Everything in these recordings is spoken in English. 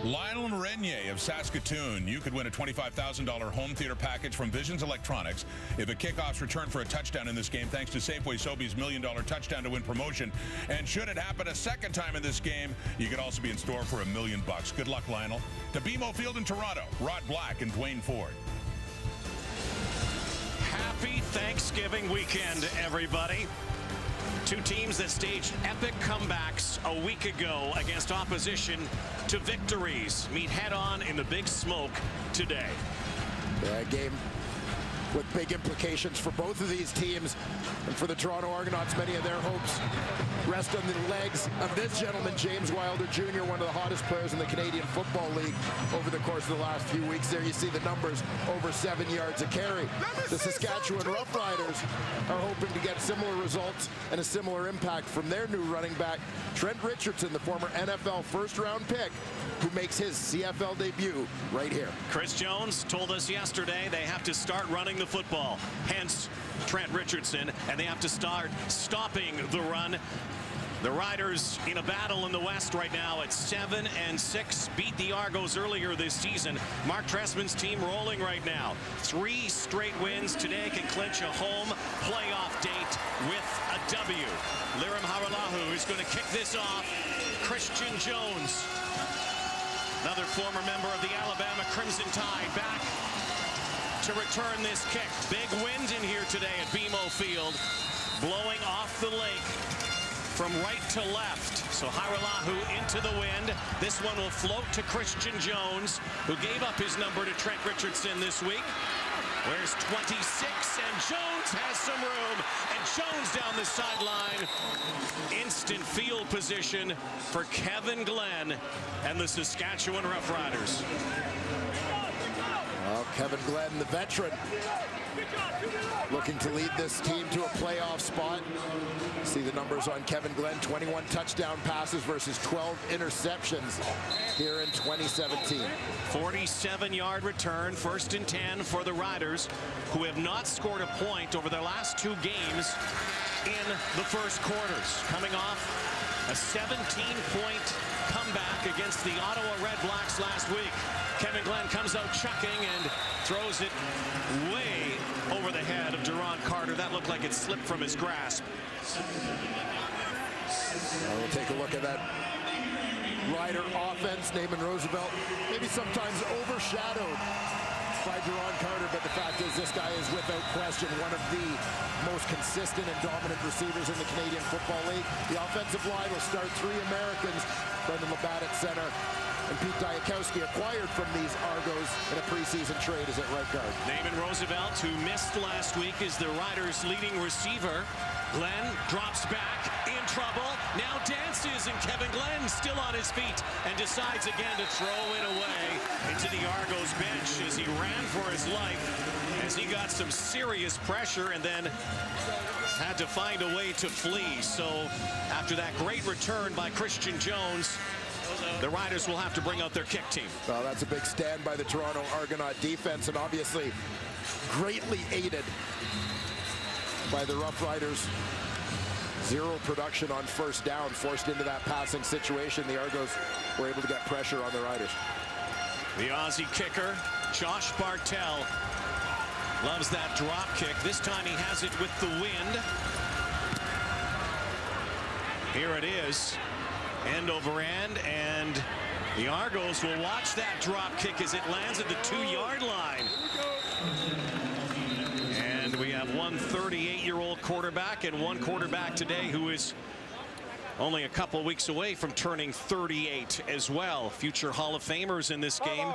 Lionel Renier of Saskatchewan. You could win a $25,000 home theater package from Visions Electronics if a kickoff's return for a touchdown in this game, thanks to Safeway Sobeys $1 million touchdown to win promotion. And should it happen a second time in this game, you could also be in store for $1 million. Good luck, Lionel. To BMO Field in Toronto, Rod Black and Dwayne Ford. Happy Thanksgiving weekend, everybody. Two teams that staged epic comebacks a week ago against opposition to victories meet head-on in the Big Smoke today. Yeah, game with big implications for both of these teams, and for the Toronto Argonauts, many of their hopes rest on the legs of this gentleman, James Wilder Jr., one of the hottest players in the Canadian Football League over the course of the last few weeks. There you see the numbers, over 7 yards a carry. The Saskatchewan Roughriders are hoping to get similar results and a similar impact from their new running back, Trent Richardson, the former NFL first-round pick, who makes his CFL debut right here. Chris Jones told us yesterday they have to start running the football, hence Trent Richardson, and they have to start stopping the run. The Riders in a battle in the West right now at 7-6, beat the Argos earlier this season. Mark Trestman's team rolling right now. 3 straight wins today can clinch a home playoff date with a W. Lirim Haralahu is going to kick this off. Christian Jones, another former member of the Alabama Crimson Tide, back to return this kick. Big wind in here today at BMO Field, blowing off the lake from right to left. So Haralahu into the wind. This one will float to Christian Jones, who gave up his number to Trent Richardson this week. Wears 26, and Jones has some room, and Jones down the sideline. Instant field position for Kevin Glenn and the Saskatchewan Roughriders. Well, Kevin Glenn, the veteran, looking to lead this team to a playoff spot. See the numbers on Kevin Glenn, 21 touchdown passes versus 12 interceptions here in 2017. 47-yard return, 1st and 10 for the Riders, who have not scored a point over their last 2 games in the first quarters, coming off a 17-point comeback against the Ottawa Red Blacks last week. Kevin Glenn comes out chucking and throws it way over the head of Duron Carter. That looked like it slipped from his grasp. We'll take a look at that Rider offense. Naaman Roosevelt maybe sometimes overshadowed by Duron Carter, but the fact is this guy is without question one of the most consistent and dominant receivers in the Canadian Football League. The offensive line will start 3 Americans, Brendan Labatt at center, and Pete Diakowski, acquired from these Argos in a preseason trade, is at right guard. Naaman Roosevelt, who missed last week, is the Riders' leading receiver. Glenn drops back, in trouble, now dances, and Kevin Glenn still on his feet and decides again to throw it away into the Argos bench as he ran for his life, as he got some serious pressure and then had to find a way to flee. So after that great return by Christian Jones, the Riders will have to bring out their kick team. Well, that's a big stand by the Toronto Argonaut defense, and obviously greatly aided by the Roughriders. 0 production on 1st down, forced into that passing situation. The Argos were able to get pressure on the Riders. The Aussie kicker, Josh Bartel, loves that drop kick. This time he has it with the wind. Here it is, end over end, and the Argos will watch that drop kick as it lands at the 2-yard line. And we have one 38-year-old quarterback and one quarterback today who is only a couple weeks away from turning 38 as well. Future Hall of Famers in this game.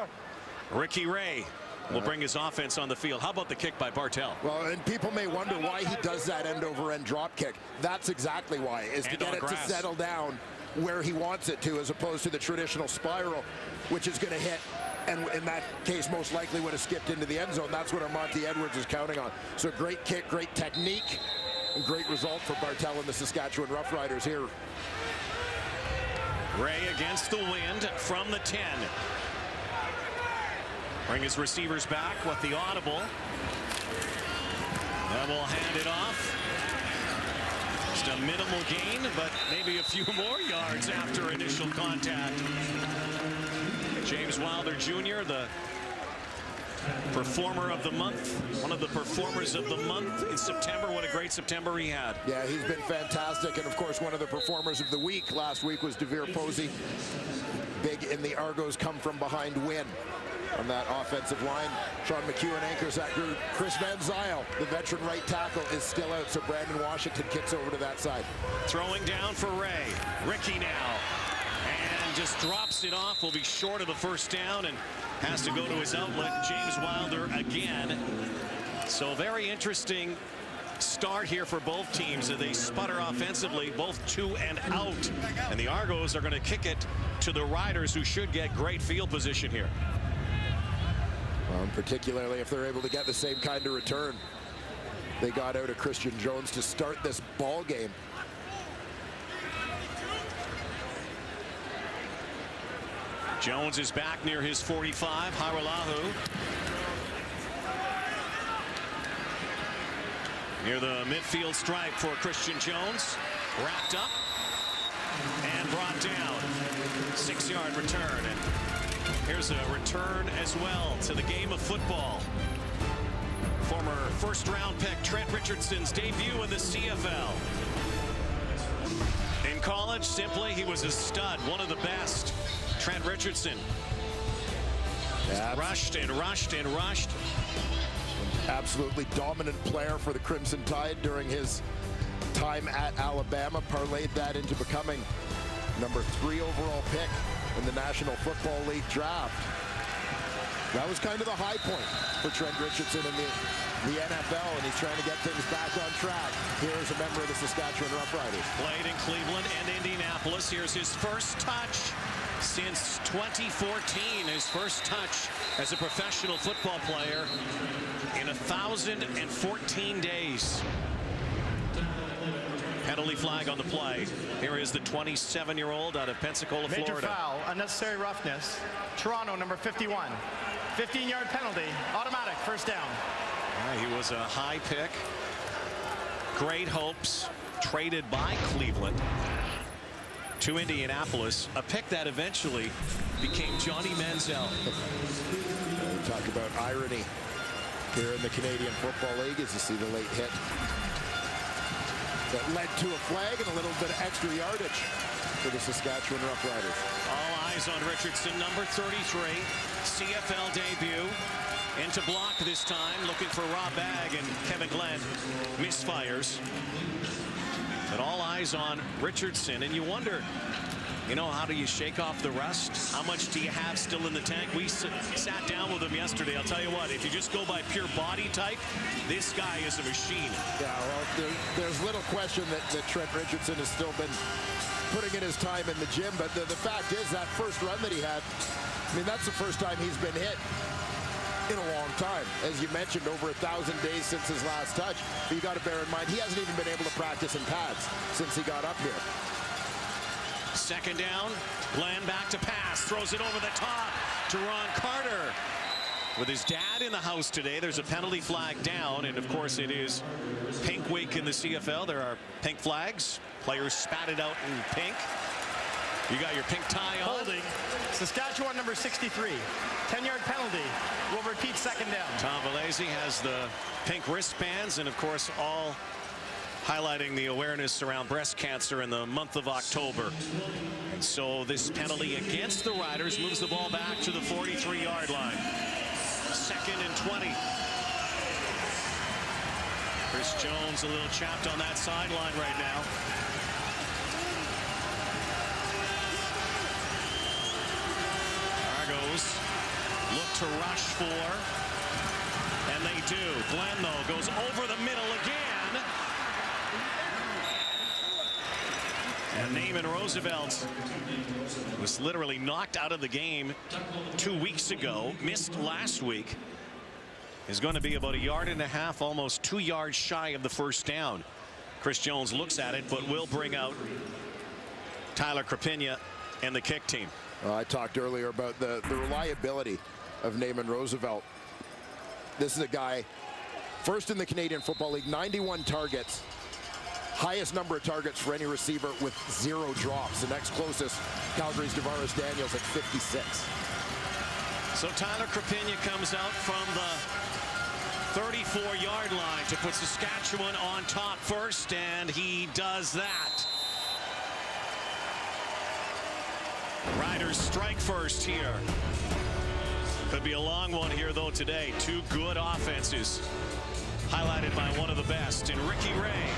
Ricky Ray will bring his offense on the field. How about the kick by Bartel? Well, and people may wonder why he does that end-over-end drop kick. That's exactly why, is to get it to settle down where he wants it to, as opposed to the traditional spiral, which is going to hit, and in that case most likely would have skipped into the end zone. That's what Armonte Edwards is counting on. So great kick, great technique, and great result for Bartel and the Saskatchewan Roughriders here. Ray against the wind from the 10. Bring his receivers back with the audible. And we'll hand it off. Just a minimal gain, but maybe a few more yards after initial contact. James Wilder Jr., the performer of the month, one of the performers of the month in September. What a great September he had. Yeah, he's been fantastic. And of course, one of the performers of the week last week was DeVere Posey. Big in the Argos come from behind win on that offensive line. Sean McEwen anchors that group. Chris Van Zyl, the veteran right tackle, is still out, so Brandon Washington kicks over to that side. Throwing down for Ray. Ricky now. And just drops it off. Will be short of the first down and has to go to his outlet. James Wilder again. So very interesting start here for both teams. They sputter offensively, both 2 and out. And the Argos are going to kick it to the Riders, who should get great field position here. Particularly if they're able to get the same kind of return they got out of Christian Jones to start this ball game. Jones is back near his 45. Haralahu near the midfield stripe for Christian Jones. Wrapped up and brought down. 6-yard return. And here's a return as well to the game of football. Former first-round pick Trent Richardson's debut in the CFL. In college, simply, he was a stud, one of the best. Trent Richardson. Rushed and rushed and rushed. Absolutely dominant player for the Crimson Tide during his time at Alabama. Parlayed that into becoming number 3 overall pick in the National Football League draft. That was kind of the high point for Trent Richardson in the NFL, and he's trying to get things back on track. Here's a member of the Saskatchewan Roughriders. Played in Cleveland and Indianapolis. Here's his first touch since 2014. His first touch as a professional football player in 1,014 days. Penalty flag on the play. Here is the 27-year-old out of Pensacola, Florida. Major foul, unnecessary roughness. Toronto, number 51. 15-yard penalty, automatic, first down. He was a high pick. Great hopes, traded by Cleveland to Indianapolis. A pick that eventually became Johnny Manziel. We talk about irony here in the Canadian Football League as you see the late hit that led to a flag and a little bit of extra yardage for the Saskatchewan Roughriders. All eyes on Richardson, number 33, CFL debut. Into block this time, looking for Rob Bagg, and Kevin Glenn misfires. But all eyes on Richardson, and you wonder, you know, how do you shake off the rust? How much do you have still in the tank? We sat down with him yesterday. I'll tell you what, if you just go by pure body type, this guy is a machine. Yeah, well, there's little question that Trent Richardson has still been putting in his time in the gym, but the fact is that first run that he had, I mean, that's the first time he's been hit in a long time. As you mentioned, over 1,000 days since his last touch. But you got to bear in mind, he hasn't even been able to practice in pads since he got up here. Second down, Glenn back to pass, throws it over the top to Ron Carter. With his dad in the house today, there's a penalty flag down, and of course it is pink week in the CFL. There are pink flags, players spatted out in pink. You got your pink tie on. Holding, Saskatchewan, number 63. 10-yard penalty. Will repeat second down. Tom Valese has the pink wristbands, and of course all highlighting the awareness around breast cancer in the month of October. And so this penalty against the Riders moves the ball back to the 43-yard line. 2nd and 20. Chris Jones a little chapped on that sideline right now. Argos look to rush for, and they do. Glenn, though, goes over the middle again. And Naaman Roosevelt was literally knocked out of the game 2 weeks ago, missed last week. Is going to be about 1.5 yards, almost 2 yards shy of the first down. Chris Jones looks at it, but will bring out Tyler Krapina and the kick team. I talked earlier about the reliability of Naaman Roosevelt. This is a guy, first in the Canadian Football League, 91 targets. Highest number of targets for any receiver with 0 drops. The next closest, Calgary's DeVaris Daniels at 56. So Tyler Krapinja comes out from the 34-yard line to put Saskatchewan on top first, and he does that. Riders strike first here. Could be a long one here, though, today. Two good offenses, highlighted by one of the best in Ricky Ray.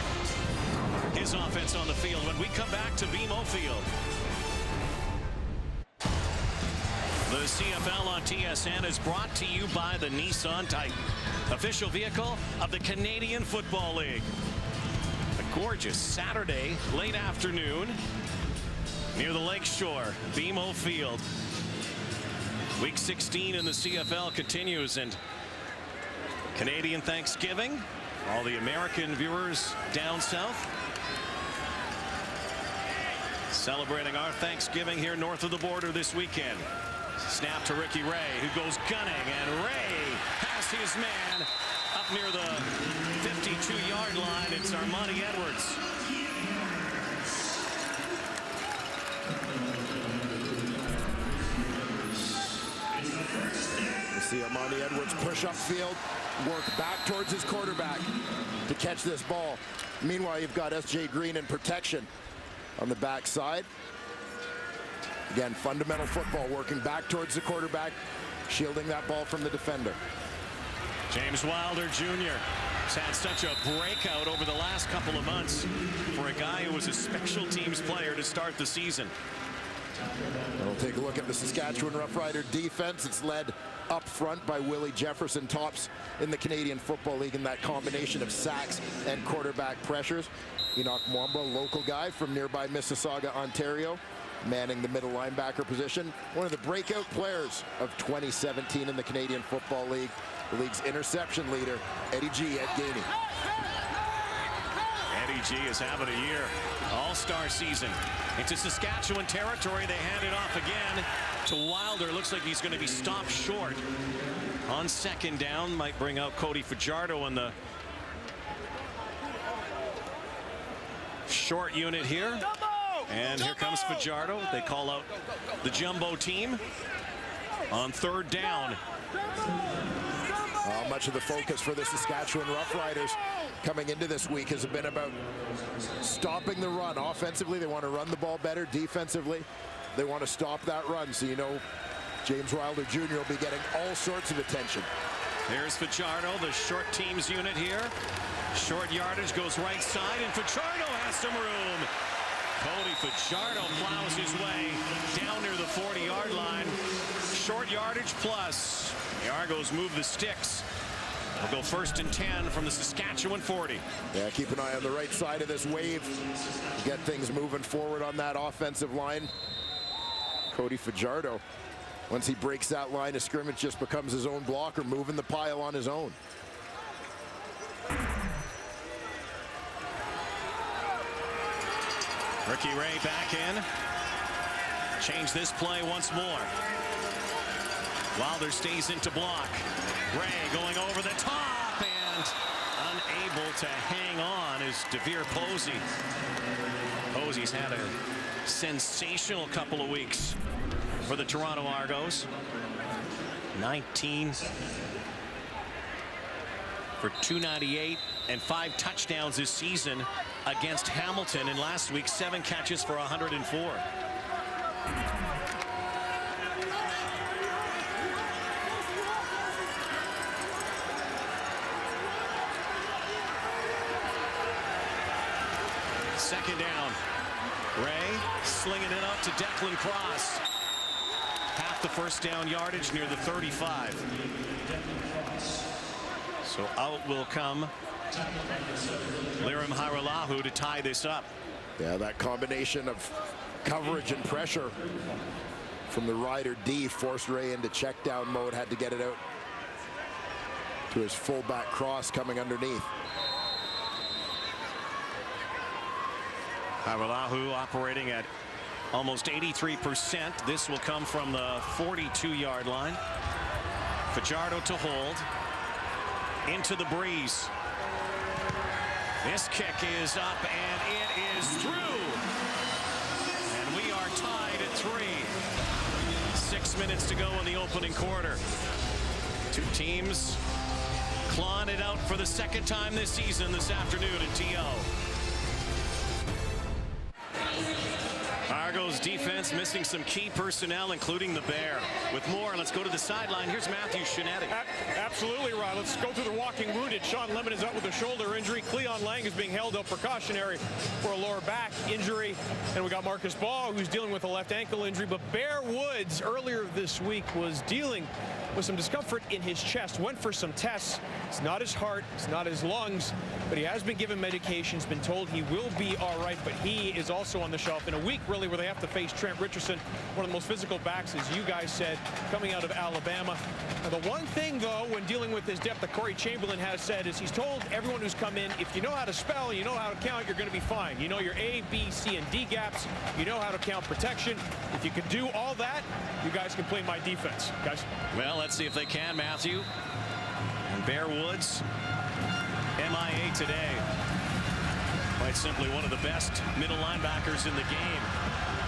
His offense on the field when we come back to BMO Field. The CFL on TSN is brought to you by the Nissan Titan, official vehicle of the Canadian Football League. A gorgeous Saturday late afternoon near the lakeshore, BMO Field. Week 16 in the CFL continues, and Canadian Thanksgiving, all the American viewers down south celebrating our Thanksgiving here north of the border this weekend. Snap to Ricky Ray, who goes gunning, and Ray has his man up near the 52-yard line. It's Armani Edwards. You see Armani Edwards push upfield, work back towards his quarterback to catch this ball. Meanwhile, you've got S.J. Green in protection on the backside. Again, fundamental football, working back towards the quarterback, shielding that ball from the defender. James Wilder Jr. has had such a breakout over the last couple of months for a guy who was a special teams player to start the season. We'll take a look at the Saskatchewan Roughrider defense. It's led up front by Willie Jefferson, tops in the Canadian Football League in that combination of sacks and quarterback pressures. Enoch Mwamba, local guy from nearby Mississauga, Ontario, manning the middle linebacker position. One of the breakout players of 2017 in the Canadian Football League. The league's interception leader, Eddie G. Ed Gainey. Eddie G. is having a year. All-star season. Into Saskatchewan territory. They hand it off again to Wilder. Looks like he's going to be stopped short on second down. Might bring out Cody Fajardo in the short unit here. And here comes Fajardo. They call out the jumbo team on third down. Much of the focus for the Saskatchewan Roughriders coming into this week has been about stopping the run. Offensively, they want to run the ball better. Defensively, they want to stop that run. So, you know, James Wilder Jr. will be getting all sorts of attention. There's Fajardo, the short teams unit here. Short yardage goes right side, and Fajardo has some room. Cody Fajardo plows his way down near the 40-yard line. Short yardage plus. The Argos move the sticks. We'll go 1st and 10 from the Saskatchewan 40. Yeah, keep an eye on the right side of this wave. Get things moving forward on that offensive line. Cody Fajardo, once he breaks that line of scrimmage, just becomes his own blocker, moving the pile on his own. Ricky Ray back in. Change this play once more. Wilder stays into block. Ray going over the top and unable to hang on is DeVere Posey. Posey's had a sensational couple of weeks for the Toronto Argos. 19 for 298 and 5 touchdowns this season against Hamilton, and last week 7 catches for 104. Second down. Ray slinging it up to Declan Cross. Half the first down yardage near the 35. So out will come Lirim Hajrullahu to tie this up. Yeah, that combination of coverage and pressure from the Rider D forced Ray into check down mode, had to get it out to his fullback Cross coming underneath. Hajrullahu operating at almost 83%. This will come from the 42-yard line. Fajardo to hold. Into the breeze. This kick is up and it is through. And we are tied at 3. 6 minutes to go in the opening quarter. Two teams clawing it out for the second time this season this afternoon in TO. Argos defense missing some key personnel, including the Bear. With more, let's go to the sideline. Here's Matthew Shinetti. Absolutely, Rod. Let's go through the walking wounded. Sean Lemon is out with a shoulder injury. Cleon Lang is being held out precautionary for a lower back injury. And we got Marcus Ball, who's dealing with a left ankle injury. But Bear Woods earlier this week was dealing with some discomfort in his chest. Went for some tests. It's not his heart, it's not his lungs, but he has been given medications, been told he will be all right, but he is also on the shelf in a week, really, where they have to face Trent Richardson, one of the most physical backs, as you guys said, coming out of Alabama. Now, the one thing, though, when dealing with his depth that Corey Chamberlain has said is he's told everyone who's come in, if you know how to spell, you know how to count, you're going to be fine. You know your A, B, C, and D gaps. You know how to count protection. If you can do all that, you guys can play my defense, guys. Well, let's see if they can, Matthew. And Bear Woods, MIA today. Quite simply one of the best middle linebackers in the game.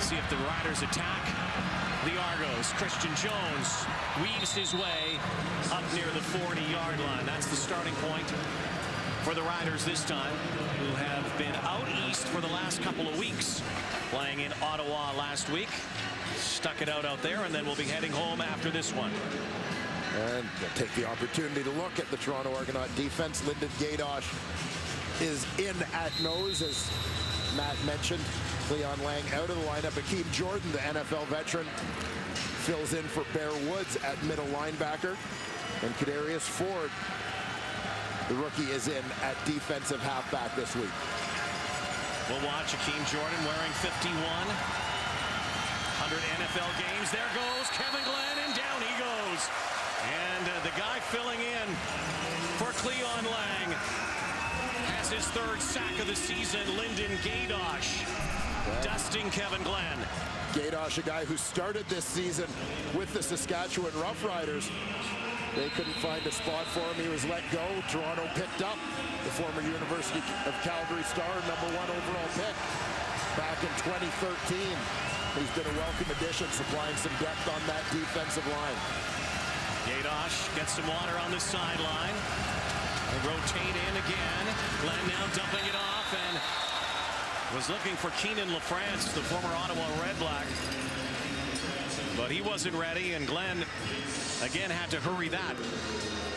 See if the Riders attack the Argos. Christian Jones weaves his way up near the 40-yard line. That's the starting point for the Riders this time, who have been out east for the last couple of weeks, playing in Ottawa last week. Stuck it out there, and then we'll be heading home after this one. And we'll take the opportunity to look at the Toronto Argonaut defense. Lyndon Gaydosh is in at nose, as Matt mentioned. Cleon Lang out of the lineup. Akeem Jordan, the NFL veteran, fills in for Bear Woods at middle linebacker. And Kadarius Ford, the rookie, is in at defensive halfback this week. We'll watch Akeem Jordan wearing 51. 100 NFL games. There goes Kevin Glenn, and down he goes. And the guy filling in for Cleon Lang has his third sack of the season, Lyndon Gaydosh, dusting Kevin Glenn. Gaydosh, a guy who started this season with the Saskatchewan Roughriders. They couldn't find a spot for him. He was let go. Toronto picked up the former University of Calgary star, #1 overall pick, back in 2013. He's been a welcome addition, supplying some depth on that defensive line. Gaydosh gets some water on the sideline. They rotate in again. Glenn now dumping it off, and was looking for Keenan LaFrance, the former Ottawa Red Black. But he wasn't ready, and Glenn again had to hurry that.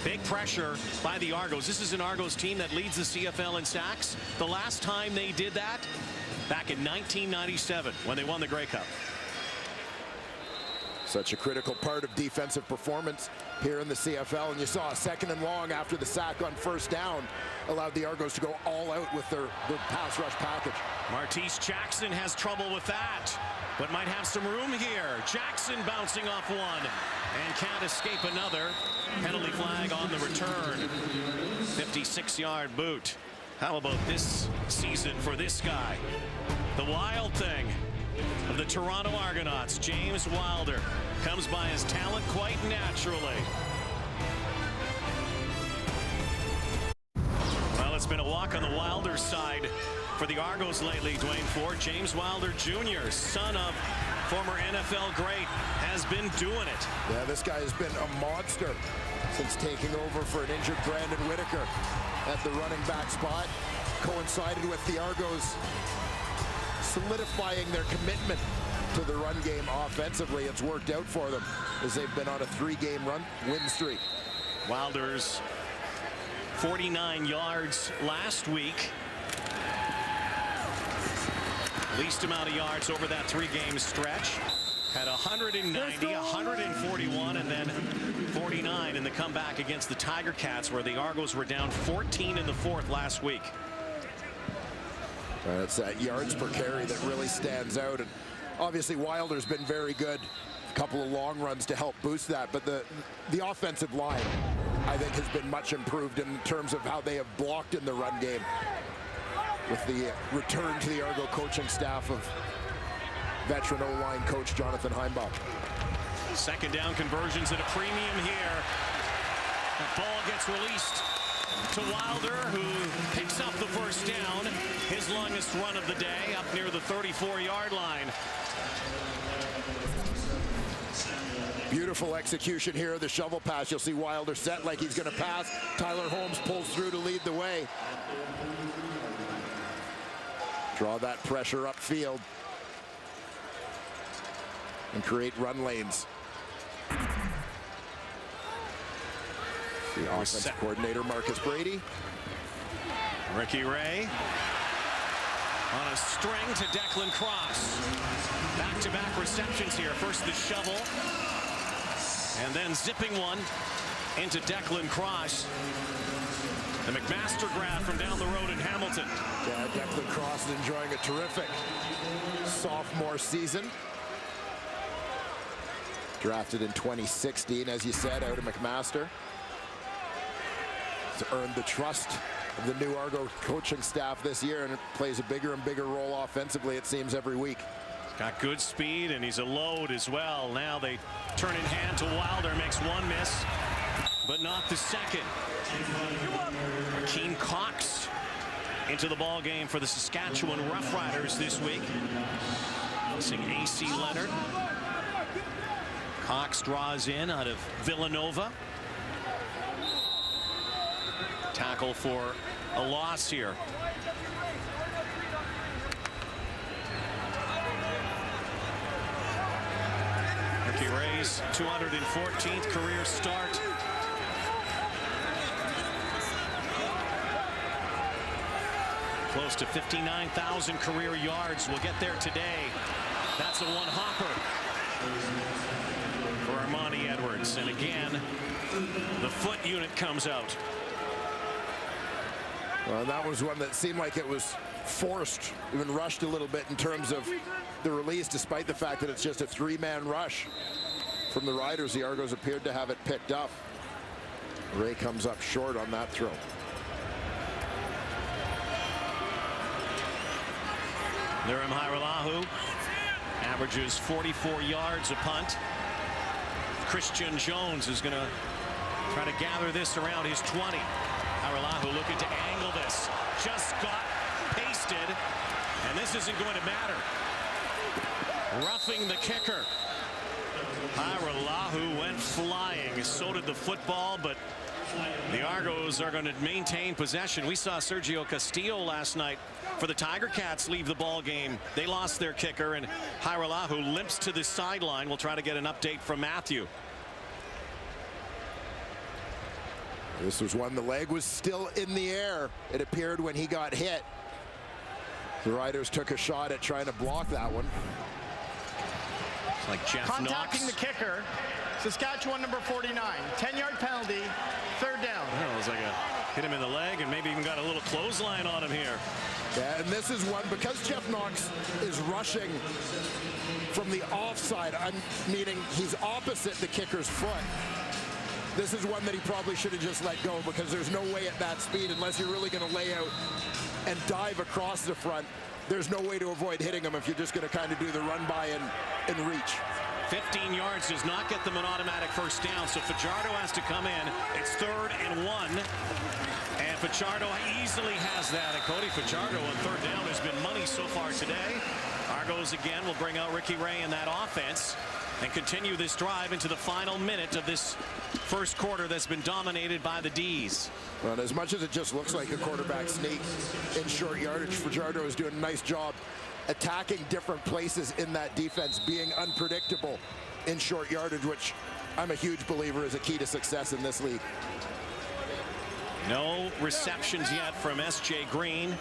Big pressure by the Argos. This is an Argos team that leads the CFL in sacks. The last time they did that, back in 1997, when they won the Grey Cup. Such a critical part of defensive performance here in the CFL, and you saw a 2nd and long after the sack on 1st down allowed the Argos to go all out with their pass rush package. Martese Jackson has trouble with that, but might have some room here. Jackson bouncing off one and can't escape another. Penalty flag on the return. 56-yard boot. How about this season for this guy? The wild thing of the Toronto Argonauts, James Wilder, comes by his talent quite naturally. Well, it's been a walk on the Wilder side for the Argos lately, Dwayne Ford. James Wilder Jr., son of former NFL great, has been doing it. Yeah, this guy has been a monster since taking over for an injured Brandon Whitaker at the running back spot. Coincided with the Argos solidifying their commitment to the run game offensively. It's worked out for them as they've been on a 3-game win streak. Wilder's 49 yards last week. Least amount of yards over that 3-game stretch. Had 190, 141, and then 49 in the comeback against the Tiger Cats, where the Argos were down 14 in the 4th last week. It's that yards per carry that really stands out, and obviously Wilder's been very good. A couple of long runs to help boost that, but the offensive line, I think, has been much improved in terms of how they have blocked in the run game with the return to the Argo coaching staff of veteran O-line coach Jonathan Heimbach. 2nd down conversions at a premium here. The ball gets released to Wilder, who picks up the 1st down, his longest run of the day, up near the 34-yard line. Beautiful execution here of the shovel pass. You'll see Wilder set like he's going to pass. Tyler Holmes pulls through to lead the way. Draw that pressure upfield and create run lanes. The offensive coordinator, Marcus Brady. Ricky Ray on a string to Declan Cross. Back-to-back receptions here. First the shovel, and then zipping one into Declan Cross. The McMaster grab from down the road in Hamilton. Yeah, Declan Cross is enjoying a terrific sophomore season. Drafted in 2016, as you said, out of McMaster. He's earned the trust of the new Argo coaching staff this year, and it plays a bigger and bigger role offensively, it seems, every week. Got good speed, and he's a load as well. Now they turn in hand to Wilder, makes one miss, but not the second. Keen Cox into the ball game for the Saskatchewan Roughriders this week. Missing AC Leonard. Cox draws in out of Villanova. Tackle for a loss here. Ricky Ray's 214th career start. Close to 59,000 career yards. We'll get there today. That's a one-hopper for Armani Edwards. And again, the foot unit comes out. Well, that was one that seemed like it was forced, even rushed a little bit in terms of the release, despite the fact that it's just a three-man rush from the Riders. The Argos appeared to have it picked up. Ray comes up short on that throw. Lirim Hajrullahu averages 44 yards a punt. Christian Jones is going to try to gather this around his 20. Hajrullahu looking to angle this. Just got pasted, and this isn't going to matter. Roughing the kicker. Hajrullahu went flying. So did the football, but the Argos are going to maintain possession. We saw Sergio Castillo last night for the Tiger Cats leave the ball game. They lost their kicker, and Hajrullahu limps to the sideline. We'll try to get an update from Matthew. This was one, the leg was still in the air, it appeared, when he got hit. The Riders took a shot at trying to block that one. It's like Jeff contacting Knox. the kicker, Saskatchewan number 49. 10-yard penalty, third down. It was like hit him in the leg, and maybe even got a little clothesline on him here. Yeah, and this is one, because Jeff Knox is rushing from the offside, I'm meaning he's opposite the kicker's foot. This is one that he probably should have just let go, because there's no way at that speed, unless you're really going to lay out and dive across the front, there's no way to avoid hitting him if you're just going to kind of do the run by and reach. 15 yards does not get them an automatic first down, so Fajardo has to come in. It's 3rd and 1, and Fajardo easily has that. And Cody Fajardo on 3rd down has been money so far today. Argos again will bring out Ricky Ray in that offense and continue this drive into the final minute of this first quarter that's been dominated by the D's. Well, as much as it just looks like a quarterback sneak in short yardage, Fajardo is doing a nice job attacking different places in that defense, being unpredictable in short yardage, which I'm a huge believer is a key to success in this league. No receptions yet from S.J. Green.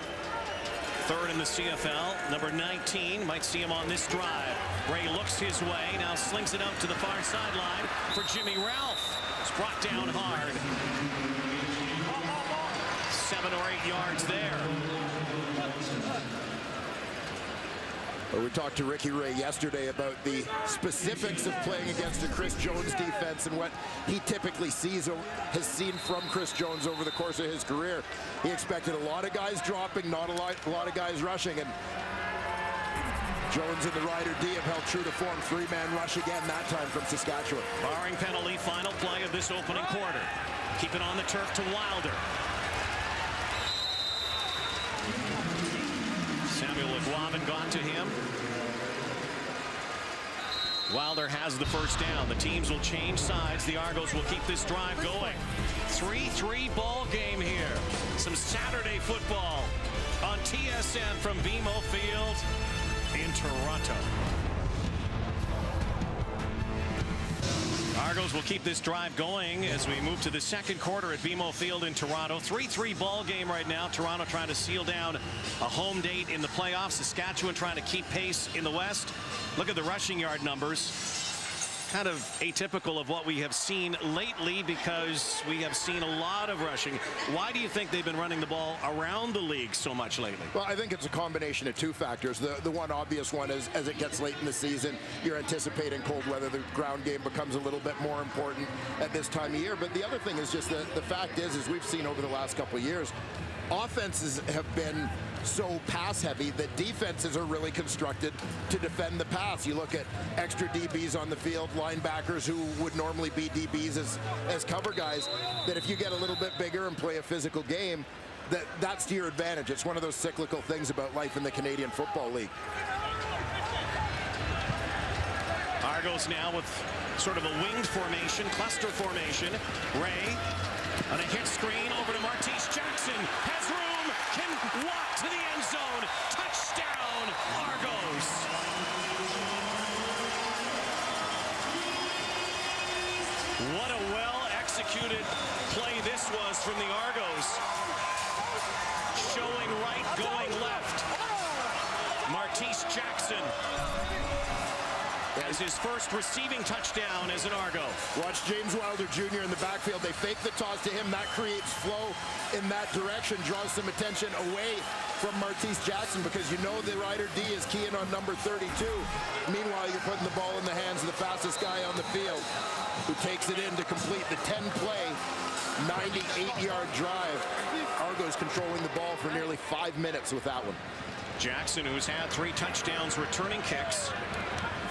3rd in the CFL. Number 19, might see him on this drive. Ray looks his way, now slings it up to the far sideline for Jimmy Ralph. It's brought down hard. 7 or 8 yards there. We talked to Ricky Ray yesterday about the specifics of playing against a Chris Jones defense and what he typically has seen from Chris Jones over the course of his career. He expected a lot of guys dropping, not a lot of guys rushing, and Jones and the Rider D have held true to form. 3-man rush again, that time from Saskatchewan. Barring penalty, final play of this opening quarter. Keep it on the turf to Wilder. Samuel McGuavin got to him. Wilder has the first down. The teams will change sides. The Argos will keep this drive going. 3-3 ball game here. Some Saturday football on TSN from BMO Field in Toronto. Argos will keep this drive going as we move to the second quarter at BMO Field in Toronto. 3-3 ball game right now. Toronto trying to seal down a home date in the playoffs. Saskatchewan trying to keep pace in the West. Look at the rushing yard numbers. Kind of atypical of what we have seen lately because we have seen a lot of rushing. Why do you think they've been running the ball around the league so much lately? Well, I think it's a combination of two factors. The one obvious one is as it gets late in the season, you're anticipating cold weather. The ground game becomes a little bit more important at this time of year. But the other thing is just that the fact is, as we've seen over the last couple of years, offenses have been so pass heavy that defenses are really constructed to defend the pass. You look at extra DBs on the field, linebackers who would normally be DBs as cover guys, that if you get a little bit bigger and play a physical game, that's to your advantage. It's one of those cyclical things about life in the Canadian Football League. Argos now with sort of a winged formation, cluster formation. Ray on a hit screen over to Martise Jackson. Has room, can walk to the end zone. Touchdown, Argos. What a well-executed play this was from the Argos. Showing right, going left. Martise Jackson as his first receiving touchdown as an Argo. Watch James Wilder Jr. in the backfield. They fake the toss to him. That creates flow in that direction, draws some attention away from Martise Jackson because you know the Rider D is keying on number 32. Meanwhile, you're putting the ball in the hands of the fastest guy on the field who takes it in to complete the 10-play, 98-yard drive. Argos controlling the ball for nearly 5 minutes with that one. Jackson, who's had 3 touchdowns returning kicks,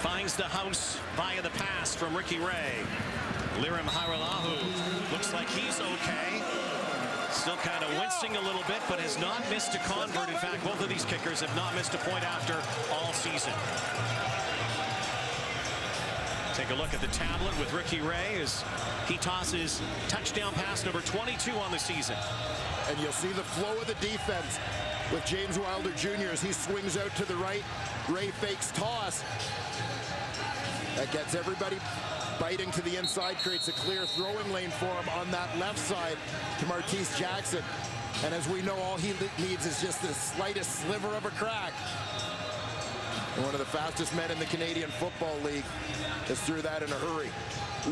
finds the house via the pass from Ricky Ray. Lirim Hajrullahu looks like he's okay. Still kind of wincing a little bit, but has not missed a convert. In fact, both of these kickers have not missed a point after all season. Take a look at the tablet with Ricky Ray as he tosses touchdown pass number 22 on the season. And you'll see the flow of the defense with James Wilder Jr. as he swings out to the right. Ray fakes toss. That gets everybody biting to the inside, creates a clear throwing lane for him on that left side to Martise Jackson. And as we know, all he needs is just the slightest sliver of a crack. And one of the fastest men in the Canadian Football League is through that in a hurry.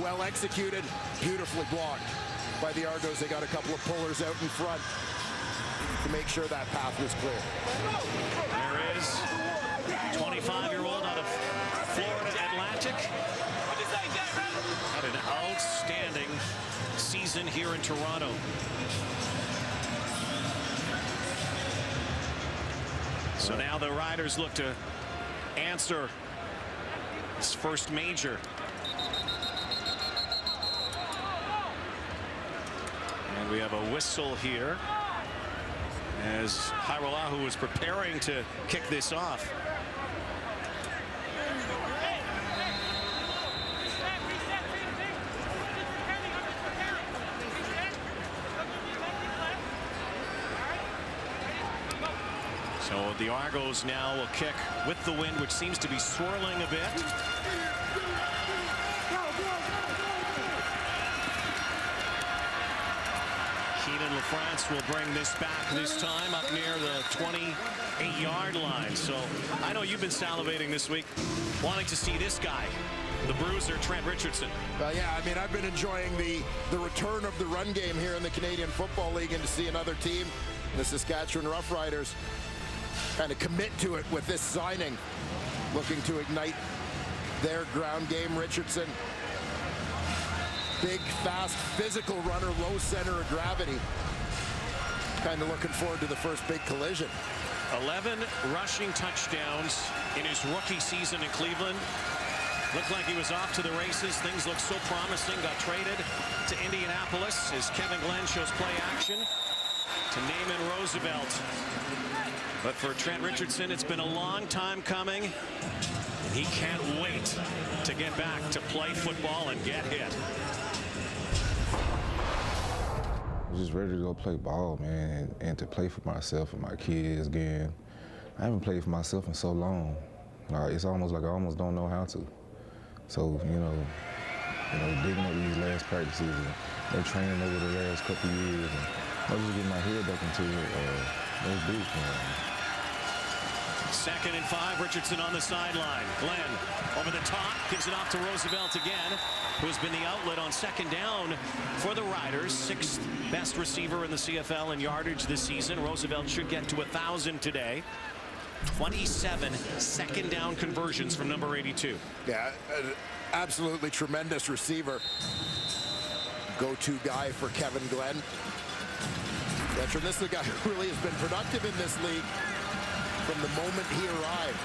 Well executed, beautifully blocked by the Argos. They got a couple of pullers out in front to make sure that path was clear. There is 25-year-old out of Florida Atlantic. Had an outstanding season here in Toronto. So now the Riders look to answer his first major. And we have a whistle here as Hajrullahu is preparing to kick this off. So the Argos now will kick with the wind, which seems to be swirling a bit. Keenan LaFrance will bring this back this time up near the 28-yard line. So I know you've been salivating this week, wanting to see this guy, the bruiser, Trent Richardson. Well, yeah, I mean, I've been enjoying the return of the run game here in the Canadian Football League, and to see another team, the Saskatchewan Roughriders, kind of commit to it with this signing, looking to ignite their ground game. Richardson, big, fast, physical runner, low center of gravity. Kind of looking forward to the first big collision. 11 rushing touchdowns in his rookie season in Cleveland. Looked like he was off to the races. Things look so promising. Got traded to Indianapolis as Kevin Glenn shows play action to Naaman Roosevelt. But for Trent Richardson, it's been a long time coming. And he can't wait to get back to play football and get hit. I'm just ready to go play ball, man, and to play for myself and my kids again. I haven't played for myself in so long. It's almost like I almost don't know how to. So, digging up these last practices and training over the last couple of years, and I was just getting my head back into it. Those boots, man. 2nd and 5, Richardson on the sideline. Glenn over the top, gives it off to Roosevelt again, who's been the outlet on 2nd down for the Riders. 6th best receiver in the CFL in yardage this season. Roosevelt should get to 1,000 today. 27 2nd down conversions from number 82. Yeah, an absolutely tremendous receiver. Go-to guy for Kevin Glenn. Veteran, this is a guy who really has been productive in this league from the moment he arrived.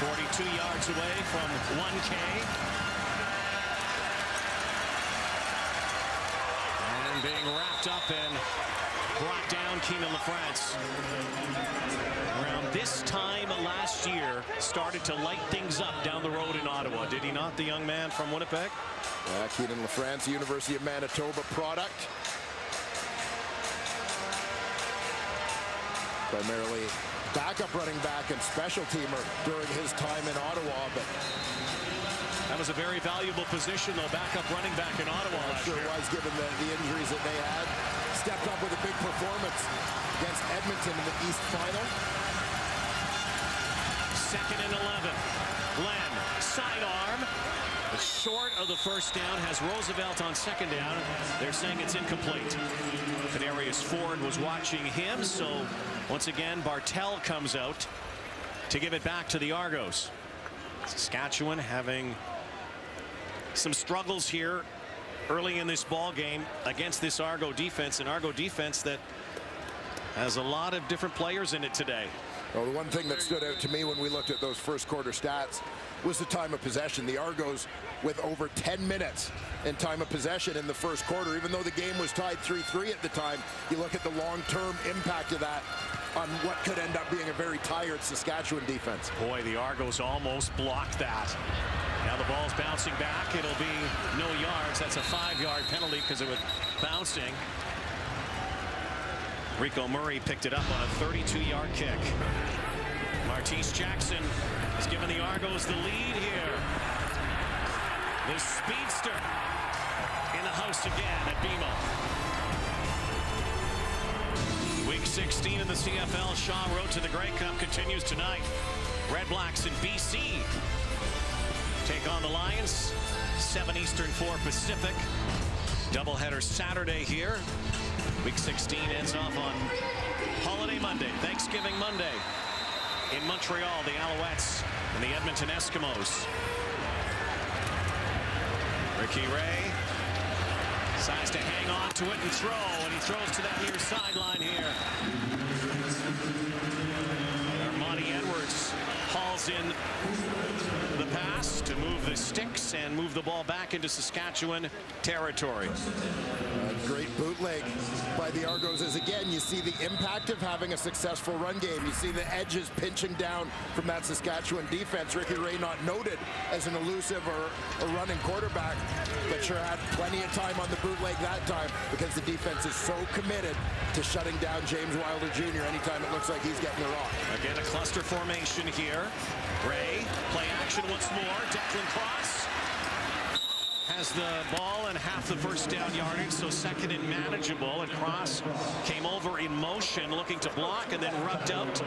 42 yards away from 1K. And being wrapped up and brought down, Keenan LaFrance. Around this time last year, started to light things up down the road in Ottawa. Did he not, the young man from Winnipeg? Yeah, Keenan LaFrance, University of Manitoba product. Primarily backup running back and special teamer during his time in Ottawa, but that was a very valuable position, though, backup running back in Ottawa last year. Sure was, given the injuries that they had. Stepped up with a big performance against Edmonton in the East Final. 2nd and 11. Glenn, sidearm. Short of the first down, has Roosevelt on 2nd down. They're saying it's incomplete. Kadarius Ford was watching him, so once again, Bartel comes out to give it back to the Argos. Saskatchewan having some struggles here early in this ball game against this Argo defense, an Argo defense that has a lot of different players in it today. Well, the one thing that stood out to me when we looked at those first quarter stats was the time of possession. The Argos with over 10 minutes in time of possession in the first quarter. Even though the game was tied 3-3 at the time, you look at the long-term impact of that on what could end up being a very tired Saskatchewan defense. Boy, the Argos almost blocked that. Now the ball's bouncing back. It'll be no yards. That's a 5-yard penalty because it was bouncing. Rico Murray picked it up on a 32-yard kick. Martese Jackson has given the Argos the lead here. The speedster in the house again at BMO. Week 16 in the CFL, Shaw Road to the Grey Cup continues tonight. Red Blacks in BC take on the Lions. 7 Eastern, 4 Pacific. Doubleheader Saturday here. Week 16 ends off on Holiday Monday, Thanksgiving Monday. In Montreal, the Alouettes and the Edmonton Eskimos. Ricky Ray decides to hang on to it and throw, and he throws to that near sideline here. Armani Edwards hauls in the pass to move the sticks and move the ball back into Saskatchewan territory. Great bootleg by the Argos as again you see the impact of having a successful run game. You see the edges pinching down from that Saskatchewan defense. Ricky Ray not noted as an elusive or a running quarterback, but sure had plenty of time on the bootleg that time because the defense is so committed to shutting down James Wilder Jr. anytime it looks like he's getting the rock. Again, a cluster formation here. Ray, play action once more. Declan Cross has the ball and half the first down yardage, so 2nd and manageable, and Cross came over in motion looking to block and then rubbed out.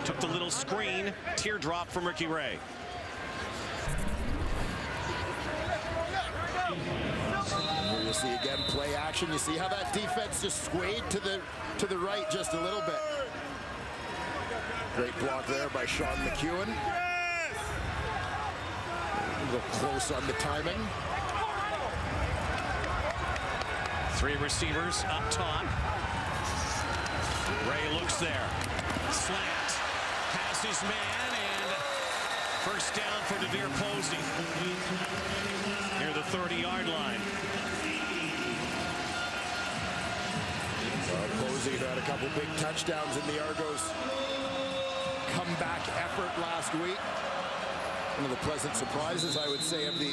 Took the little screen, teardrop from Ricky Ray. Here you see again play action. You see how that defense just swayed to the right just a little bit. Great block there by Sean McEwen. A little close on the timing. 3 receivers up top. Ray looks there. Slant. Has his man, and first down for DeVere Posey. Near the 30-yard line. Esposito had a couple big touchdowns in the Argos comeback effort last week. One of the pleasant surprises, I would say, of the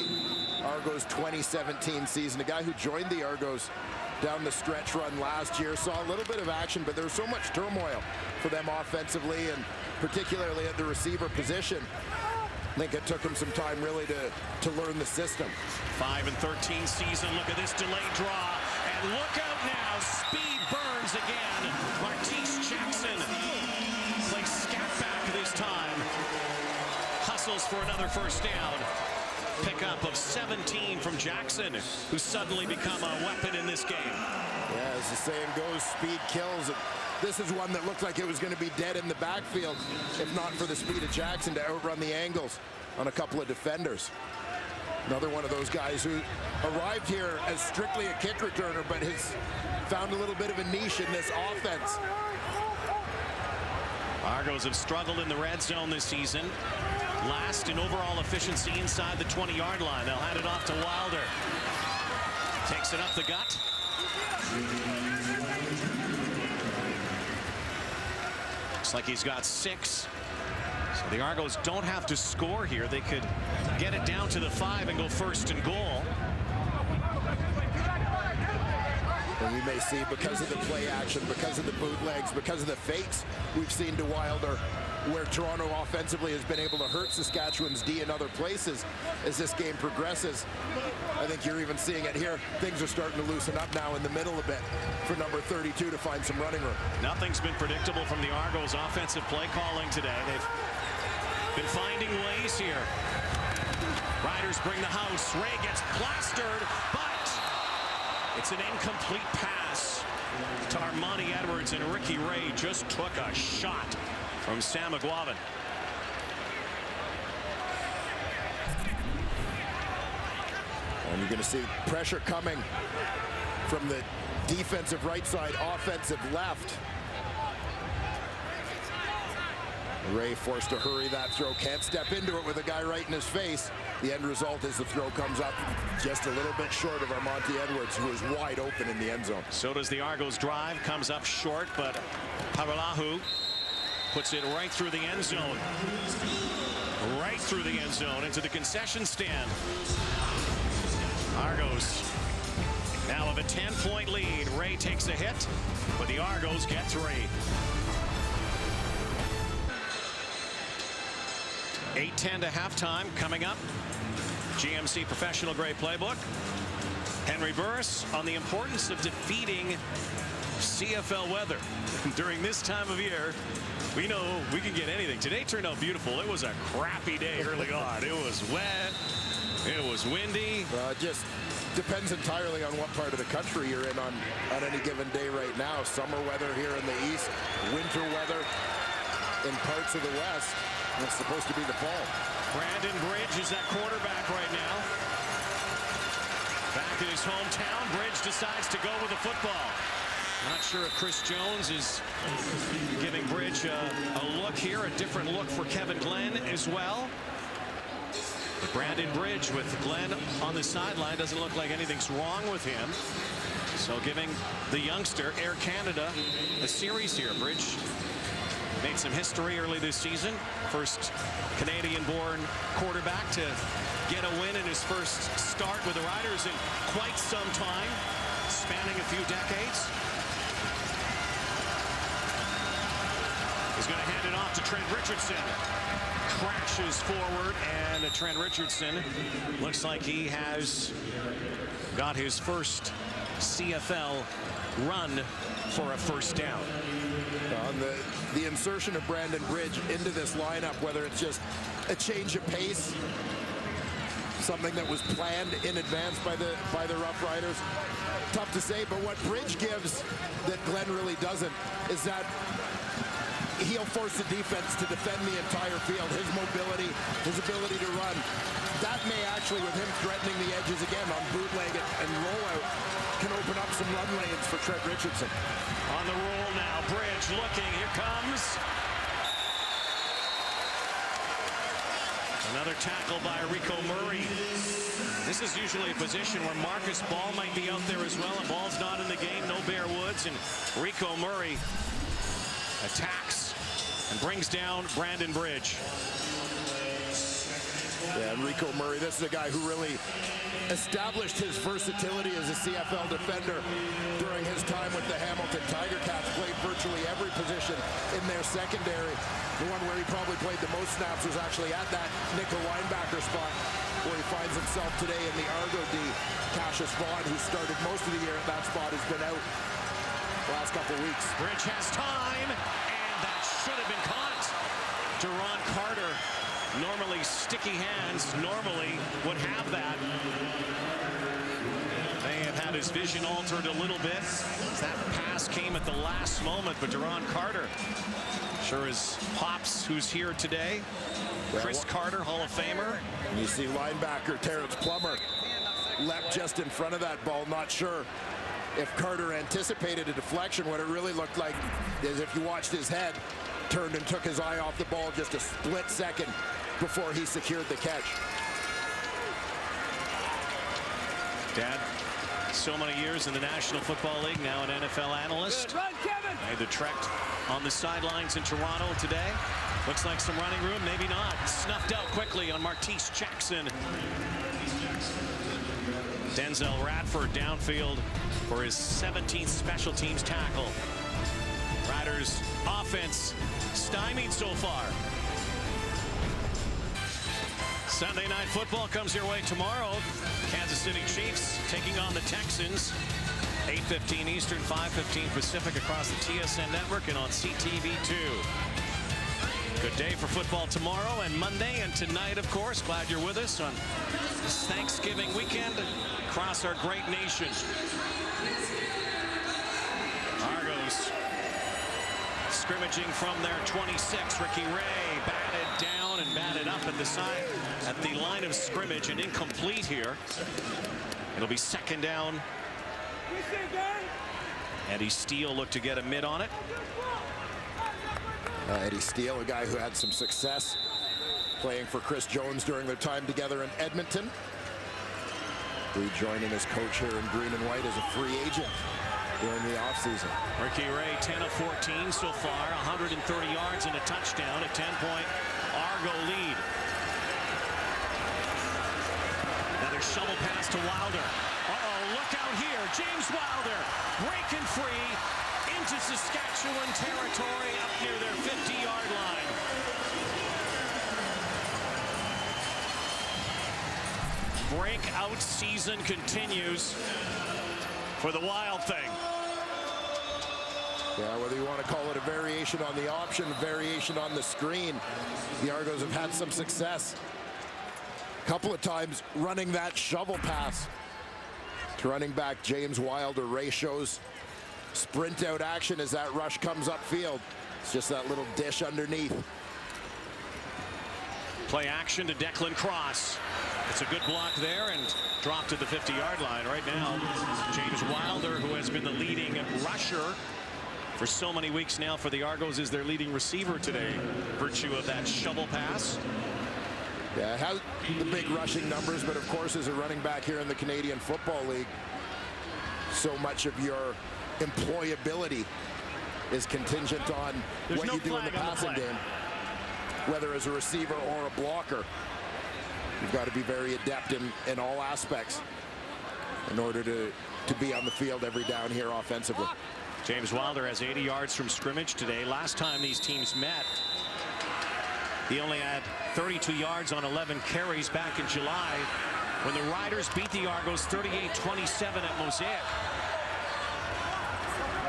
Argos 2017 season. A guy who joined the Argos down the stretch run last year, saw a little bit of action, but there was so much turmoil for them offensively, and particularly at the receiver position. I think it took him some time really to learn the system. 5-13 season. Look at this delayed draw. And look out now. Speed burns again. Martise Jackson plays scat back this time. Hustles for another first down. Pickup of 17 from Jackson, who's suddenly become a weapon in this game. Yeah, as the saying goes, speed kills. This is one that looked like it was going to be dead in the backfield, if not for the speed of Jackson to outrun the angles on a couple of defenders. Another one of those guys who arrived here as strictly a kick returner, but has found a little bit of a niche in this offense. Argos have struggled in the red zone this season. Last in overall efficiency inside the 20-yard line. They'll hand it off to Wilder. Takes it up the gut. Looks like he's got 6. So the Argos don't have to score here. They could get it down to the 5 and go first and goal. And we may see, because of the play action, because of the bootlegs, because of the fakes we've seen to Wilder, where Toronto offensively has been able to hurt Saskatchewan's D in other places as this game progresses. I think you're even seeing it here. Things are starting to loosen up now in the middle a bit for number 32 to find some running room. Nothing's been predictable from the Argos offensive play calling today. They've been finding ways here. Riders bring the house. Ray gets plastered, but it's an incomplete pass to Armani Edwards, and Ricky Ray just took a shot from Sam McGuavin. And you're going to see pressure coming from the defensive right side, offensive left. Ray forced to hurry that throw, can't step into it with a guy right in his face. The end result is the throw comes up just a little bit short of Armani Edwards, who is wide open in the end zone. So does the Argos drive, comes up short, but Havalahu puts it right through the end zone. Right through the end zone into the concession stand. Argos now have a 10-point lead. Ray takes a hit, but the Argos get 3. 8:10 to halftime coming up. GMC Professional Grade Playbook. Henry Burris on the importance of defeating CFL weather. During this time of year, we know we can get anything. Today turned out beautiful. It was a crappy day early on. It was wet. It was windy. It just depends entirely on what part of the country you're in on any given day right now. Summer weather here in the east, winter weather in parts of the west. It's supposed to be the fall. Brandon Bridge is that quarterback right now. Back in his hometown, Bridge decides to go with the football. Not sure if Chris Jones is giving Bridge a look here, a different look for Kevin Glenn as well. But Brandon Bridge with Glenn on the sideline, doesn't look like anything's wrong with him. So giving the youngster, Air Canada, a series here. Bridge made some history early this season. First Canadian-born quarterback to get a win in his first start with the Riders in quite some time, spanning a few decades. He's going to hand it off to Trent Richardson. Crashes forward, and Trent Richardson looks like he has got his first CFL run for a first down. On the insertion of Brandon Bridge into this lineup, whether it's just a change of pace, something that was planned in advance by the Roughriders, tough to say. But what Bridge gives that Glenn really doesn't is that he'll force the defense to defend the entire field. His mobility, his ability to run, that may actually, with him threatening the edges again on bootleg and rollout, can open up some run lanes for Trent Richardson. On the roll now, Bridge looking, here comes. Another tackle by Rico Murray. This is usually a position where Marcus Ball might be out there as well, and Ball's not in the game. No Bear Woods, and Rico Murray attacks and brings down Brandon Bridge. Yeah, and Rico Murray, this is a guy who really established his versatility as a CFL defender during his time with the Hamilton Tiger Cats. Played virtually every position in their secondary. The one where he probably played the most snaps was actually at that nickel linebacker spot, where he finds himself today in the Argo D. Cassius Vaughn, who started most of the year at that spot, has been out the last couple of weeks. Bridge has time, and that should have been caught. Duron Carter, normally sticky hands, normally would have that. May have had his vision altered a little bit. That pass came at the last moment, but Duron Carter sure is Pops, who's here today. Chris Carter, Hall of Famer. And you see linebacker Terrence Plummer leapt just in front of that ball. Not sure if Carter anticipated a deflection. What it really looked like is, if you watched his head, turned and took his eye off the ball just a split second before he secured the catch. Dad, so many years in the National Football League, now an NFL analyst. Run, Kevin! Made the trek on the sidelines in Toronto today. Looks like some running room, maybe not. Snuffed out quickly on Martese Jackson. Denzel Radford downfield for his 17th special teams tackle. Riders offense stymied so far. Sunday Night Football comes your way tomorrow. Kansas City Chiefs taking on the Texans. 8:15 Eastern, 5:15 Pacific across the TSN network and on CTV2. Good day for football tomorrow and Monday and tonight, of course. Glad you're with us on this Thanksgiving weekend across our great nation. Argos scrimmaging from their 26. Ricky Ray batted down and batted up at the side at the line of scrimmage and incomplete here. It'll be second down. Eddie Steele looked to get a mid on it. Eddie Steele, a guy who had some success playing for Chris Jones during their time together in Edmonton. Rejoining his coach here in green and white as a free agent during the offseason. Ricky Ray, 10 of 14 so far, 130 yards and a touchdown, a 10-point Argo lead. Another shovel pass to Wilder. Uh-oh, look out here. James Wilder breaking free into Saskatchewan territory up near their 50-yard line. Breakout season continues for the Wild Thing. Yeah, whether you want to call it a variation on the option, variation on the screen, the Argos have had some success a couple of times running that shovel pass to running back James Wilder. Ray shows sprint out action as that rush comes upfield. It's just that little dish underneath. Play action to Declan Cross. It's a good block there and dropped to the 50-yard line. Right now, James Wilder, who has been the leading rusher for so many weeks now for the Argos, is their leading receiver today, virtue of that shovel pass. Yeah, it has the big rushing numbers, but of course, as a running back here in the Canadian Football League, so much of your employability is contingent on what you do in the passing game, whether as a receiver or a blocker. You've got to be very adept in all aspects in order to be on the field every down here offensively. James Wilder has 80 yards from scrimmage today. Last time these teams met, he only had 32 yards on 11 carries back in July when the Riders beat the Argos 38-27 at Mosaic.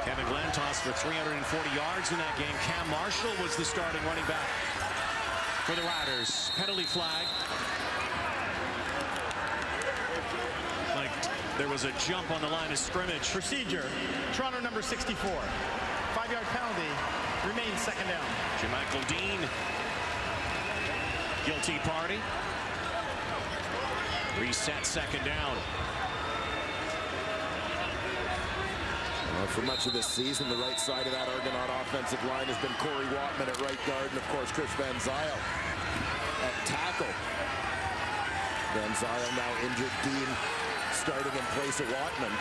Kevin Glentos for 340 yards in that game. Cam Marshall was the starting running back for the Riders. Penalty flag. Like there was a jump on the line of scrimmage. Procedure. Toronto number 64. 5-yard penalty. Remains second down. Jermichael Dean. Guilty party. Reset second down. Well, for much of this season, the right side of that Argonaut offensive line has been Corey Wattman at right guard and, of course, Chris Van Zyl at tackle. Van Zyl now injured. Dean starting in place of Watman.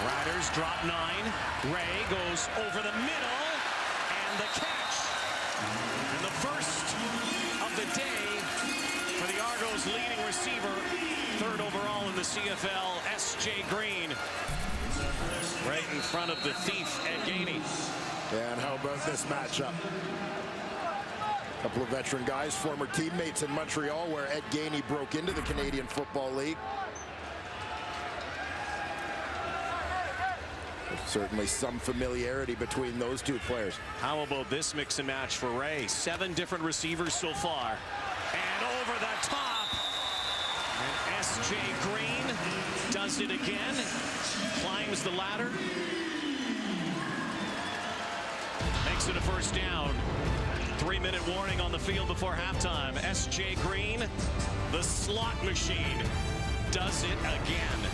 Riders drop 9. Ray goes over the middle, and the catch. And the first of the day for the Argos' leading receiver, 3rd overall in the CFL, S.J. Green. Right in front of the thief, Ed Gainey. And how about this matchup? A couple of veteran guys, former teammates in Montreal, where Ed Gainey broke into the Canadian Football League. There's certainly some familiarity between those two players. How about this mix and match for Ray? 7 different receivers so far. And over the top. And S.J. Green does it again. Climbs the ladder. Makes it a first down. 3-minute warning on the field before halftime. S.J. Green, the slot machine, does it again.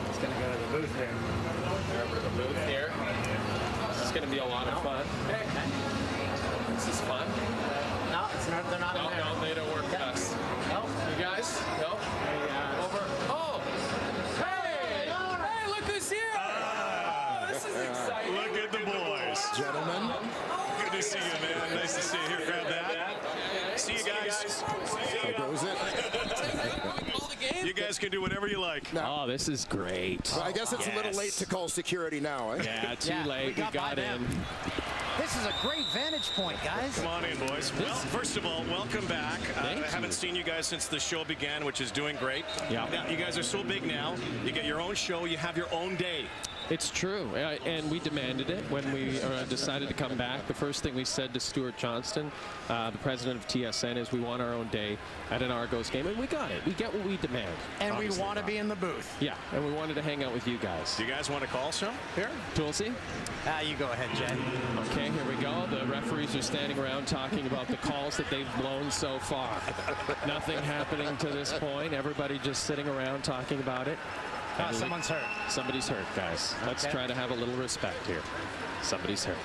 It's going to go to the booth here. Over to the booth here. This is going to be a lot of fun. This is fun. No, it's not, they're not in there. No, they don't work with us. No. You guys? No? Over. Oh! Hey! Hey, look who's here! Oh, this is exciting. Look at the boys. Gentlemen. Good to see you, man. Nice to see you. Here, grab that. See you guys. How goes it? You guys can do whatever you like. Oh, this is great. Well, I guess it's a little late to call security now, eh? Yeah, too late. We got in. This is a great vantage point, guys. Come on in, boys. Well, first of all, welcome back. I haven't you. seen you guys since the show began, which is doing great. Yeah. Now, you guys are so big now. You get your own show. You have your own day. It's true, and we demanded it when we decided to come back. The first thing we said to Stuart Johnston, the president of TSN, is we want our own day at an Argos game, and we got it. We get what we demand. And we want to be in the booth. Yeah, and we wanted to hang out with you guys. Do you guys want to call some here? Tulsi? You go ahead, Jay. Okay, here we go. The referees are standing around talking about the calls that they've blown so far. Nothing happening to this point. Everybody just sitting around talking about it. Someone's hurt. Somebody's hurt, guys. Let's try to have a little respect here. Somebody's hurt.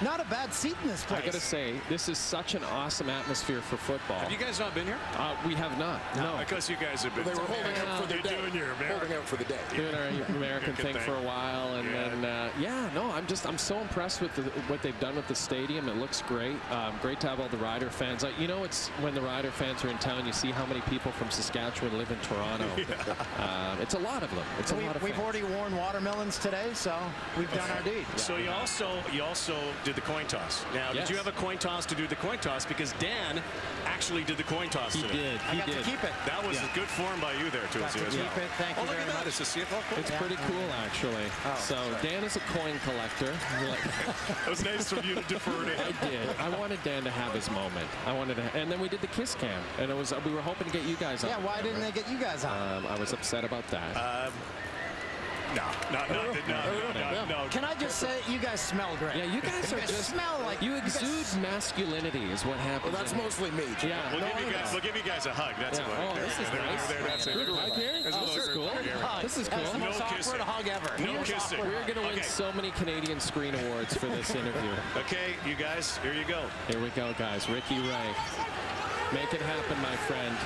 Not a bad seat in this place. I gotta say, this is such an awesome atmosphere for football. Have you guys not been here? We have not. No. Because you guys have been. They were holding out for the day. Doing your Holding out for the day. Doing our American thing for a while, and then I'm so impressed with what they've done with the stadium. It looks great. Great to have all the Rider fans. You know, it's when the Rider fans are in town, you see how many people from Saskatchewan live in Toronto. It's a lot of them. It's a lot of We've fans. already worn watermelons today, so we've done our deed. So you also did the coin toss. Now, did you have a coin toss to do the coin toss? Because Dan actually did the coin toss today. I got to keep it. That was a good form by you there, Got Tulsi. to keep it. Thank you Look very at that. much. It's a CFL coin. It's pretty cool, actually. So Dan is a coin collector. It was nice of you to defer to him. I did. I wanted Dan to have his moment. And then we did the kiss cam, and we were hoping to get you guys on. Yeah, why didn't they get you guys on? I was upset about that. No. Can I just say, you guys smell great. Yeah, you guys are just smell like you exude masculinity is what happens. Well, that's mostly me. Jim. Yeah. We'll give you guys a hug. That's it. Oh, this is nice. That's it. Hug here? This is cool. This is That's the cool. most No awkward kissing. hug ever. No kissing. We're going to win so many Canadian Screen Awards for this interview. Okay, you guys, here you go. Here we go, guys. Ricky Ray. Make it happen, my friend.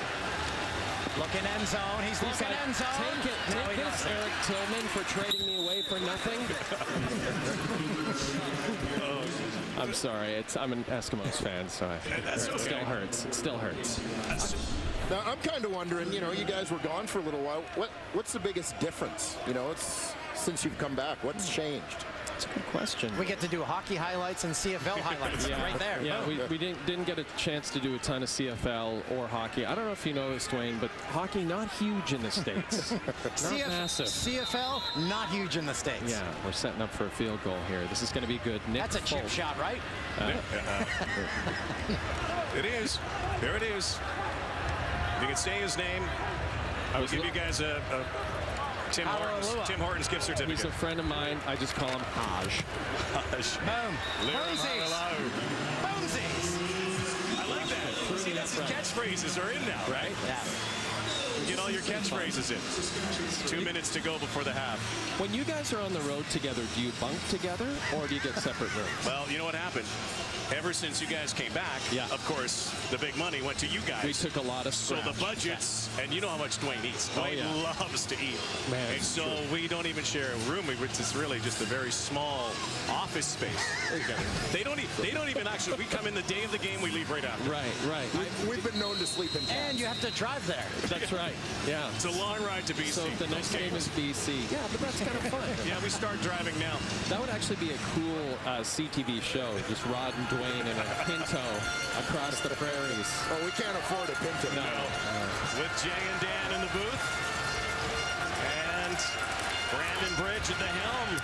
Looking end zone. He's looking end zone. Take this, Eric Tillman, for trading me away for nothing. I'm sorry. I'm an Eskimos fan, so it still hurts. It still hurts. Now, I'm kind of wondering, you guys were gone for a little while. What's the biggest difference? It's since you've come back. What's changed? That's a good question. We get to do hockey highlights and CFL highlights right there. Yeah, we didn't get a chance to do a ton of CFL or hockey. I don't know if you noticed, Dwayne, but hockey not huge in the States. Not massive. CFL, not huge in the States. Yeah, we're setting up for a field goal here. This is going to be good. Nick That's a chip Folk. shot, right? It is. There it is. You can say his name. I will give you guys a Tim Hortons gift certificate. He's a friend of mine. I just call him Haj. Boom. Boomsies. Boomsies. I like that. See, that's the catchphrases are in now, right? Yeah. Get all your catchphrases in. 2 minutes to go before the half. When you guys are on the road together, do you bunk together or do you get separate rooms? Well, you know what happened? Ever since you guys came back, of course, the big money went to you guys. We took a lot of scratch. So the budgets, and you know how much Dwayne eats. Dwayne loves to eat. Man, and so we don't even share a room, which is really just a very small office space together. They don't even actually, we come in the day of the game, we leave right after. Right. We've been known to sleep in tents. And you have to drive there. That's right. Yeah. It's a long ride to BC. So the next game is BC. Yeah, but that's kind of fun. Yeah, we start driving now. That would actually be a cool CTV show. Just Rod and Dwayne in a Pinto across the prairies. Oh, we can't afford a Pinto. No. With Jay and Dan in the booth. And Brandon Bridge at the helm.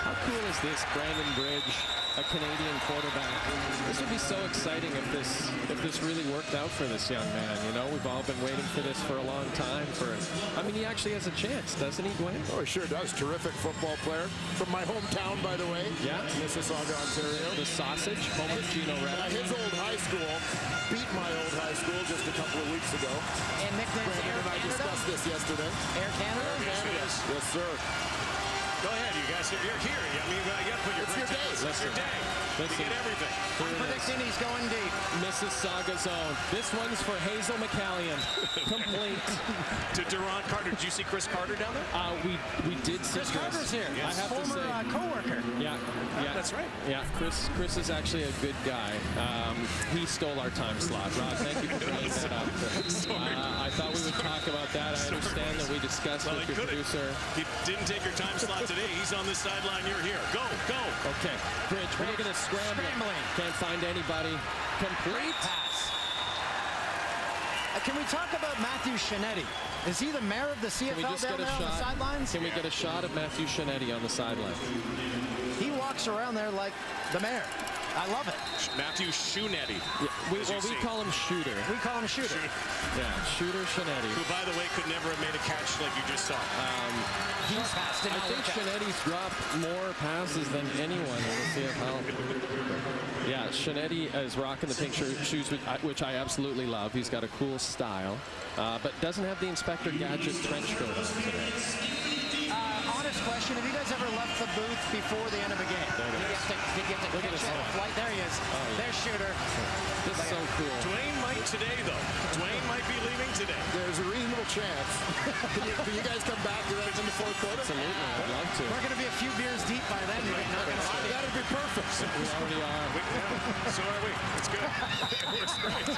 How cool is this? Brandon Bridge, a Canadian quarterback. This would be so exciting if this really worked out for this young man. You know, we've all been waiting for this for a long time. I mean, he actually has a chance, doesn't he, Dwayne? Oh, he sure does. Terrific football player. From my hometown, by the way. Yeah. Mississauga, Ontario. The Sausage, home of Gino Reddick. His old high school beat my old high school just a couple of weeks ago. And nicknames Brandon Air and I Canada? discussed this yesterday. Air Canada? Yes, sir. Go ahead, you guys. If you're here, I mean, you got to put your It's your day. It's your day. You get everything. I'm predicting he's going deep. Mississauga zone. This one's for Hazel McCallion. Complete. To Durant Carter. Did you see Chris Carter down there? We did see Chris Carter's here. I have Former to say, co-worker. Yeah, That's right. Yeah, Chris is actually a good guy. He stole our time slot. Rod, thank you for bringing that up. I thought we would talk about that. I understand that we discussed with your producer. He didn't take your time slot today. He's on the sideline. You're here. Go. Okay, Bridge, we're going to scramble. Can't find anybody. Complete. Pass. Can we talk about Matthew Shinetti? Is he the mayor of the CFL down there on the sidelines? Can we get a shot of Matthew Shinetti on the sideline? He walks around there like the mayor. I love it. Matthew Shinetti. Yeah, we call him Shooter. We call him Shooter. Yeah, Shooter Shinetti. Who, by the way, could never have made a catch like you just saw. I think Shinetti's dropped more passes than anyone in the CFL. Yeah, Shinetti is rocking the pink shoes, which I absolutely love. He's got a cool style, but doesn't have the Inspector Gadget trench coat on today. Honest question, have you guys ever left the booth before the end of a game? Did you get to catch a flight? There he is. There's Shooter. This is so cool. Dwayne might today, though. Dwayne might be leaving today. There's a reasonable chance. Can you guys come back to that in the fourth quarter? Absolutely, I'd love to. We're going to be a few beers deep by then. Not going to lie. That'd be perfect. We already are. So are we. It's good. It works great.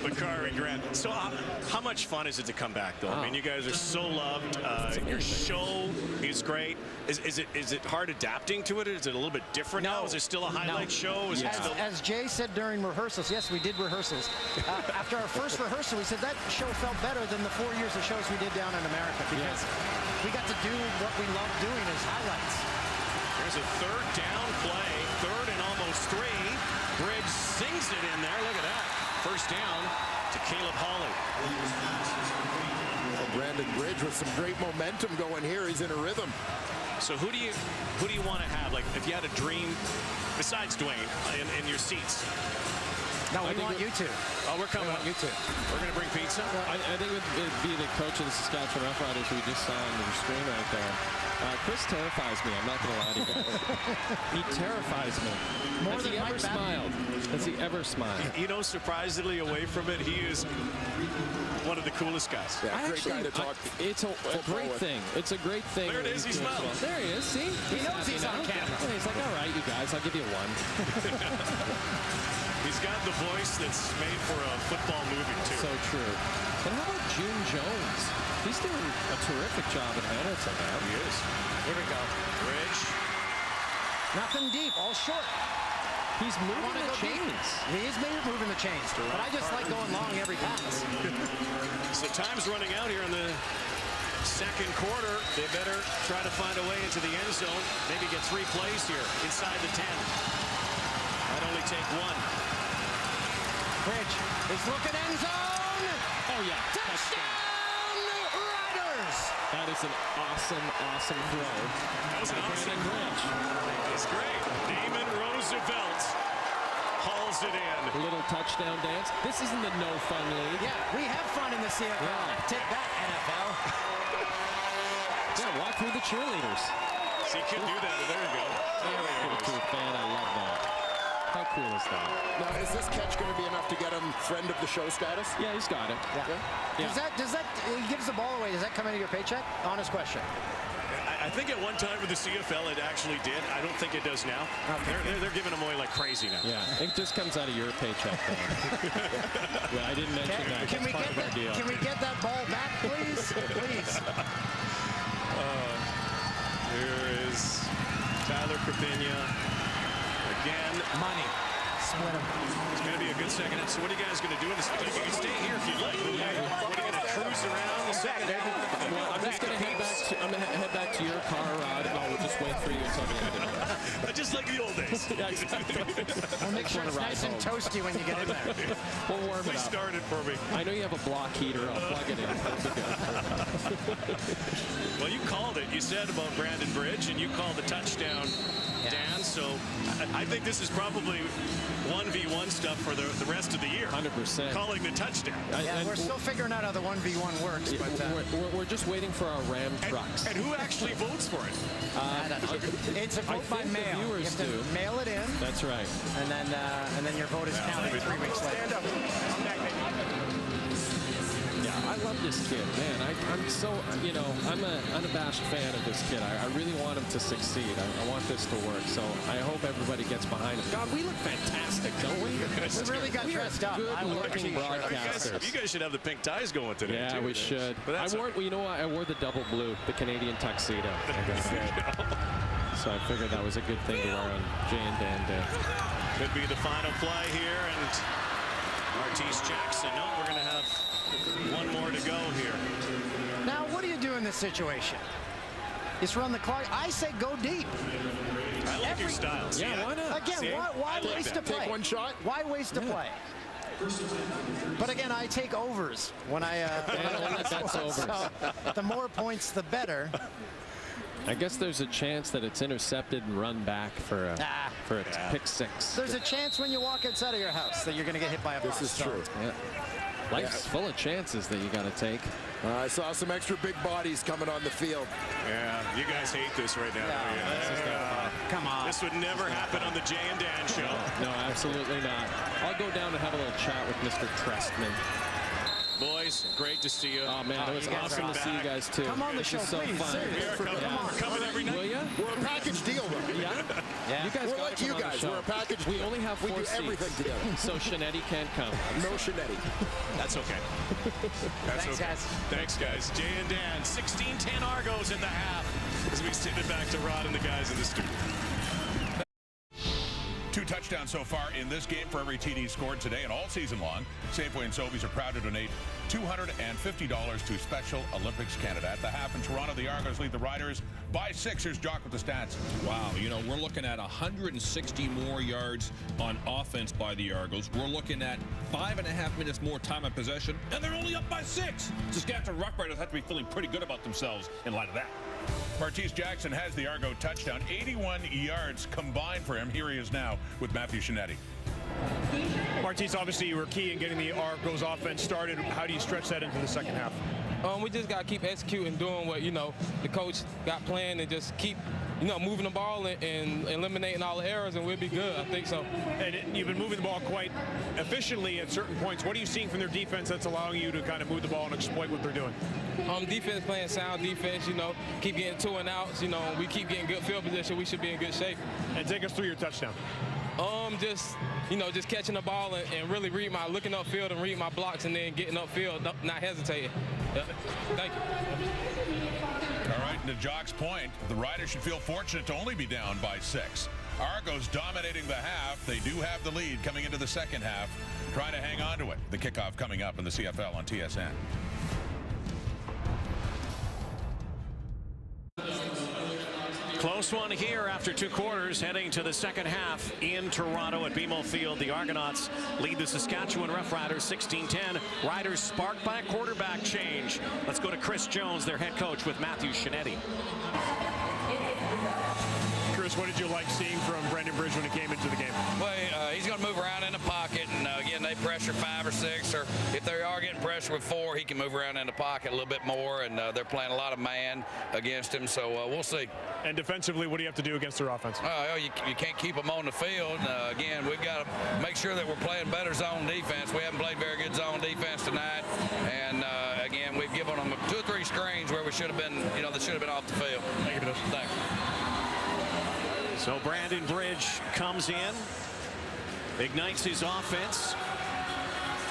Bakari Grant. So how much fun is it to come back, though? I mean, you guys are so loved. Your show is great. Is it hard adapting to it? Is it a little bit different now? Is it still a highlight show? As Jay said during rehearsals, yes, we did rehearsals. After our first rehearsal, we said that show felt better than the 4 years of shows we did down in America because we got to do what we love doing as highlights. There's a third down play, 3rd and almost 3. Bridge sings it in there. Look at that. First down to Caleb Hawley. Brandon Bridge with some great momentum going here. He's in a rhythm. So who do you want to have? Like, if you had a dream, besides Dwayne, in your seats? No, we want you two. Oh, we're coming. You two. We're going to bring pizza? I think it would be the coach of the Saskatchewan Roughriders who we just saw on the screen right there. Chris terrifies me. I'm not going to lie to you guys. He terrifies me. Has he ever smiled? Has he ever smiled? You know, surprisingly away from it, he is one of the coolest guys. Yeah, great guy to talk. It's a great thing. It's a great thing. There it is. He smiles. Well. There he is. See? He knows he's on camera. Yeah, he's like, all right, you guys, I'll give you one. He's got the voice that's made for a football movie, too. So true. And how about June Jones? He's doing a terrific job at Hamilton now. He is. Here we go. Bridge. Nothing deep, all short. He's moving the chains. He is moving the chains, but I just like going long every pass. So time's running out here in the second quarter. They better try to find a way into the end zone. Maybe get 3 plays here inside the 10. Might only take 1. Bridge is looking end zone. Oh, yeah. Touchdown, Riders. That is an awesome, awesome throw. That was an awesome Bridge. It's great. Damon Roosevelt hauls it in. A little touchdown dance. This isn't the no fun league. Yeah, we have fun in the CFL. Yeah. Take that, NFL. Yeah, walk through the cheerleaders. So you can do that. There you go. True fan, I love that. How cool is that? Now, is this catch going to be enough to get him friend of the show status? Yeah, he's got it. Yeah. Does that he gives the ball away? Does that come into your paycheck? Honest question. I think at one time with the CFL it actually did. I don't think it does now. Okay. They're giving them away like crazy now. Yeah, it just comes out of your paycheck. Yeah, I didn't mention that. Can we get that? Can we get that ball back, please? Please. Here is Tyler Capina again. Money. Split him. It's going to be a good second. So what are you guys going to do in this? You can stay here if you'd like. What are you going to cruise around the second half? Well, I'm just going to head back to your car, Rod. We'll just wait for you until the end of it. Just like the old days. Yeah, exactly. We'll make sure it's nice and toasty when you get in there. We'll warm it Please up. start it for me. I know you have a block heater. I'll plug it in. Well, you called it. You said about Brandon Bridge, and you called the touchdown, Dan. So I think this is probably 1v1 stuff for the rest of the year. 100%. Calling the touchdown. Yeah, we're still figuring out how the 1v1 works. But, we're just waiting for our Ram trucks. And who actually votes for it? it's a vote by mail. The viewers you have to do. mail it in, That's right. and then your vote is counted 3 weeks later. Stand up. I'm back, baby. Yeah, I love this kid, man. I'm so, I'm an unabashed fan of this kid. I really want him to succeed. I want this to work. So I hope everybody gets behind him. God, we look fantastic, don't we? We really got dressed up. I wore a Good-looking t-shirt. broadcasters. You guys should have the pink ties going today. Yeah, too, we should. But I wore, you know what? I wore the double blue, the Canadian tuxedo. I gotta say. So I figured that was a good thing to wear on Jay and Dan Day. Could be the final play here, and Martese Jackson. No, we're going to have one more to go here. Now, what do you do in this situation? Just run the clock. I say go deep. I like your style. Yeah, why not? Again, why like waste that. a play? Take one shot. Why waste a play? But again, I take overs when I. That's overs. So the more points, the better. I guess there's a chance that it's intercepted and run back for a pick six. There's a chance when you walk outside of your house that you're going to get hit by a bus. This is true. Yeah. Life's full of chances that you got to take. I saw some extra big bodies coming on the field. Yeah, you guys hate this right now. Come on. This would never happen on the Jay and Dan show. No, absolutely not. I'll go down and have a little chat with Mr. Trestman. Boys, great to see you. Oh, man, it was awesome to see you guys, too. Come on the show, This is so please. fun. Seriously. We're coming every night. Will ya? We're a package deal, though. Yeah? Yeah. You guys We're gotta like come you on the guys. show. We're a package We deal. only have 4 We do seats. everything together. So Shanetti can't come. No Shanetti. That's okay. That's Thanks, okay. guys. Thanks, guys. Jay and Dan, 16-10 Argos in the half as we send it back to Rod and the guys in the studio. 2 touchdowns so far in this game for every TD scored today and all season long. Safeway and Sobeys are proud to donate $250 to Special Olympics Canada. At the half in Toronto, the Argos lead the Riders by 6. Here's Jock with the stats. Wow, we're looking at 160 more yards on offense by the Argos. We're looking at 5.5 minutes more time of possession, and they're only up by 6. Saskatchewan Roughriders have to be feeling pretty good about themselves in light of that. Martese Jackson has the Argo touchdown. 81 yards combined for him. Here he is now with Matthew Shanetti. Martese, obviously you were key in getting the Argos offense started. How do you stretch that into the second half? We just got to keep executing, doing what, the coach got planned, and just keep, moving the ball and eliminating all the errors, and we'll be good. I think so. And you've been moving the ball quite efficiently at certain points. What are you seeing from their defense that's allowing you to kind of move the ball and exploit what they're doing? Defense playing sound defense, keep getting 2 and outs. We keep getting good field position. We should be in good shape. And take us through your touchdown. Just catching the ball and really looking upfield and read my blocks, and then getting upfield, not hesitating. Yeah. Thank you. All right, and to Jock's point, the Riders should feel fortunate to only be down by 6. Argos dominating the half. They do have the lead coming into the second half, trying to hang on to it. The kickoff coming up in the CFL on TSN. Close one here after 2 quarters, heading to the second half in Toronto at BMO Field. The Argonauts lead the Saskatchewan Roughriders 16-10. Riders sparked by a quarterback change. Let's go to Chris Jones, their head coach, with Matthew Shanetti. Travis, what did you like seeing from Brendan Bridge when he came into the game? Well, he's going to move around in the pocket, and again, they pressure 5 or 6, or if they are getting pressure with 4, he can move around in the pocket a little bit more, and they're playing a lot of man against him, so we'll see. And defensively, what do you have to do against their offense? You can't keep them on the field. Again, we've got to make sure that we're playing better zone defense. We haven't played very good zone defense tonight, and again, we've given them 2 or 3 screens where we should have been, they should have been off the field. Thank you. Thanks. So Brandon Bridge comes in, ignites his offense.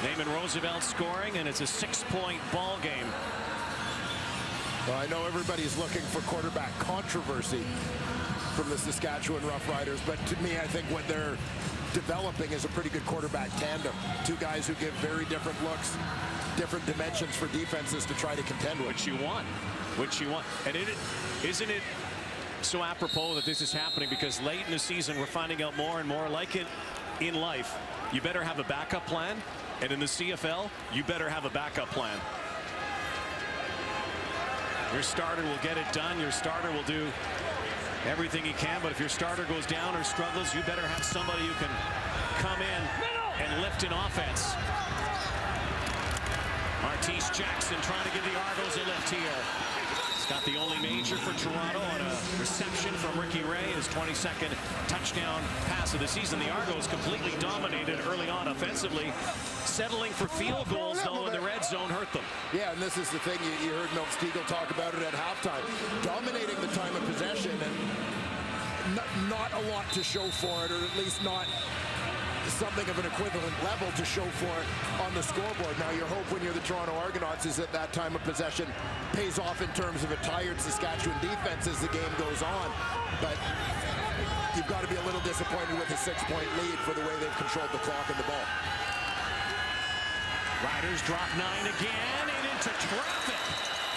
Naaman Roosevelt scoring, and it's a 6-point ball game. Well, I know everybody's looking for quarterback controversy from the Saskatchewan Roughriders, but to me, I think what they're developing is a pretty good quarterback tandem. 2 guys who give very different looks, different dimensions for defenses to try to contend with. Which you want. And isn't it so apropos that this is happening, because late in the season we're finding out more and more, like it in life, you better have a backup plan, and in the CFL you better have a backup plan. Your starter will get it done. Your starter will do everything he can, but if your starter goes down or struggles, you better have somebody who can come in and lift an offense. Martese Jackson trying to give the Argos a lift here. He's got the only major for Toronto on a reception from Ricky Ray, his 22nd touchdown pass of the season. The Argos completely dominated early on offensively. Settling for field goals, though, in the red zone hurt them. Yeah, and this is the thing, you heard Milt Stegall talk about it at halftime. Dominating the time of possession and not a lot to show for it, or at least not something of an equivalent level to show for it on the scoreboard. Now, your hope when you're the Toronto Argonauts is that that time of possession pays off in terms of a tired Saskatchewan defense as the game goes on. But you've got to be a little disappointed with a 6-point lead for the way they've controlled the clock and the ball. Riders drop 9 again and into traffic.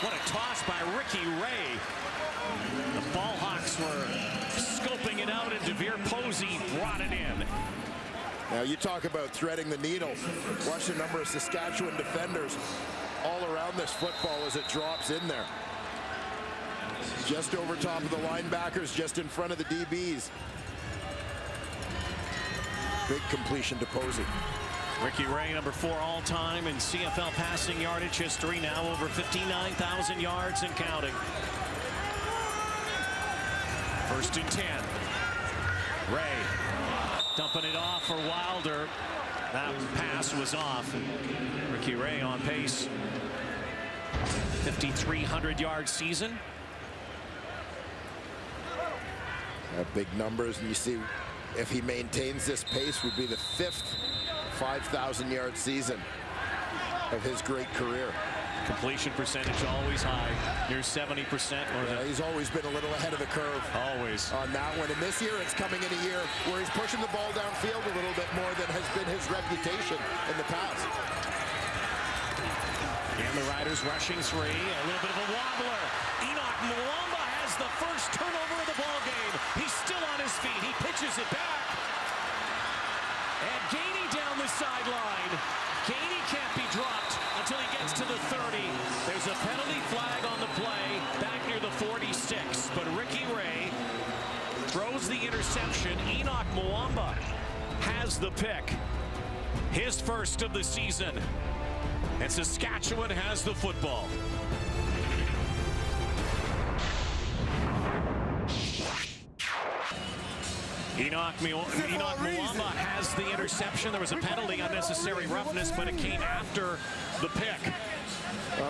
What a toss by Ricky Ray. The Ball Hawks were scoping it out, and DeVere Posey brought it in. Now, you talk about threading the needle. Watch the number of Saskatchewan defenders all around this football as it drops in there. Just over top of the linebackers, just in front of the DBs. Big completion to Posey. Ricky Ray, number 4 all-time in CFL passing yardage history, now over 59,000 yards and counting. 1st and 10. Ray dumping it off for Wilder. That pass was off. Ricky Ray on pace. 5,300-yard season. Big numbers, and you see if he maintains this pace, would be the 5th 5,000-yard season of his great career. Completion percentage always high, near 70%. Yeah, he's always been a little ahead of the curve. Always. On that one. And this year, it's coming in a year where he's pushing the ball downfield a little bit more than has been his reputation in the past. And the Riders rushing 3. A little bit of a wobbler. Enoch Mwamba has the first turnover of the ball game. He's still on his feet. He pitches it back. And Gainey down the sideline. Gainey can't be dropped until he gets to the 30. There's a penalty flag on the play back near the 46. But Ricky Ray throws the interception. Enoch Mwamba has the pick. His first of the season. And Saskatchewan has the football. Enoch Mwamba has the interception. There was a penalty, unnecessary roughness, but it came after the pick.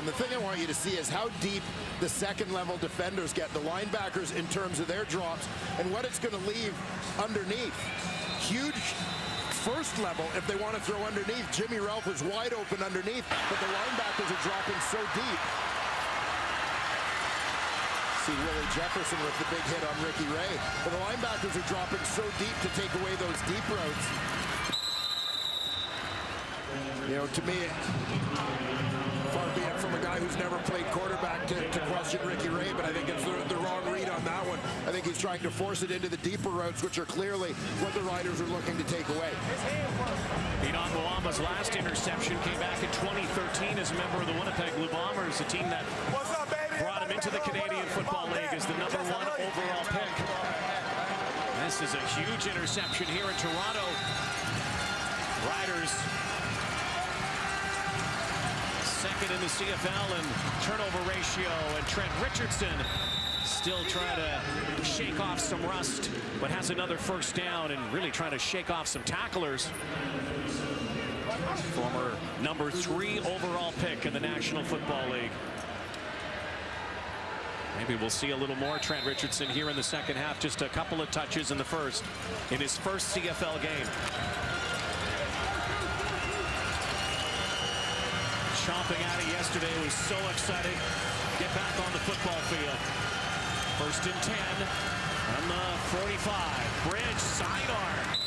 The thing I want you to see is how deep the second-level defenders get, the linebackers in terms of their drops, and what it's going to leave underneath. Huge first level if they want to throw underneath. Jimmy Ralph is wide open underneath, but the linebackers are dropping so deep. See Willie Jefferson with the big hit on Ricky Ray. But the linebackers are dropping so deep to take away those deep routes. You know, to me, far be it from a guy who's never played quarterback to question Ricky Ray, but I think it's the wrong read on that one. I think he's trying to force it into the deeper routes, which are clearly what the Riders are looking to take away. Enoch Mwamba's last interception came back in 2013 as a member of the Winnipeg Blue Bombers, a team that brought him into the Canadian Football League as the #1 overall pick. was a huge interception here in Toronto. Riders second in the CFL in turnover ratio, and Trent Richardson still trying to shake off some rust, but has another first down and really trying to shake off some tacklers. Former number 3 overall pick in the National Football League. Maybe we'll see a little more Trent Richardson here in the second half. Just a couple of touches in the first, in his first CFL game. Chomping at it yesterday, was so excited. Get back on the football field. First and 10 on the 45. Bridge, sidearm.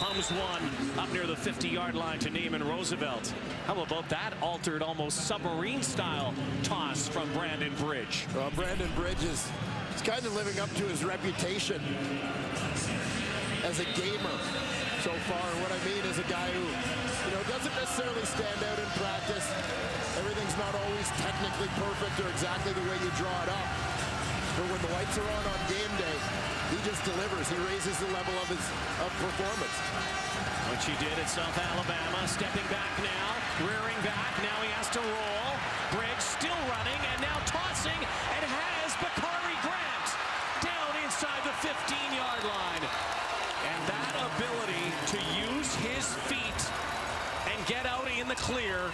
Hums one up near the 50-yard line to Neiman Roosevelt. How about that altered, almost submarine-style toss from Brandon Bridge? Well, Brandon Bridge is kind of living up to his reputation as a gamer so far. What I mean is a guy who, doesn't necessarily stand out in practice. Everything's not always technically perfect or exactly the way you draw it up. But when the lights are on game day, he just delivers. He raises the level of his performance. Which he did at South Alabama. Stepping back now, rearing back. Now he has to roll. Bridge still running and now tossing, and has Bakari Grant down inside the 15-yard line. And that ability to use his feet and get out in the clear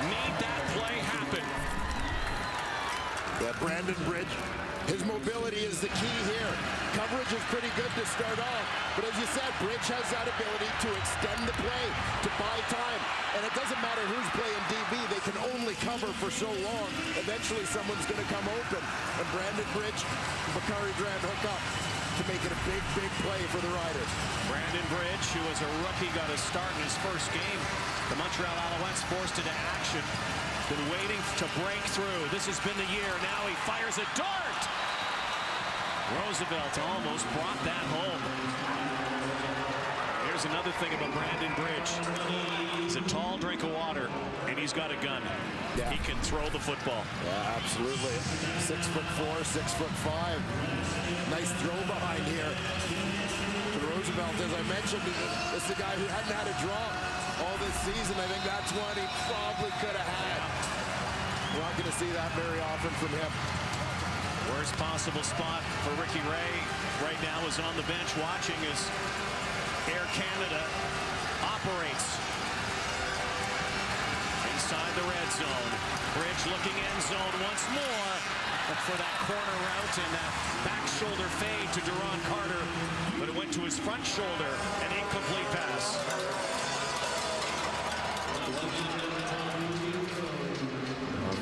made that play happen. Yeah, Brandon Bridge, his mobility is the key here. Coverage is pretty good to start off, but as you said, Bridge has that ability to extend the play, to buy time, and it doesn't matter who's playing DB, they can only cover for so long. Eventually someone's going to come open, and Brandon Bridge and Bakari Grant hook up to make it a big, big play for the Riders. Brandon Bridge, who as a rookie got a start in his first game, the Montreal Alouettes forced into action. Been waiting to break through. This has been the year. Now he fires a dart. Roosevelt almost brought that home. Here's another thing about Brandon Bridge. He's a tall drink of water, and he's got a gun. Yeah. He can throw the football. Yeah, absolutely. 6'4", 6'5". Nice throw behind here to Roosevelt. As I mentioned, this is a guy who hadn't had a drop all this season. I think that's one he probably could have had. We're not going to see that very often from him. Worst possible spot for Ricky Ray right now is on the bench watching as Air Canada operates inside the red zone. Bridge looking end zone once more. Look for that corner route and that back shoulder fade to Duron Carter, but it went to his front shoulder. An incomplete pass.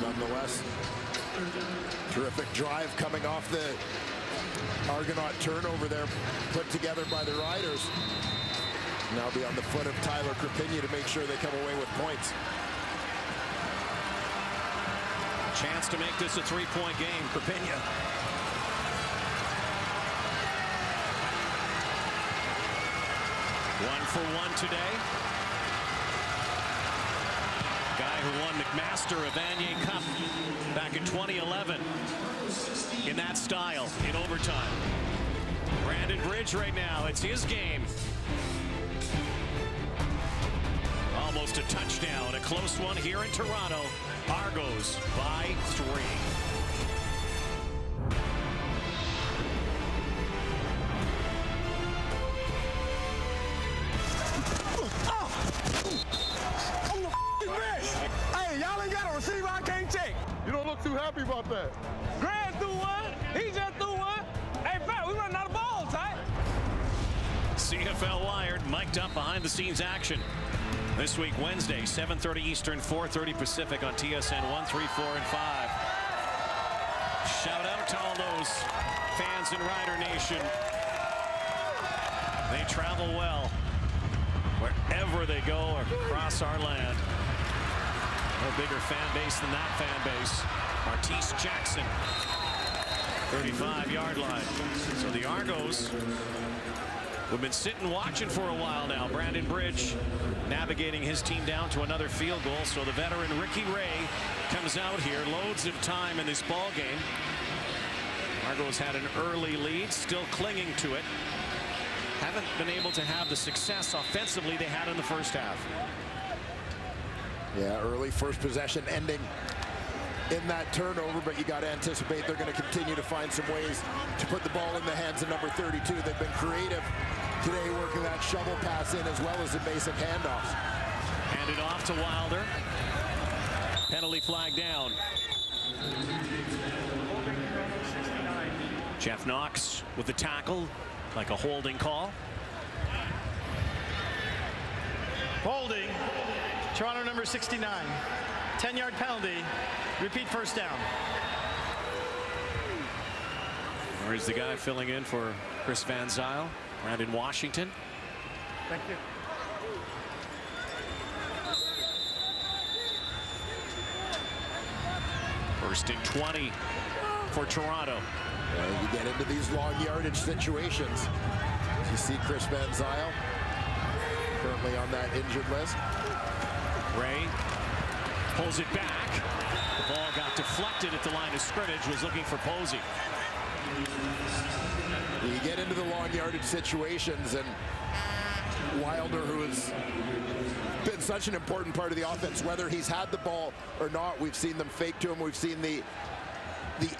Nonetheless, terrific drive coming off the Argonaut turnover there, put together by the Riders. Now be on the foot of Tyler Krapinja to make sure they come away with points. Chance to make this a 3-point game. Krapinja. One for one today. Guy who won McMaster of Vanier Cup back in 2011 in that style in overtime. Brandon Bridge right now, it's his game. Almost a touchdown, a close one here in Toronto. Argos by 3. Hey, y'all ain't got a receiver I can't take. You don't look too happy about that. Grant threw one. He just threw one. Hey, Pat, we running out of balls, right? CFL Wired, mic'd up behind the scenes action. This week, Wednesday, 7:30 Eastern, 4:30 Pacific on TSN 1, 3, 4, and 5. Shout out to all those fans in Rider Nation. They travel well wherever they go across our land. No bigger fan base than that fan base. Martise Jackson, 35-yard line. So the Argos, we've been sitting watching for a while now. Brandon Bridge navigating his team down to another field goal. So the veteran Ricky Ray comes out here. Loads of time in this ball game. Argos had an early lead, still clinging to it. haven't been able to have the success offensively they had in the first half. Yeah, early first possession ending in that turnover, but you got to anticipate they're going to continue to find some ways to put the ball in the hands of number 32. They've been creative today, working that shovel pass in as well as the basic handoffs. Handed off to Wilder. Penalty flag down. Jeff Knox with the tackle, like a holding call. Holding. Toronto number 69. 10-yard penalty. Repeat first down. Where's the guy filling in for Chris Van Zyl? Brandon Washington. Thank you. First and 20 for Toronto. You get into these long yardage situations. You see Chris Van Zyl currently on that injured list. Ray pulls it back. The ball got deflected at the line of scrimmage. Was looking for Posey. You get into the long yardage situations, and Wilder, who has been such an important part of the offense, whether he's had the ball or not, we've seen them fake to him. We've seen the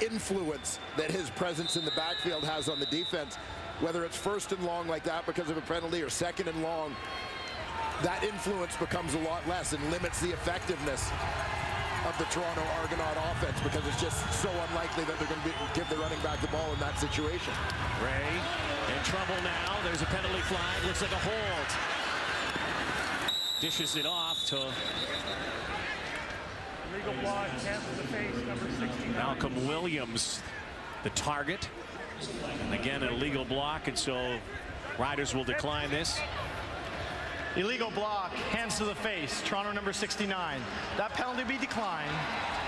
influence that his presence in the backfield has on the defense. Whether it's first and long like that because of a penalty or second and long, that influence becomes a lot less and limits the effectiveness of the Toronto Argonaut offense, because it's just so unlikely that they're going to give the running back the ball in that situation. Ray in trouble now. There's a penalty flag. Looks like a hold. Dishes it off to Legal block, hands to the face, number 69. Malcolm Williams, the target. And again, an illegal block, and so Riders will decline this. Illegal block, hands to the face. Toronto number 69. That penalty be declined.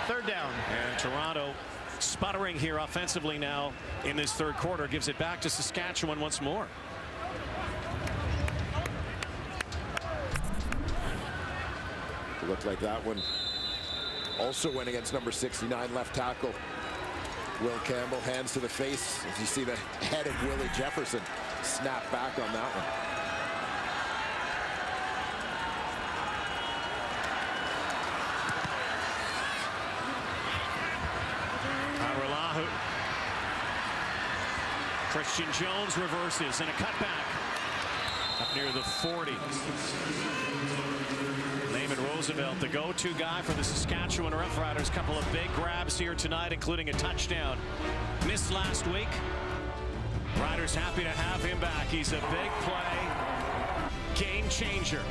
Third down. And Toronto sputtering here offensively now in this third quarter. Gives it back to Saskatchewan once more. It looked like that one also went against number 69, left tackle Will Campbell. Hands to the face. As you see the head of Willie Jefferson snap back on that one. Christian Jones reverses and a cutback up near the 40. Naaman Roosevelt, the go-to guy for the Saskatchewan Roughriders. Couple of big grabs here tonight, including a touchdown. Missed last week. Riders happy to have him back. He's a big play, game changer.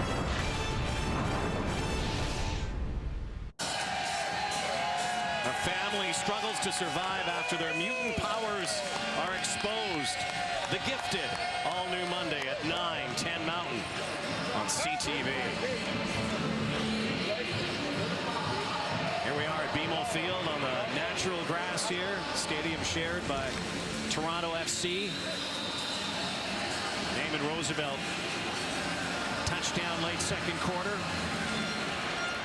A family struggles to survive after their mutant powers are exposed. The Gifted, all new Monday at 9/10 Mountain on CTV. Here we are at BMO Field on the natural grass here. Stadium shared by Toronto FC. Naaman Roosevelt, touchdown late second quarter.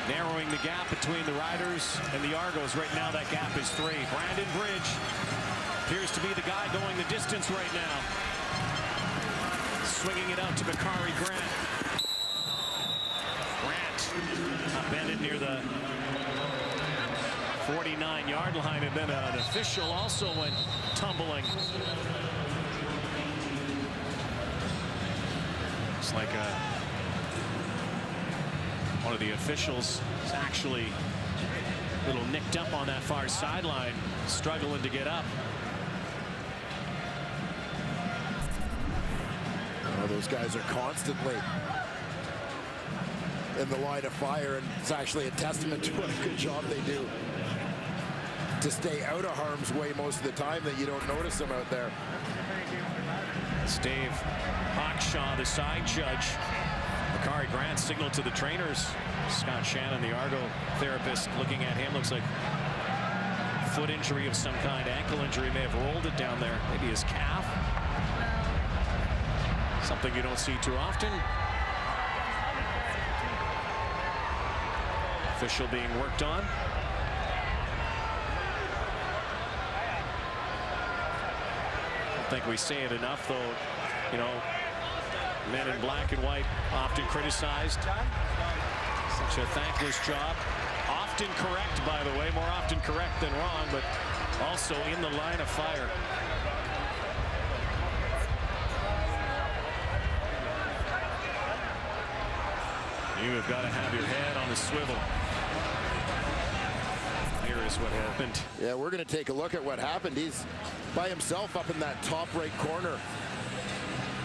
Narrowing the gap between the Riders and the Argos. Right now that gap is 3. Brandon Bridge appears to be the guy going the distance right now. Swinging it out to Bakari Grant. Grant upended near the 49-yard line, and then an official also went tumbling. It's like one of the officials is actually a little nicked up on that far sideline, struggling to get up. Oh, those guys are constantly in the line of fire, and it's actually a testament to what a good job they do to stay out of harm's way most of the time, that you don't notice them out there. It's Dave Hawkshaw, the side judge. Bakari Grant signaled to the trainers. Scott Shannon, the Argo therapist, looking at him. Looks like foot injury of some kind, ankle injury. May have rolled it down there. Maybe his calf. Something you don't see too often. Official being worked on. I don't think we say it enough, though. You know, Men in black and white often criticized. Such a thankless job. Often correct, by the way, more often correct than wrong, but also in the line of fire. You have got to have your head on the swivel. Here is what happened. Yeah, we're going to take a look at what happened. He's by himself up in that top right corner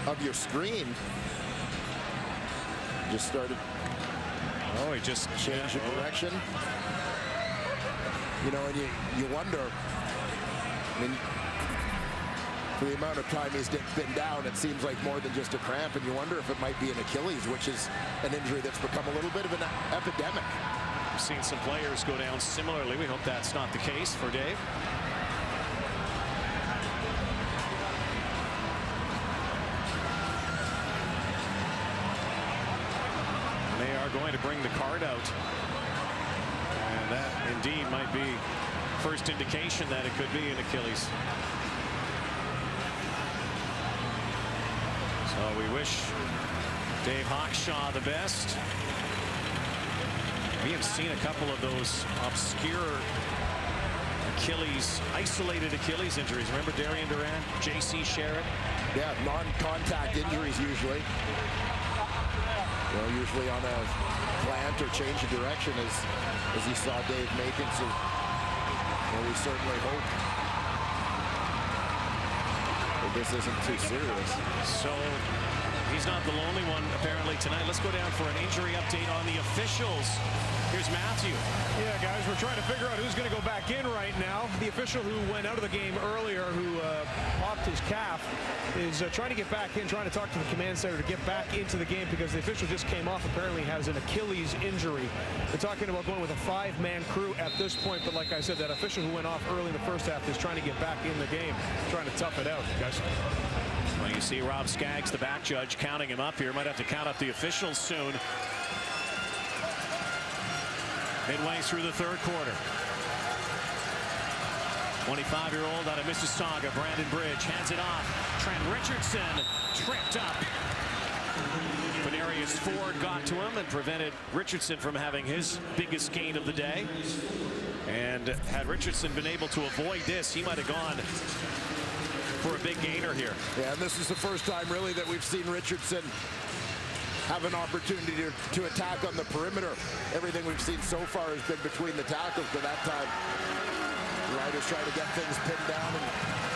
of your screen. Just started. Oh, he just changed the direction. You know, and you wonder, I mean, for the amount of time he's been down, it seems like more than just a cramp, and you wonder if it might be an Achilles, which is an injury that's become a little bit of an epidemic. We've seen some players go down similarly. We hope that's not the case for Dave. They are going to bring the card out. And that indeed might be first indication that it could be an Achilles. So we wish Dave Hawkshaw the best. We have seen a couple of those obscure Achilles, isolated Achilles injuries. Remember Darian Duran, J.C. Sherritt? Yeah, non-contact injuries usually. You know, usually on a plant or change of direction as you saw Dave making. So we certainly hope that this isn't too serious. So he's not the lonely one apparently tonight. Let's go down for an injury update on the officials. Here's Matthew. Yeah, guys, we're trying to figure out who's going to go back in right now. The official who went out of the game earlier, who popped his calf, is trying to get back in, trying to talk to the command center to get back into the game because the official just came off, apparently has an Achilles injury. They're talking about going with a 5-man crew at this point, but like I said, that official who went off early in the first half is trying to get back in the game, trying to tough it out, guys. Well, you see Rob Skaggs, the back judge, counting him up here. Might have to count up the officials soon. Midway through the third quarter. 25-year-old out of Mississauga, Brandon Bridge, hands it off. Trent Richardson tripped up. Venarius Ford got to him and prevented Richardson from having his biggest gain of the day. And had Richardson been able to avoid this, he might have gone for a big gainer here. Yeah, and this is the first time really that we've seen Richardson have an opportunity to attack on the perimeter. Everything we've seen so far has been between the tackles, but that time the Riders trying to get things pinned down and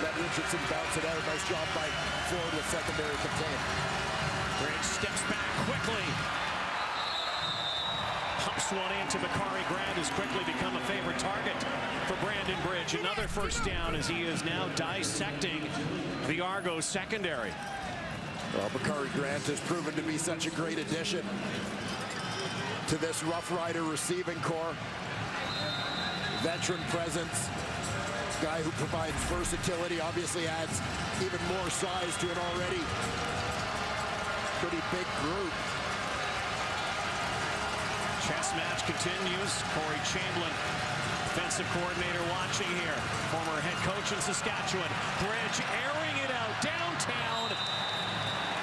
let Richardson bounce it out. Nice job by Ford with secondary contain. Bridge steps back quickly. Pumps one into Bakari Grant, who's quickly become a favorite target for Brandon Bridge. Another first down as he is now dissecting the Argo secondary. Well, Bakari Grant has proven to be such a great addition to this Rough Rider receiving corps. Veteran presence, guy who provides versatility, obviously adds even more size to an already pretty big group. Chess match continues. Corey Chamberlain, defensive coordinator, watching here. Former head coach in Saskatchewan. Bridge airing it out downtown.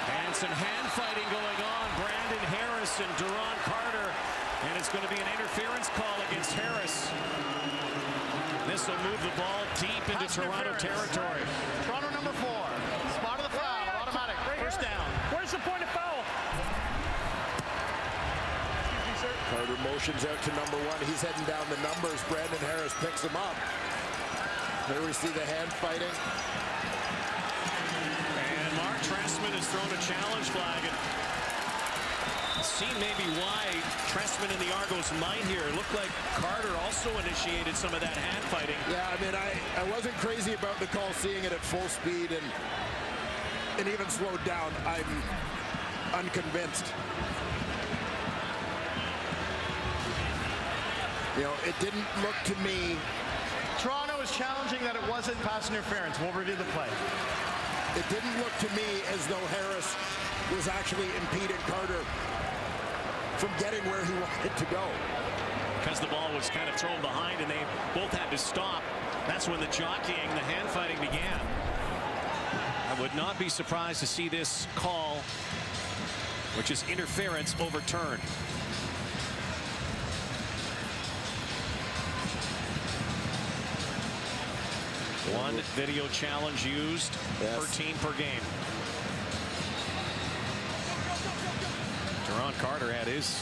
And some hand fighting going on. Brandon Harris and Duron Carter. And it's going to be an interference call against Harris. This will move the ball deep into Toronto territory. Toronto number 4. Spot of the foul. Automatic. First down. Where's the point of foul? Carter motions out to number 1. He's heading down the numbers. Brandon Harris picks him up. Here we see the hand fighting. And Mark Trestman has thrown a challenge flag. And see maybe why Trestman and the Argos might here. It looked like Carter also initiated some of that hand fighting. Yeah, I mean, I wasn't crazy about the call, seeing it at full speed and even slowed down. I'm unconvinced. You know, it didn't look to me. Toronto is challenging that it wasn't pass interference. We'll review the play. It didn't look to me as though Harris was actually impeding Carter from getting where he wanted to go. Because the ball was kind of thrown behind and they both had to stop. That's when the jockeying, the hand fighting began. I would not be surprised to see this call which is interference overturned. One video challenge used per team per game. Duron Carter had his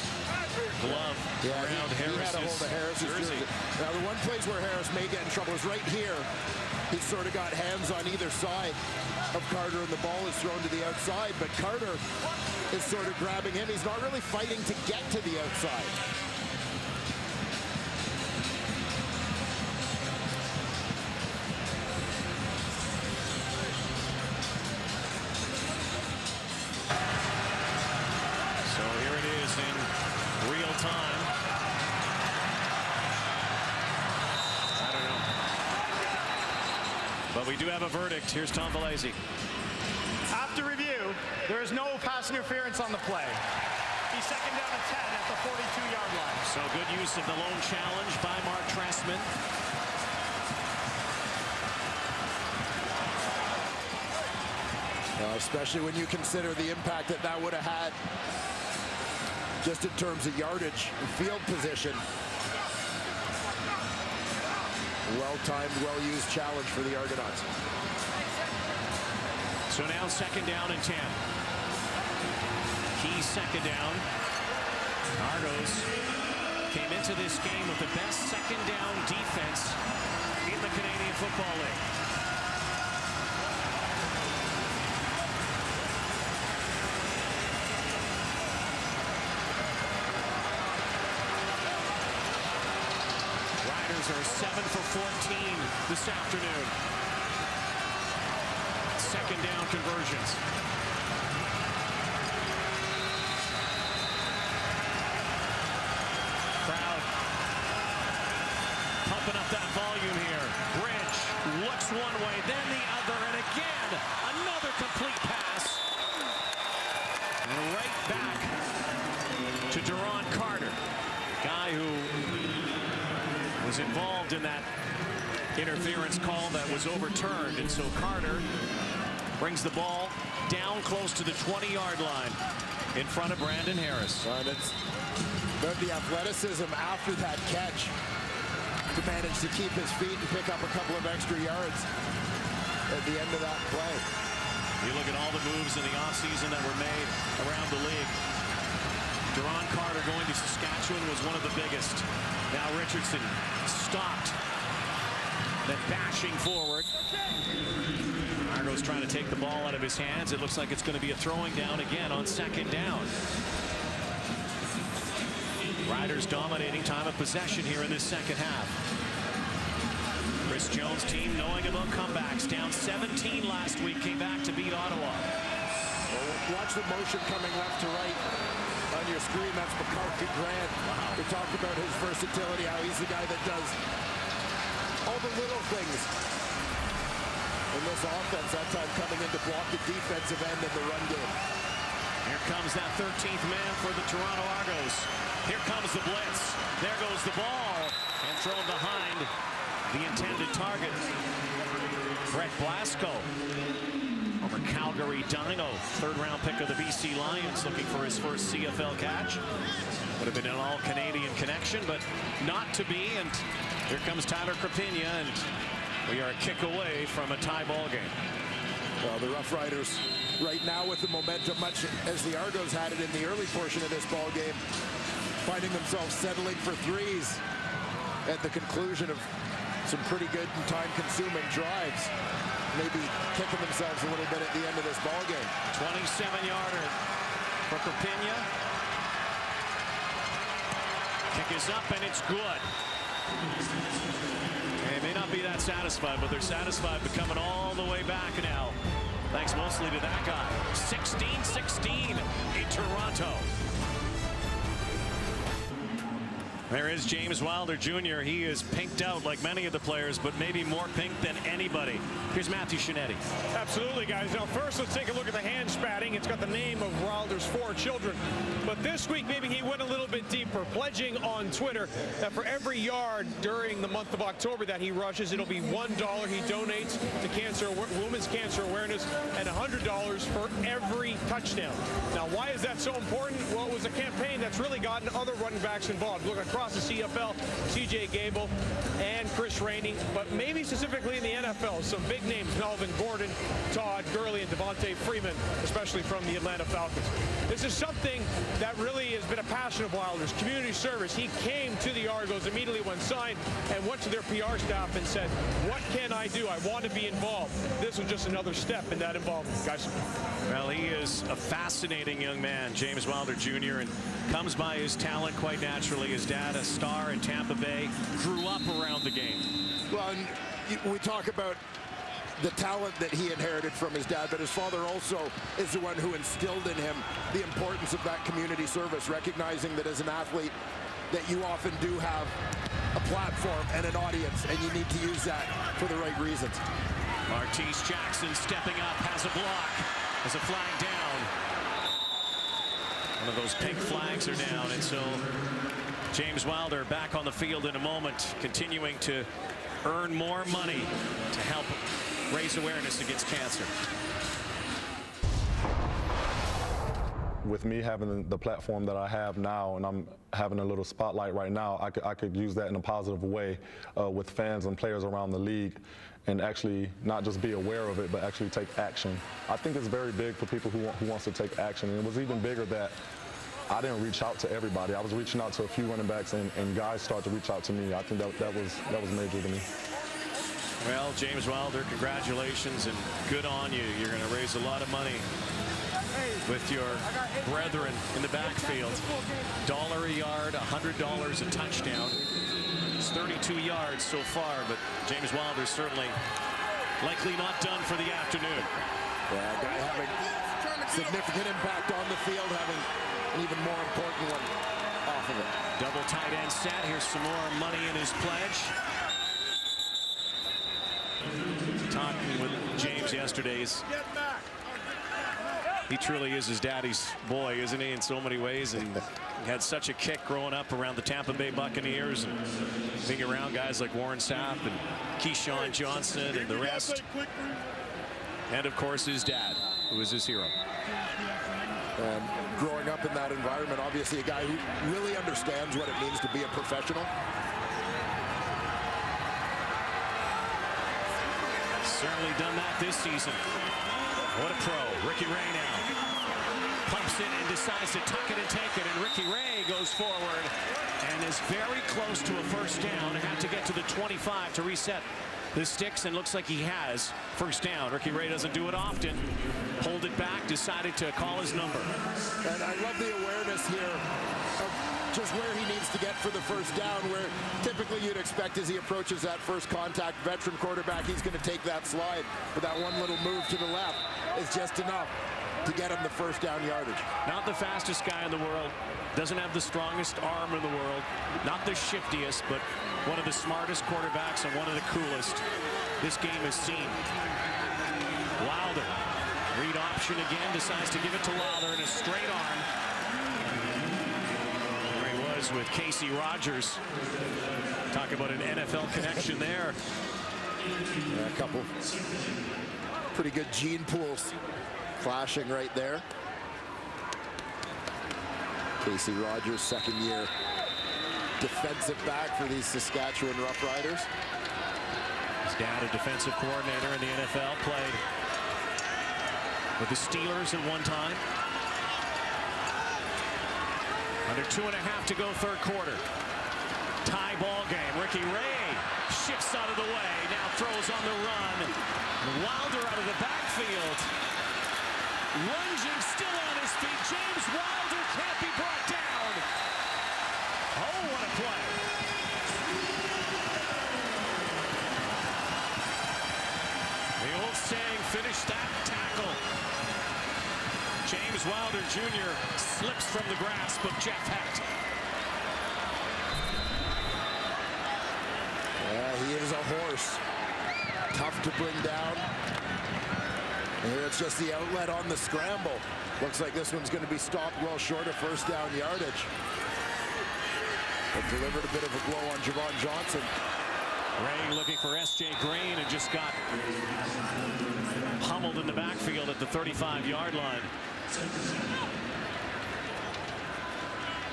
glove around Harris's jersey. Now, the one place where Harris may get in trouble is right here. He's sort of got hands on either side of Carter, and the ball is thrown to the outside, but Carter is sort of grabbing him. He's not really fighting to get to the outside. So here it is in real time. I don't know. But we do have a verdict. Here's Tom Valese. After review, there is no pass interference on the play. He's second down and 10 at the 42-yard line. So good use of the lone challenge by Mark Trestman. Especially when you consider the impact that that would have had just in terms of yardage and field position. Well-timed, well-used challenge for the Argonauts. So now second down and 10. Key second down. Argos came into this game with the best second down defense in the Canadian Football League. Riders are 7 for 14 this afternoon. Second down conversions. Crowd pumping up that volume here. Bridge looks one way, then the other, and again, another complete pass. And right back to Duron Carter, guy who was involved in that interference call that was overturned. And so Carter brings the ball down close to the 20-yard line in front of Brandon Harris. It's about the athleticism after that catch to manage to keep his feet and pick up a couple of extra yards at the end of that play. You look at all the moves in the offseason that were made around the league. Duron Carter going to Saskatchewan was one of the biggest. Now Richardson stopped, then bashing forward. Argos trying to take the ball out of his hands. It looks like it's going to be a throwing down again on second down. Riders dominating time of possession here in this second half. Chris Jones' team knowing about comebacks. Down 17 last week, came back to beat Ottawa. Well, watch the motion coming left to right on your screen. That's McCarthy Grant. Wow. We talked about his versatility, how he's the guy that does all the little things in this offense. That time coming in to block the defensive end in the run game. Here comes that 13th man for the Toronto Argos. Here comes the blitz. There goes the ball. And thrown behind the intended target. Brett Blasco, former Calgary Dino, third-round pick of the BC Lions, looking for his first CFL catch. Would have been an all-Canadian connection, but not to be. And here comes Tyler Crapigna, and we are a kick away from a tie ball game. Well, the Roughriders right now with the momentum, much as the Argos had it in the early portion of this ball game, finding themselves settling for threes at the conclusion of some pretty good and time-consuming drives. Maybe kicking themselves a little bit at the end of this ball game. 27-yarder for Crapigna. Kick is up, and it's good. They may not be that satisfied, but they're satisfied but coming all the way back now. Thanks mostly to that guy. 16-16 in Toronto. There is James Wilder Jr. He is pinked out like many of the players, but maybe more pink than anybody. Here's Matthew Shinetti. Absolutely, guys. Now, first, let's take a look at the hand spatting. It's got the name of Wilder's 4 children. But this week, maybe he went a little bit deeper, pledging on Twitter that for every yard during the month of October that he rushes, it'll be $1 he donates to women's cancer awareness, and $100 for every touchdown. Now, why is that so important? Well, it was a campaign that's really gotten other running backs involved. Look across the CFL, C.J. Gable and Chris Rainey, but maybe specifically in the NFL, some big names, Melvin Gordon, Todd Gurley, and Devontae Freeman, especially from the Atlanta Falcons. This is something that really has been a passion of Wilder's, community service. He came to the Argos immediately when signed and went to their PR staff and said, what can I do? I want to be involved. This was just another step in that involvement, guys. Well, he is a fascinating young man, James Wilder Jr., and comes by his talent quite naturally. His dad, a star in Tampa Bay, grew up around the game. Well, and we talk about the talent that he inherited from his dad, but his father also is the one who instilled in him the importance of that community service, recognizing that as an athlete that you often do have a platform and an audience, and you need to use that for the right reasons. Martese Jackson stepping up, has a block, has a flag down. One of those pink flags are down, and so James Wilder back on the field in a moment, continuing to earn more money to help raise awareness against cancer. With me having the platform that I have now, and I'm having a little spotlight right now, I could use that in a positive way with fans and players around the league, and actually not just be aware of it, but actually take action. I think it's very big for people who wants to take action, and it was even bigger that I didn't reach out to everybody. I was reaching out to a few running backs, and guys started to reach out to me. I think that was major to me. Well, James Wilder, congratulations and good on you. You're going to raise a lot of money with your brethren in the backfield. $1 a yard, $100 a touchdown. It's 32 yards so far, but James Wilder certainly likely not done for the afternoon. Yeah, a guy having significant impact on the field, having an even more important one off of it. Double tight end set. Here's some more money in his pledge. Talking with James yesterday, he truly is his daddy's boy, isn't he, in so many ways, and he had such a kick growing up around the Tampa Bay Buccaneers and being around guys like Warren Sapp and Keyshawn Johnson and the rest, and of course his dad, who was his hero. And growing up in that environment, obviously a guy who really understands what it means to be a professional. Certainly done that this season. What a pro. Ricky Ray now pumps it and decides to tuck it and take it, and Ricky Ray goes forward and is very close to a first down. Had to get to the 25 to reset the sticks, and looks like he has first down. Ricky Ray doesn't do it often. Pulled it back, decided to call his number. And I love the awareness here of just where he needs to get for the first down, where typically you'd expect as he approaches that first contact, veteran quarterback, he's going to take that slide. But that one little move to the left is just enough to get him the first down yardage. Not the fastest guy in the world, doesn't have the strongest arm in the world, not the shiftiest, but one of the smartest quarterbacks and one of the coolest this game has seen. Wilder, read option again, decides to give it to Wilder in a straight arm. There he was with Casey Rogers. Talk about an NFL connection there. Yeah, a couple pretty good gene pools flashing right there. Casey Rogers, second-year defensive back for these Saskatchewan Roughriders. His dad, a defensive coordinator in the NFL, played with the Steelers at one time. Under 2.5 to go, third quarter. Tie ball game. Ricky Ray shifts out of the way, now throws on the run. Wilder out of the backfield. Lunging, still on his feet. James Wilder can't be brought down. Oh, what a play. The old saying, finish that tackle. James Wilder Jr. slips from the grasp of Jeff Hecht. Yeah, he is a horse. Tough to bring down. And here it's just the outlet on the scramble. Looks like this one's going to be stopped well short of first down yardage. But delivered a bit of a blow on Javon Johnson. Ray looking for S.J. Green and just got pummeled in the backfield at the 35-yard line.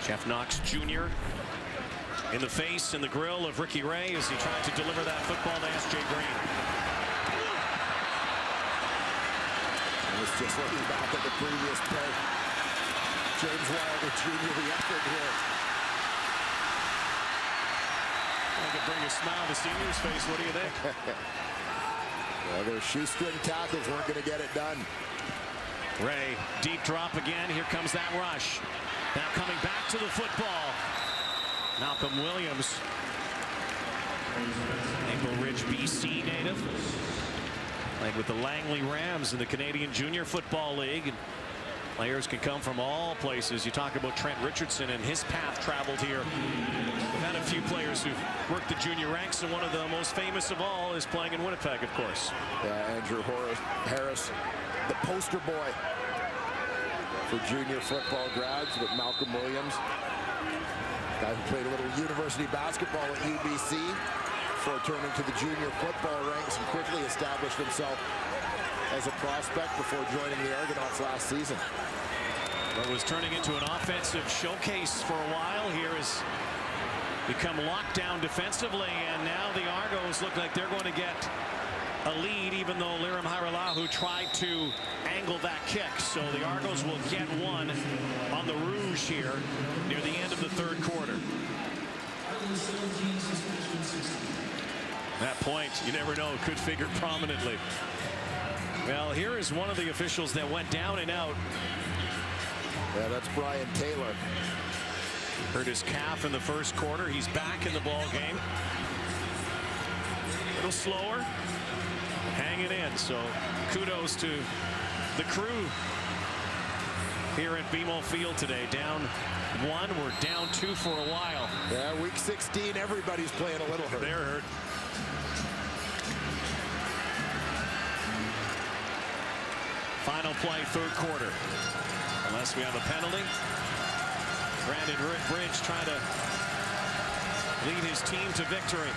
Jeff Knox Jr. in the face and the grill of Ricky Ray as he tried to deliver that football to S.J. Green. Just looking back at the previous play. James Wilder Jr. the effort here. I could bring a smile to senior's face. What do you think? Well, those shoestring tackles weren't going to get it done. Ray, deep drop again. Here comes that rush. Now coming back to the football. Malcolm Williams. Maple Ridge, BC native. Played with the Langley Rams in the Canadian Junior Football League. And players can come from all places. You talk about Trent Richardson and his path traveled here. We've had a few players who've worked the junior ranks, and one of the most famous of all is playing in Winnipeg, of course. Yeah, Andrew Harris, the poster boy for junior football grads, with Malcolm Williams, guy who played a little university basketball at UBC before turning to the junior football ranks and quickly established himself as a prospect before joining the Argonauts last season. What was turning into an offensive showcase for a while here has become locked down defensively, and now the Argos look like they're going to get a lead, even though Liram Hairolahu tried to angle that kick. So the Argos will get one on the Rouge here near the end of the third quarter. That point, you never know, could figure prominently. Well, here is one of the officials that went down and out. Yeah, that's Brian Taylor. Hurt his calf in the first quarter. He's back in the ball game. A little slower, hanging in. So kudos to the crew here at BMO Field today. Down one, we're down two for a while. Yeah, week 16, everybody's playing a little hurt. They're hurt. Final play, third quarter. Unless we have a penalty. Brandon Bridge trying to lead his team to victory.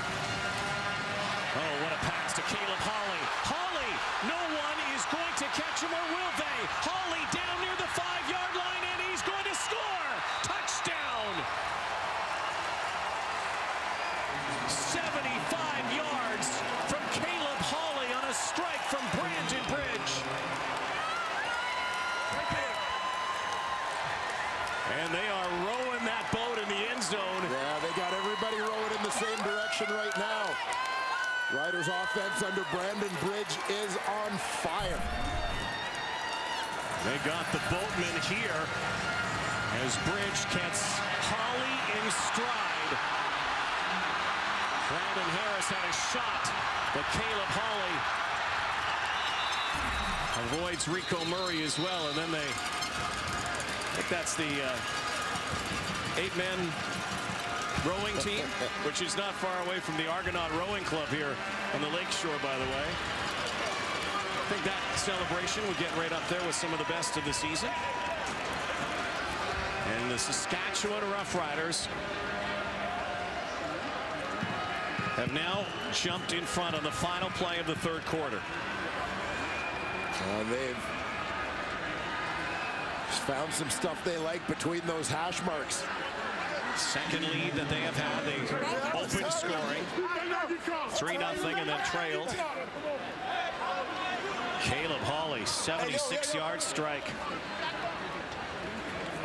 Oh, what a pass to Caleb Hawley. Hawley, no one is going to catch him, or will they? Hawley down near the 5-yard line, and he's going to score. Touchdown. 75 yards from Caleb Hawley on a strike from Brandon Bridge. And they are rowing that boat in the end zone. Yeah, they got everybody rowing in the same direction right now. Riders offense under Brandon Bridge is on fire. They got the boatman here as Bridge gets Hawley in stride. Brandon Harris had a shot, but Caleb Hawley avoids Rico Murray as well, and then they, I think that's the 8-man rowing team, which is not far away from the Argonaut Rowing Club here on the lakeshore, by the way. I think that celebration would get right up there with some of the best of the season. And the Saskatchewan Roughriders have now jumped in front on the final play of the third quarter. They've found some stuff they like between those hash marks. Second lead that they have had. They opened scoring 3-0 and then trailed. Caleb Hawley, 76-yard strike.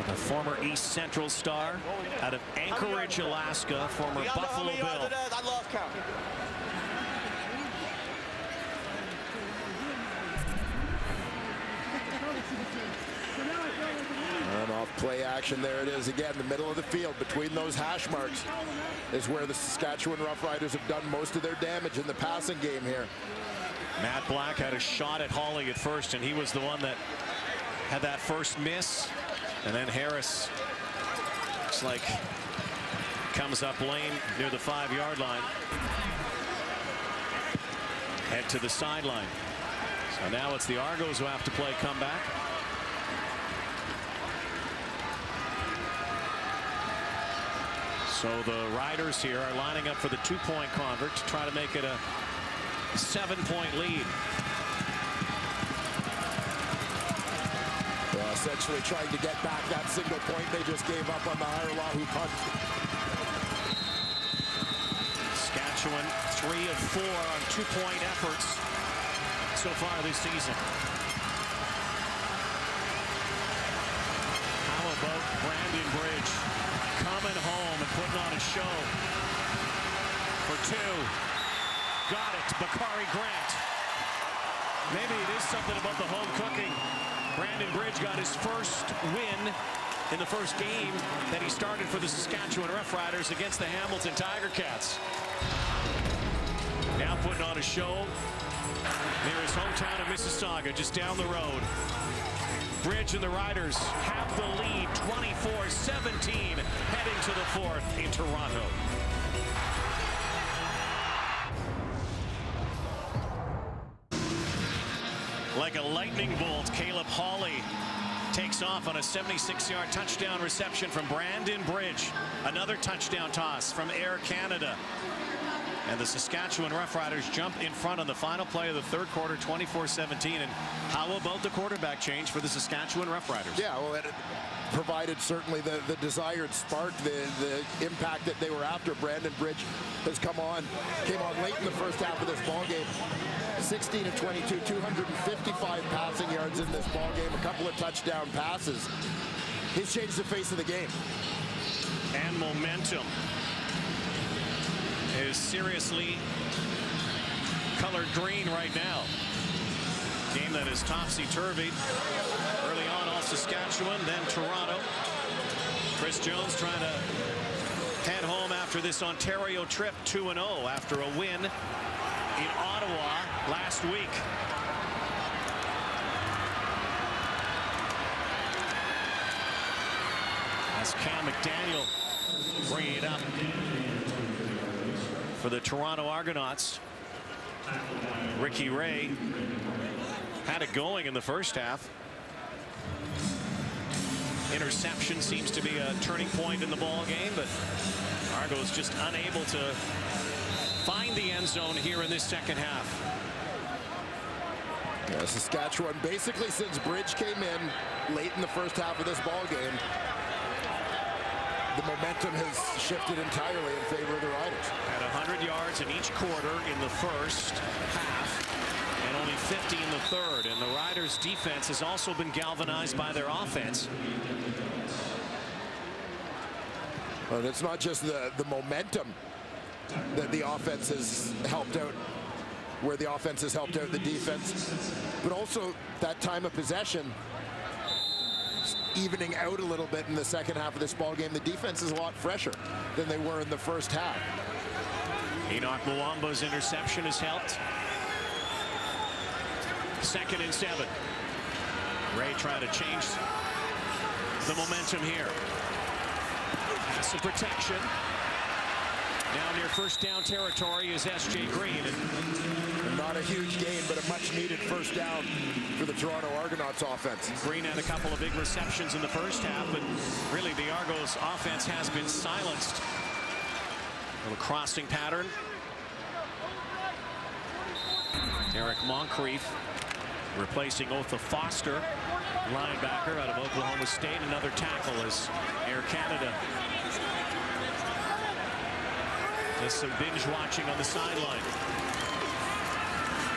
The former East Central star out of Anchorage, Alaska, former Buffalo Bill. I love counting. And off play action, there it is again, the middle of the field between those hash marks is where the Saskatchewan Roughriders have done most of their damage in the passing game here. Matt Black had a shot at Hawley at first, and he was the one that had that first miss. And then Harris, looks like, comes up lane near the 5-yard line. head to the sideline. So now it's the Argos who have to play comeback. So the Riders here are lining up for the 2-point convert to try to make it a 7-point lead. Essentially trying to get back that single point they just gave up on the Oahu punt. Saskatchewan 3 of 4 on 2-point efforts so far this season. How about Brandon Bridge coming home and putting on a show for 2. Got it, Bakari Grant. Maybe it is something about the home cooking. Brandon Bridge got his first win in the first game that he started for the Saskatchewan Roughriders against the Hamilton Tiger Cats. Now putting on a show near his hometown of Mississauga, just down the road. Bridge and the Riders have the lead 24-17 heading to the 4th in Toronto. Like a lightning bolt, Caleb Hawley takes off on a 76-yard touchdown reception from Brandon Bridge. Another touchdown toss from Air Canada. And the Saskatchewan Roughriders jump in front on the final play of the 3rd quarter, 24-17. And how about the quarterback change for the Saskatchewan Roughriders? Yeah, well, it provided certainly the desired spark, the impact that they were after. Brandon Bridge has came on late in the first half of this ball game. 16 of 22, 255 passing yards in this ball game, a couple of touchdown passes. He's changed the face of the game. And momentum is seriously colored green right now. Game that is topsy-turvy. Early on, all Saskatchewan, then Toronto. Chris Jones trying to head home after this Ontario trip, 2-0 after a win in Ottawa last week. As Cam McDaniel bringing it up for the Toronto Argonauts. Ricky Ray had it going in the first half. Interception seems to be a turning point in the ball game, but Argos just unable to find the end zone here in this second half. Yeah, Saskatchewan basically since Bridge came in late in the first half of this ball game, the momentum has shifted entirely in favor of the Riders. At 100 yards in each quarter in the first half and only 50 in the third. And the Riders defense has also been galvanized by their offense. But it's not just the momentum that the offense has helped out, where the offense has helped out the defense, but also that time of possession evening out a little bit in the second half of this ball game. The defense is a lot fresher than they were in the first half. Enoch Mwamba's interception has helped. 2nd and 7. Ray trying to change the momentum here. Some protection. Now near first down territory is S.J. Green. And not a huge gain, but a much needed first down for the Toronto Argonauts offense. Green had a couple of big receptions in the first half, but really the Argos offense has been silenced. A little crossing pattern. Eric Moncrief replacing Otha Foster, linebacker out of Oklahoma State. Another tackle as Air Canada does some binge watching on the sideline.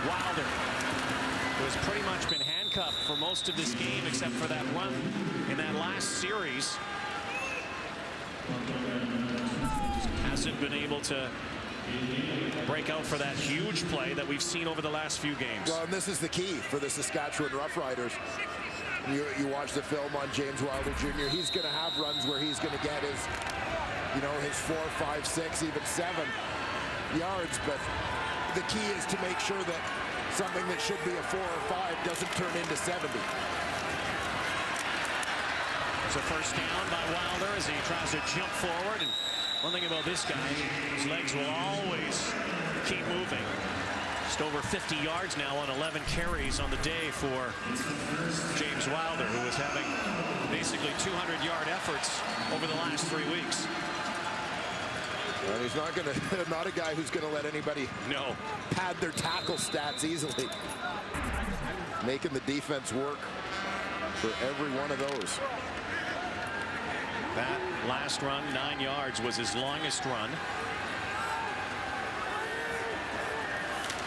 Wilder, who has pretty much been handcuffed for most of this game except for that run in that last series, hasn't been able to break out for that huge play that we've seen over the last few games. Well, and this is the key for the Saskatchewan Roughriders. You watch the film on James Wilder Jr. He's going to have runs where he's going to get his, his 4, 5, 6, even 7 yards. But the key is to make sure that something that should be a 4 or 5 doesn't turn into 70. There's a first down by Wilder as he tries to jump forward. And one thing about this guy, his legs will always keep moving. Just over 50 yards now on 11 carries on the day for James Wilder, who was having basically 200-yard efforts over the last 3 weeks. And he's not a guy who's going to let anybody pad their tackle stats easily. Making the defense work for every one of those. That last run, 9 yards, was his longest run.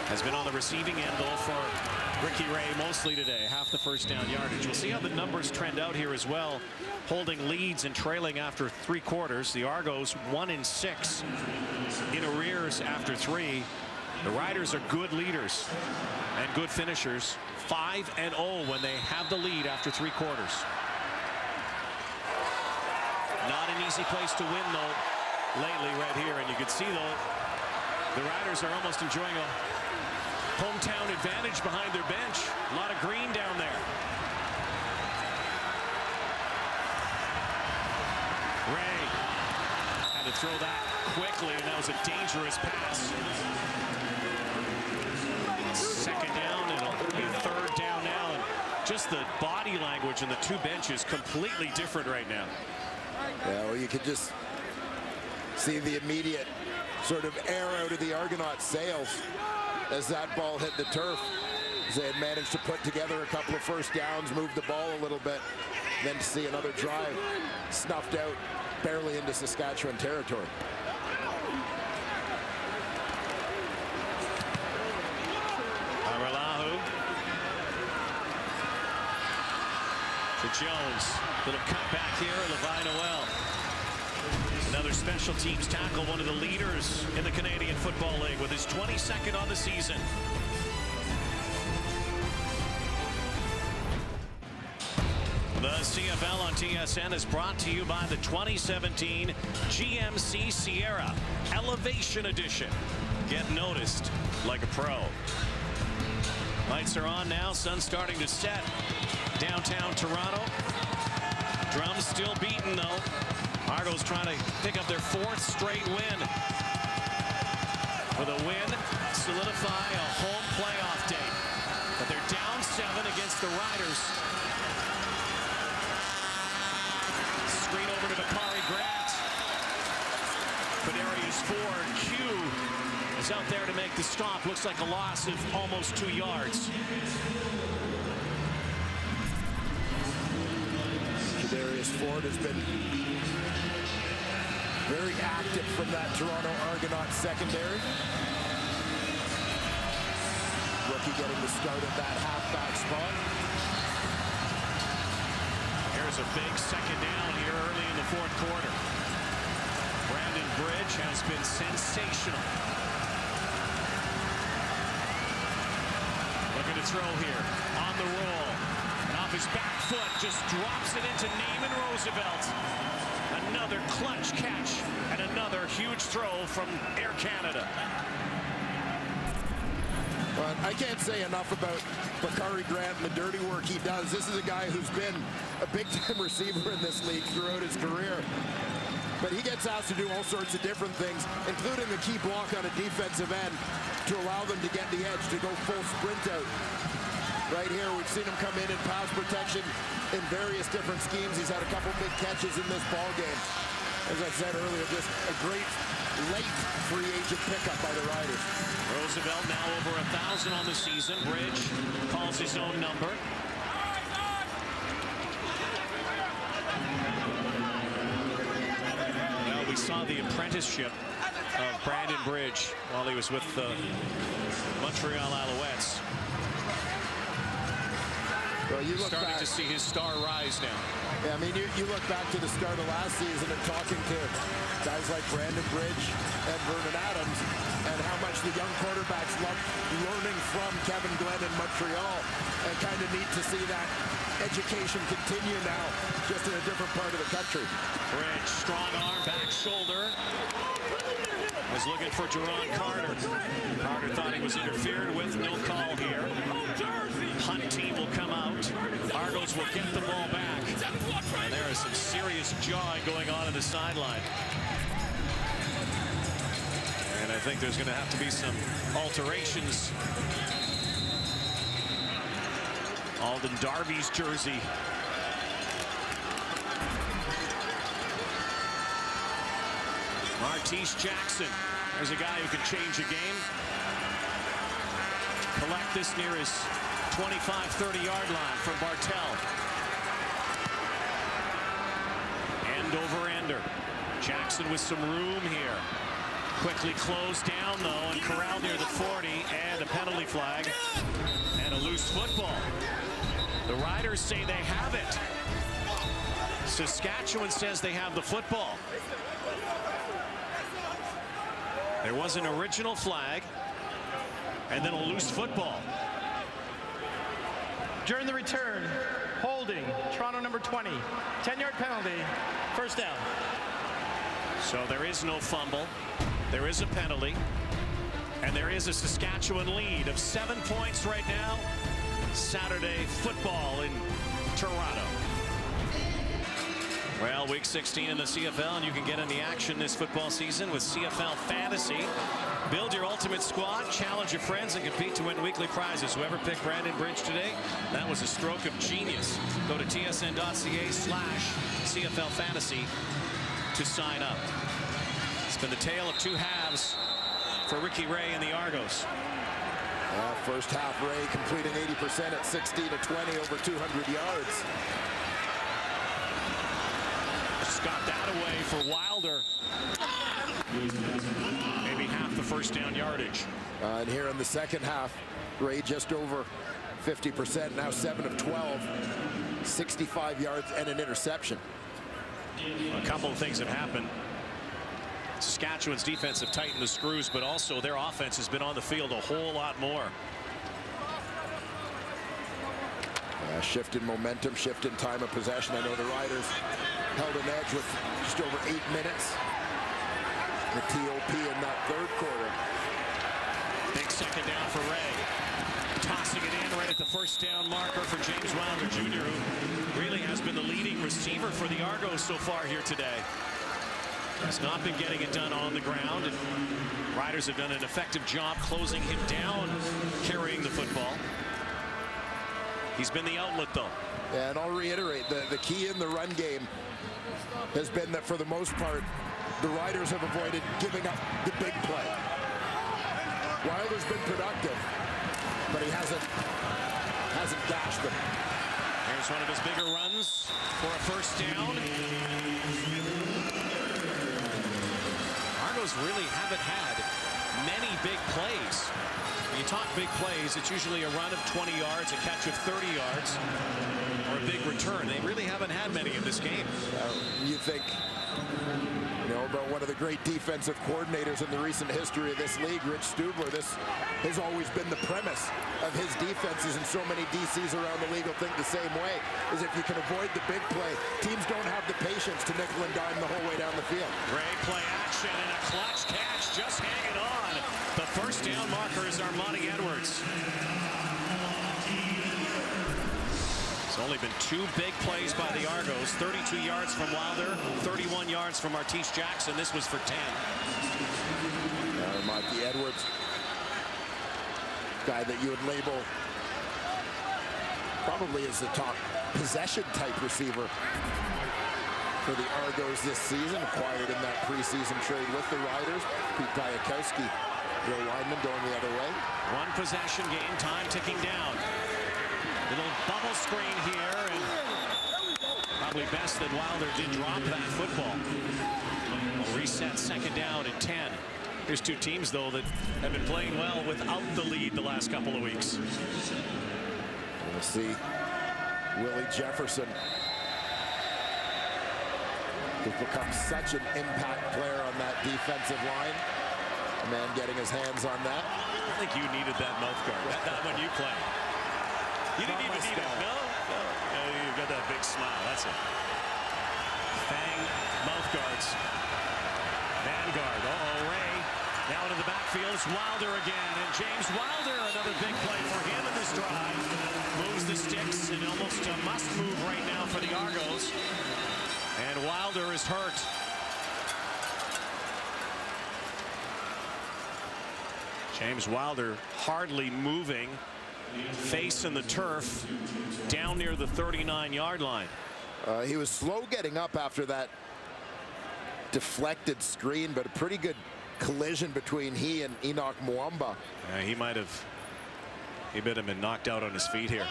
Has been on the receiving end, though, for Ricky Ray mostly today. Half the first down yardage. We'll see how the numbers trend out here as well. Holding leads and trailing after 3 quarters. The Argos 1-6 in arrears after 3. The Riders are good leaders and good finishers. 5-0 when they have the lead after 3 quarters. Not an easy place to win, though, lately right here. And you can see, though, the Riders are almost enjoying a hometown advantage behind their bench. A lot of green down there. Ray had to throw that quickly, and that was a dangerous pass. Second down, and it'll be 3rd down now. And just the body language in the two benches completely different right now. Yeah, well, you could just see the immediate sort of air out of the Argonauts' sails as that ball hit the turf. As they had managed to put together a couple of first downs, move the ball a little bit, then to see another drive snuffed out barely into Saskatchewan territory. Aralahu to Jones. Little cutback here, Levi Noel. Another special teams tackle, one of the leaders in the Canadian Football League with his 22nd on the season. The CFL on TSN is brought to you by the 2017 GMC Sierra Elevation Edition. Get noticed like a pro. Lights are on now, sun starting to set. Downtown Toronto. Drums still beating, though. Argos trying to pick up their 4th straight win. For the win, solidify a home playoff date. But they're down 7 against the Riders. Screen over to Bakari Grant. Kadarius Ford. Q is out there to make the stop. Looks like a loss of almost 2 yards. Kadarius Ford has been very active from that Toronto Argonauts secondary. Rookie getting the start at that halfback spot. Here's a big second down here early in the 4th quarter. Brandon Bridge has been sensational. Looking to throw here on the roll. And off his back foot, just drops it into Naaman Roosevelt. Another clutch catch and another huge throw from Air Canada. But I can't say enough about Bakari Grant and the dirty work he does. This is a guy who's been a big-time receiver in this league throughout his career. But he gets asked to do all sorts of different things, including a key block on a defensive end to allow them to get the edge, to go full sprint out. Right here, we've seen him come in pass protection in various different schemes. He's had a couple big catches in this ball game. As I said earlier, just a great late free agent pickup by the Riders. Roosevelt now over 1,000 on the season. Bridge calls his own number. Well, we saw the apprenticeship of Brandon Bridge while he was with the Montreal Alouettes. Well, you look starting back to see his star rise now. Yeah, I mean, you look back to the start of last season and talking to guys like Brandon Bridge and Vernon Adams and how much the young quarterbacks love learning from Kevin Glenn in Montreal, and kind of neat to see that education continue now, just in a different part of the country. Bridge, strong arm, back shoulder. Was looking for Jerron Carter. Carter thought he was interfered with. No call here. Hunt team will come out. Argos will get the ball back. And there is some serious jawing going on the sideline. And a think there's going to have to be some alterations. Alden Darby's jersey. Martise Jackson. There's a guy who can change a game. Collect this near his 25-30-yard line from Bartel. End over ender. Jackson with some room here. Quickly closed down, though, and corralled near the 40, and a penalty flag, and a loose football. The Riders say they have it. Saskatchewan says they have the football. There was an original flag, and then a loose football. During the return, holding, Toronto number 20, 10-yard penalty, first down. So there is no fumble. There is a penalty. And there is a Saskatchewan lead of 7 points right now. Saturday football in Toronto. Well, week 16 in the CFL, and you can get in the action this football season with CFL Fantasy. Build your ultimate squad, challenge your friends, and compete to win weekly prizes. Whoever picked Brandon Bridge today, that was a stroke of genius. Go to tsn.ca/CFL Fantasy to sign up. It's been the tale of two halves for Ricky Ray and the Argos. First half, Ray completing 80% at 16-20, over 200 yards. Got that away for Wilder. Maybe half the first down yardage. And here in the second half, Ray just over 50%, now 7 of 12, 65 yards and an interception. A couple of things have happened. Saskatchewan's defense have tightened the screws, but also their offense has been on the field a whole lot more. Shift in momentum, shift in time of possession. I know the Riders held an edge with just over 8 minutes. The TOP in that third quarter. Big second down for Ray. Tossing it in right at the first down marker for James Wilder Jr., who really has been the leading receiver for the Argos so far here today. Has not been getting it done on the ground, and Riders have done an effective job closing him down, carrying the football. He's been the outlet, though. And I'll reiterate, the key in the run game has been that for the most part, the Riders have avoided giving up the big play. Wilder's been productive, but he hasn't gashed them. Here's one of his bigger runs for a first down. Argos really haven't had many big plays. When you talk big plays, it's usually a run of 20 yards, a catch of 30 yards, or a big return. They really haven't had many in this game. You think, about one of the great defensive coordinators in the recent history of this league, Rich Stubler. This has always been the premise of his defenses, and so many DCs around the league will think the same way, is if you can avoid the big play, teams don't have the patience to nickel and dime the whole way down the field. Great play action and a clutch catch, just hanging on. The first down marker is Armani Edwards. It's only been 2 big plays by the Argos. 32 yards from Wilder, 31 yards from Martise Jackson. This was for 10. Armani Edwards, guy that you would label probably as the top possession type receiver for the Argos this season, acquired in that preseason trade with the Riders. Pete Diakowski, Bill Lineman going the other way. One possession game, time ticking down. Little bubble screen here, and probably best that Wilder did drop that football. We'll reset second down at 10. Here's two teams, though, that have been playing well without the lead the last couple of weeks. We'll see Willie Jefferson, who's become such an impact player on that defensive line. A man getting his hands on that. I think you needed that mouth guard. Not when you play. You didn't even need it. No? You've got that big smile. That's it. Fang mouth guards. Vanguard. Ray. Now into the backfield. It's Wilder again. And James Wilder, another big play for him in this drive. Moves the sticks, and almost a must move right now for the Argos. And Wilder is hurt. James Wilder hardly moving, face in the turf, down near the 39-yard line. He was slow getting up after that deflected screen, but a pretty good collision between he and Enoch Mwamba. He might have been knocked out on his feet here.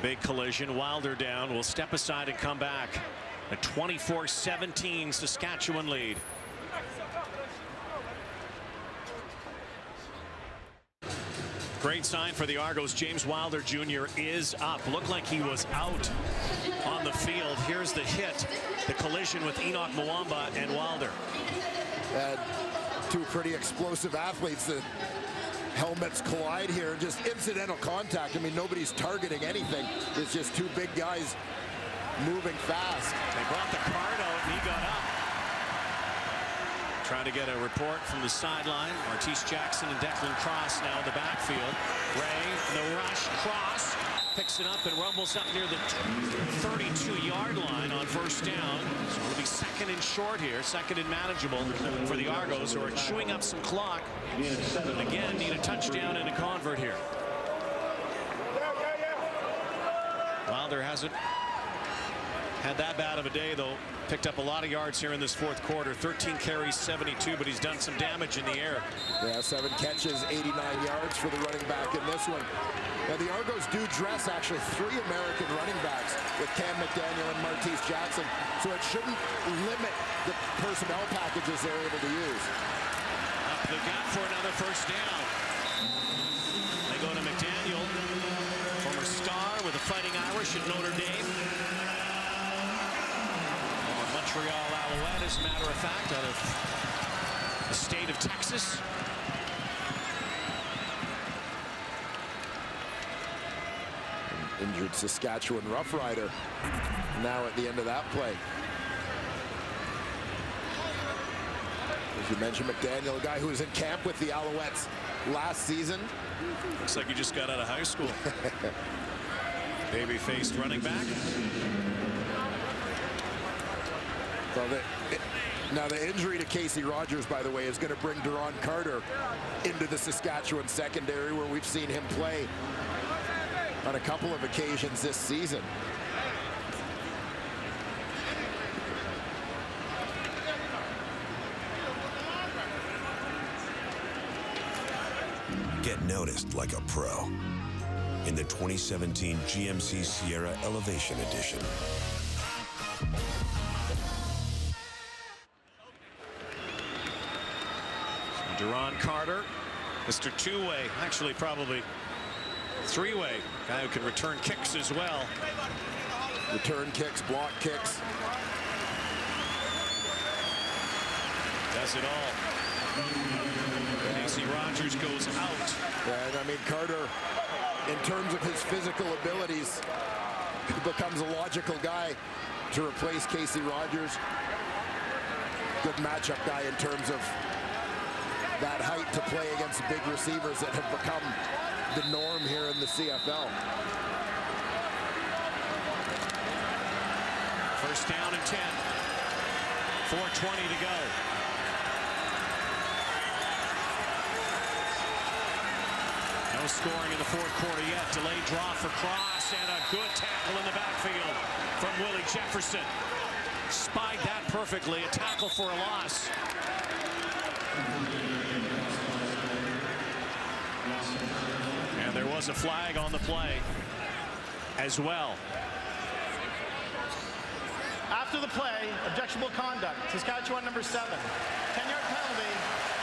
Big collision. Wilder down. Will step aside and come back. A 24-17 Saskatchewan lead. Great sign for the Argos. James Wilder Jr. is up. Looked like he was out on the field. Here's the hit, the collision with Enoch Mwamba and Wilder. Two pretty explosive athletes. The helmets collide here. Just incidental contact. I mean, nobody's targeting anything. It's just two big guys moving fast. They brought the card out and he got up. Trying to get a report from the sideline. Martese Jackson and Declan Cross now in the backfield. Ray, the rush, Cross picks it up and rumbles up near the 32-yard line on first down. So it'll be second and short here, second and manageable for the Argos, who are chewing up some clock. And again, need a touchdown and a convert here. Wilder hasn't had that bad of a day, though. Picked up a lot of yards here in this fourth quarter. 13 carries, 72, but he's done some damage in the air. Yeah, 7 catches, 89 yards for the running back in this one. Now, the Argos do dress actually 3 American running backs with Cam McDaniel and Martese Jackson, so it shouldn't limit the personnel packages they're able to use. Up the gut for another first down. They go to McDaniel, former star with the Fighting Irish at Notre Dame. Montreal Alouette, as a matter of fact, out of the state of Texas. An injured Saskatchewan Roughrider now at the end of that play. As you mentioned, McDaniel, a guy who was in camp with the Alouettes last season. Looks like he just got out of high school. Baby-faced running back. So now the injury to Casey Rogers, by the way, is going to bring Duron Carter into the Saskatchewan secondary, where we've seen him play on a couple of occasions this season. Get noticed like a pro in the 2017 GMC Sierra Elevation Edition. Duron Carter, Mr. Two-way, actually probably three-way, guy who can return kicks as well. Return kicks, block kicks. Does it all. Casey Rogers goes out. And I mean, Carter, in terms of his physical abilities, becomes a logical guy to replace Casey Rogers. Good matchup guy in terms of that height to play against big receivers that have become the norm here in the CFL. First down and 10. 4:20 to go. No scoring in the fourth quarter yet. Delayed draw for Cross and a good tackle in the backfield from Willie Jefferson. Spied that perfectly. A tackle for a loss. And there was a flag on the play as well. After the play, objectionable conduct. Saskatchewan number 7. 10-yard penalty.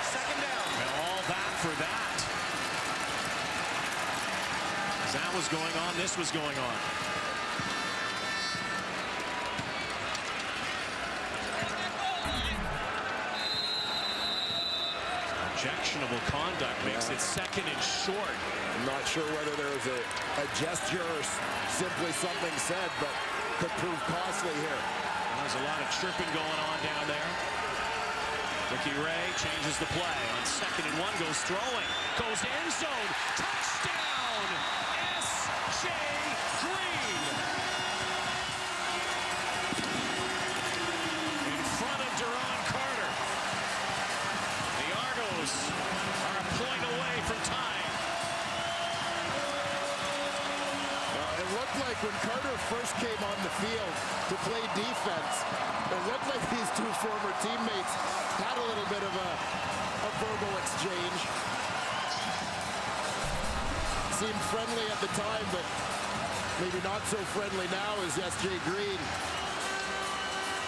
Second down. And all that for that. As that was going on, this was going on. Objectionable conduct makes it second and short. I'm not sure whether there was a gesture or simply something said, but could prove costly here. There's a lot of tripping going on down there. Ricky Ray changes the play on second and 1, goes throwing, goes end zone, touchdown, S.J. Green. In front Argos are a point away from tying. It looked like when Carter first came on the field to play defense, it looked like these two former teammates had a little bit of a verbal exchange. Seemed friendly at the time, but maybe not so friendly now as S.J. Green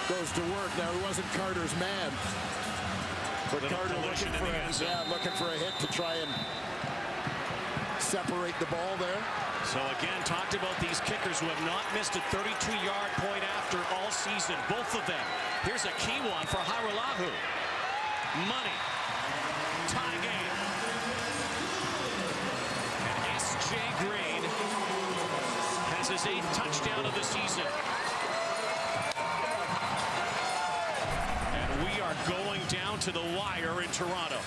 goes to work. Now, he wasn't Carter's man, but Carter looking for a hit to try and separate the ball there. So again, talked about these kickers who have not missed a 32-yard point after all season. Both of them. Here's a key one for Haralahu. Money. Tie game. And S.J. Green has his 8th touchdown of the season. And we are going down to the wire in Toronto.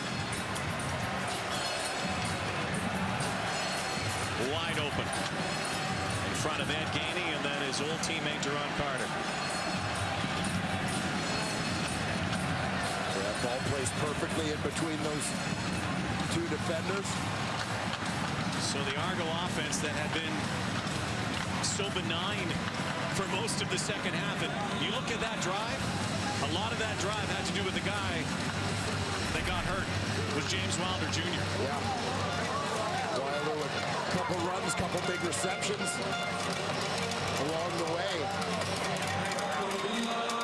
Wide open in front of Ed Gainey and then his old teammate Duron Carter. That ball placed perfectly in between those two defenders. So the Argo offense that had been so benign for most of the second half, and you look at that drive, a lot of that drive had to do with the guy that got hurt, was James Wilder Jr. Yeah. Wilder with a couple runs, couple big receptions along the way.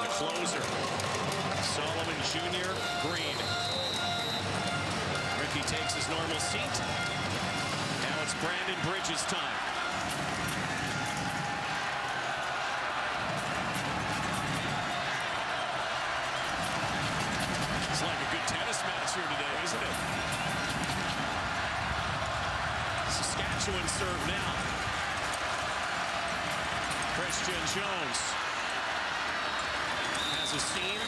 The closer, Solomon Jr. Green. Ricky takes his normal seat. Now it's Brandon Bridges' time. It's like a good tennis match here today, isn't it? Saskatchewan serve now. Christian Jones has a seam.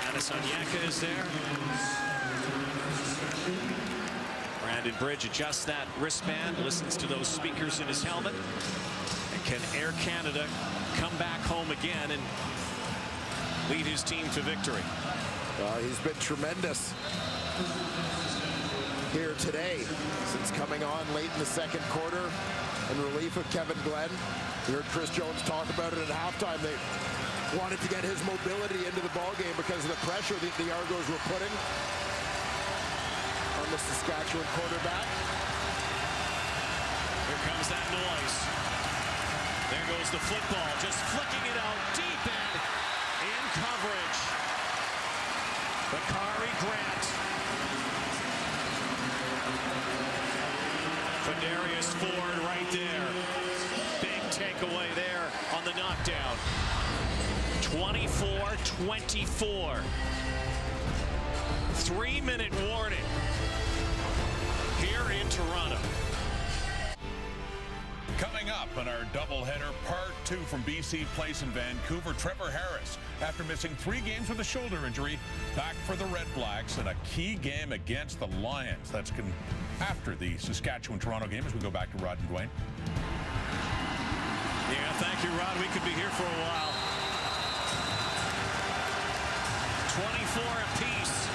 Adesanyaka is there. Brandon Bridge adjusts that wristband, listens to those speakers in his helmet. And can Air Canada come back home again and lead his team to victory? He's been tremendous here today since coming on late in the second quarter in relief of Kevin Glenn. You heard Chris Jones talk about it at halftime. They wanted to get his mobility into the ballgame because of the pressure that the Argos were putting on the Saskatchewan quarterback. Here comes that noise. There goes the football, just flicking it out deep and in coverage. Bakari Grant. Fadarius Ford right there. Big takeaway there on the knockdown. 24-24. 3-minute warning here in Toronto. Coming up on our doubleheader, part 2 from BC Place in Vancouver, Trevor Harris, after missing 3 games with a shoulder injury, back for the Red Blacks in a key game against the Lions. That's after the Saskatchewan-Toronto game as we go back to Rod and Dwayne. Yeah, thank you, Rod. We could be here for a while. 24 apiece.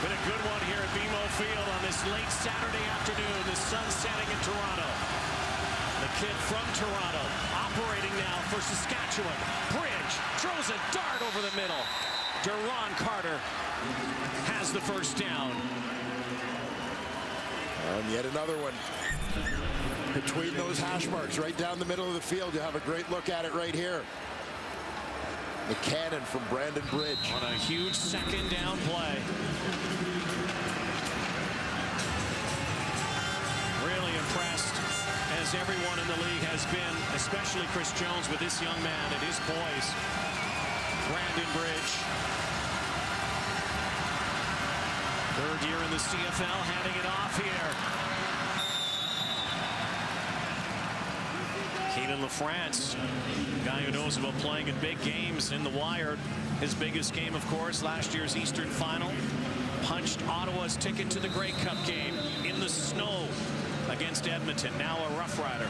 Been a good one here at BMO Field on this late Saturday afternoon. The sun setting in Toronto. The kid from Toronto operating now for Saskatchewan. Bridge throws a dart over the middle. Duron Carter has the first down. And yet another one. Between those hash marks, right down the middle of the field, you have a great look at it right here. The cannon from Brandon Bridge. On a huge second down play. Really impressed, as everyone in the league has been, especially Chris Jones with this young man and his poise. Brandon Bridge. Third year in the CFL, handing it off here. Keenan LaFrance, guy who knows about playing in big games in the wire. His biggest game, of course, last year's Eastern Final. Punched Ottawa's ticket to the Grey Cup game in the snow against Edmonton. Now a Rough Rider.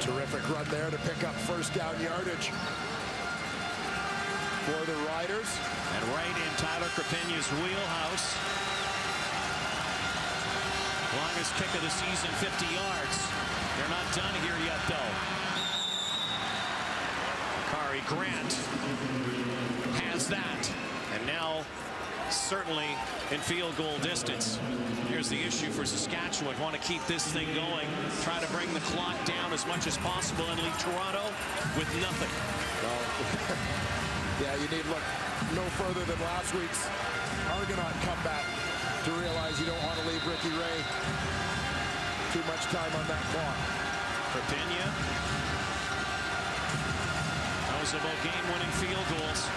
Terrific run there to pick up first down yardage. for the Riders. And right in Tyler Krapinia's wheelhouse. Longest kick of the season, 50 yards. They're not done here yet, though. Kari Grant has that. And now, certainly in field goal distance. Here's the issue for Saskatchewan. Want to keep this thing going. Try to bring the clock down as much as possible and leave Toronto with nothing. Well, yeah, you need look no further than last week's Argonaut comeback to realize you don't want to leave Ricky Ray too much time on that clock. Krapinia knows about game-winning field goals.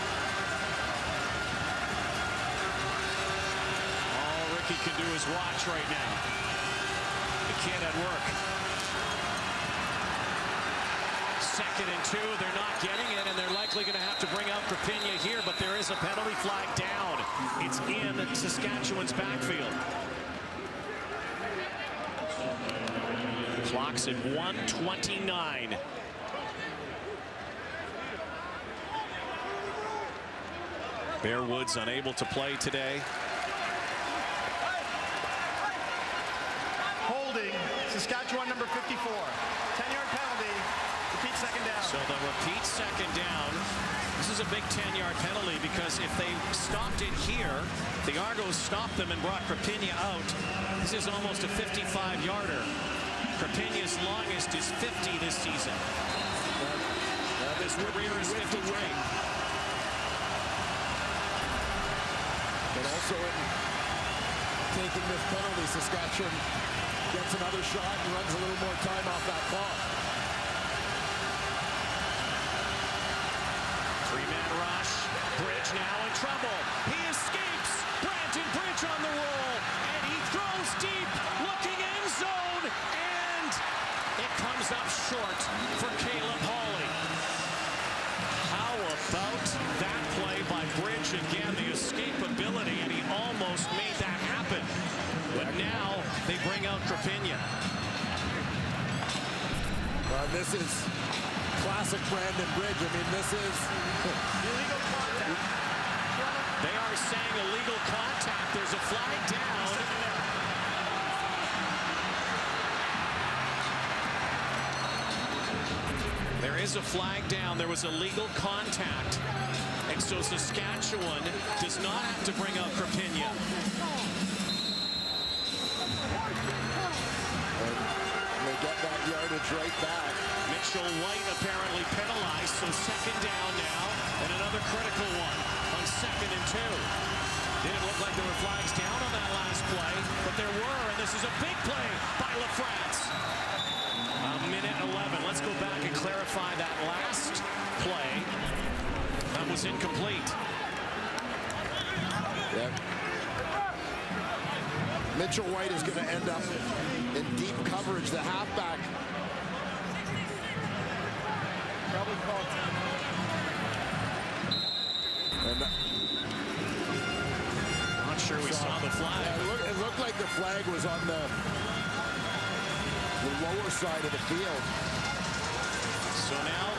All Ricky can do is watch right now. The kid at work. 2nd and 2, they're not getting it, and they're likely going to have to bring out Krapinia here, but there is a penalty flag down. It's in Saskatchewan's backfield. Clock's at 1:29. Bear Woods unable to play today. Holding, Saskatchewan number 54. 10-yard penalty. Repeat 2nd down. So the repeat 2nd down. This is a big 10-yard penalty because if they stopped it here, the Argos stopped them and brought Krapinia out. This is almost a 55-yarder. Krapinia's longest is 50 this season. His career is 53. But also in taking this penalty, Saskatchewan gets another shot and runs a little more time off that clock. 3-man rush. Bridge now in trouble. He escapes. Brandon Bridge on the roll. And he throws deep. Looking end zone. And it comes up short for Caleb Hawley. How about that play by Bridge again? The escapability, and he almost made that happen. But now they bring out Krapinia. This is classic Brandon Bridge. I mean, this is illegal contact. They are saying illegal contact. There's a flag down. There is a flag down. There was illegal contact. And so Saskatchewan does not have to bring out Krapinia. They get that yardage right back. Mitchell White apparently penalized, so 2nd down now, and another critical one on 2nd and 2. Didn't look like there were flags down on that last play, but there were, and this is a big play by LaFrance. A minute 11. Let's go back and clarify that last play. That was incomplete. Yep. Mitchell White is going to end up in deep coverage. The halfback Probably called timeout. Not sure we saw the flag. Yeah, it looked like the flag was on the lower side of the field. So now,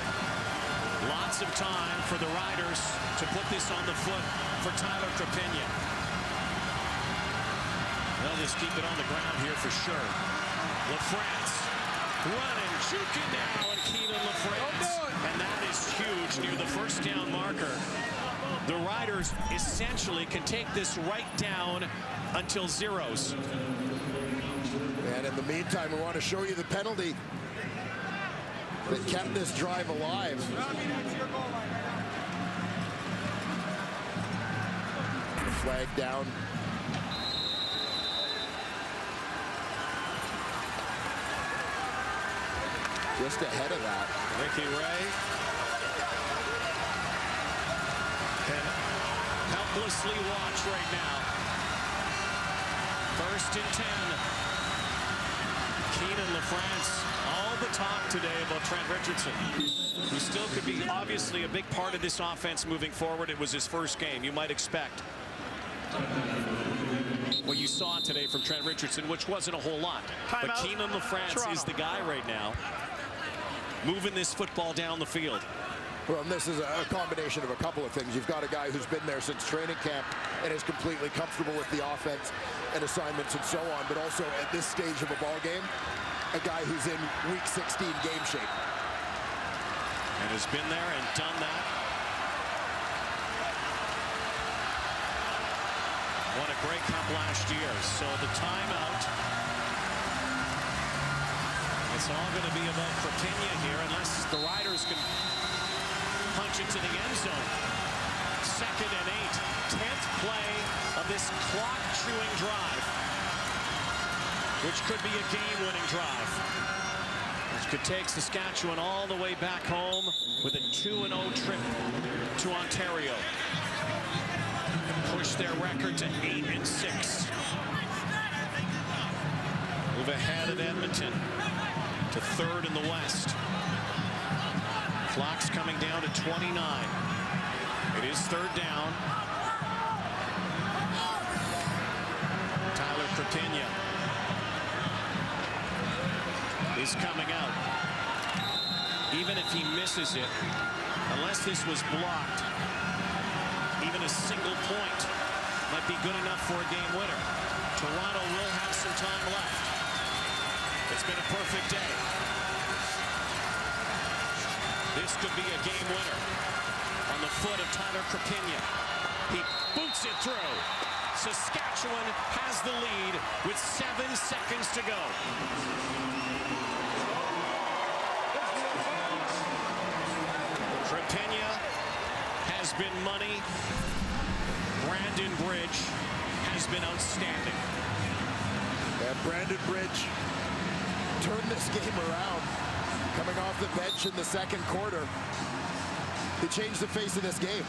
lots of time for the Riders to put this on the foot for Tyler Krapinia. They'll just keep it on the ground here for sure. LaFrance running, juking now, and Keenan LaFrance. And that is huge near the 1st down marker. The Riders essentially can take this right down until zeros. And in the meantime, we want to show you the penalty that kept this drive alive. The flag down. Just ahead of that. Ricky Ray can helplessly watch right now. 1st and 10. Keenan LaFrance, all the talk today about Trent Richardson, who still could be obviously a big part of this offense moving forward. It was his first game. You might expect what you saw today from Trent Richardson, which wasn't a whole lot. But Keenan LaFrance is the guy right now, moving this football down the field. Well, and this is a combination of a couple of things. You've got a guy who's been there since training camp and is completely comfortable with the offense and assignments and so on, but also at this stage of a ball game, a guy who's in Week 16 game shape. And has been there and done that. Won a Grey Cup last year. So the timeout. It's all going to be about Crapigna here unless the Riders can punch it to the end zone. 2nd and 8. 10th play of this clock-chewing drive, which could be a game-winning drive, which could take Saskatchewan all the way back home with a 2-0 trip to Ontario. Push their record to 8-6. Move ahead of Edmonton to 3rd in the West. Clock's coming down to 29. It is 3rd down. Tyler Crapigna is coming out. Even if he misses it, unless this was blocked, even a single point might be good enough for a game winner. Toronto will have some time left. It's been a perfect day. This could be a game winner on the foot of Tyler Crapigna. He boots it through. Saskatchewan has the lead with 7 seconds to go. Crapigna has been money. Brandon Bridge has been outstanding. And Brandon Bridge turned this game around. Coming off the bench in the 2nd quarter, he changed the face of this game.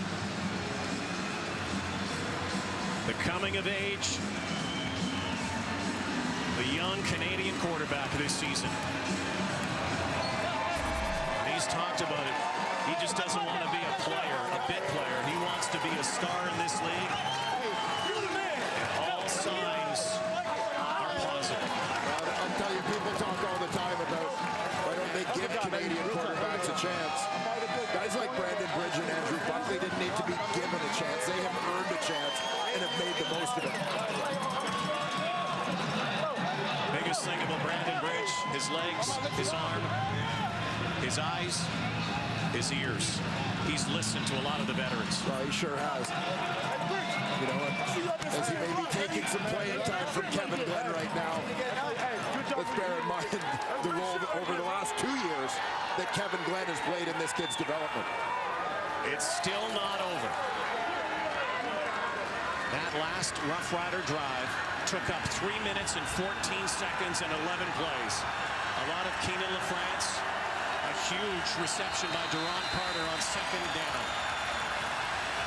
The coming of age, the young Canadian quarterback this season. He's talked about it. He just doesn't want to be a player, a bit player. He wants to be a star in this league. And all signs are positive. I'll tell you, people talk all the time about why don't they give Canadian quarterbacks a chance. Guys like Brandon Bridge and Andrew Buckley didn't need to be given a chance. They have earned a chance and have made the most of it. Biggest thing about Brandon Bridge, his legs, his arm, his eyes, his ears. He's listened to a lot of the veterans. Well, he sure has. You know, as he may be taking some playing time from Kevin Glenn right now, let's bear in mind the role over the last 2 years that Kevin Glenn has played in this kid's development. It's still not over. That last Roughrider drive took up 3 minutes and 14 seconds and 11 plays. A lot of Keenan LaFrance. A huge reception by Duron Carter on 2nd down.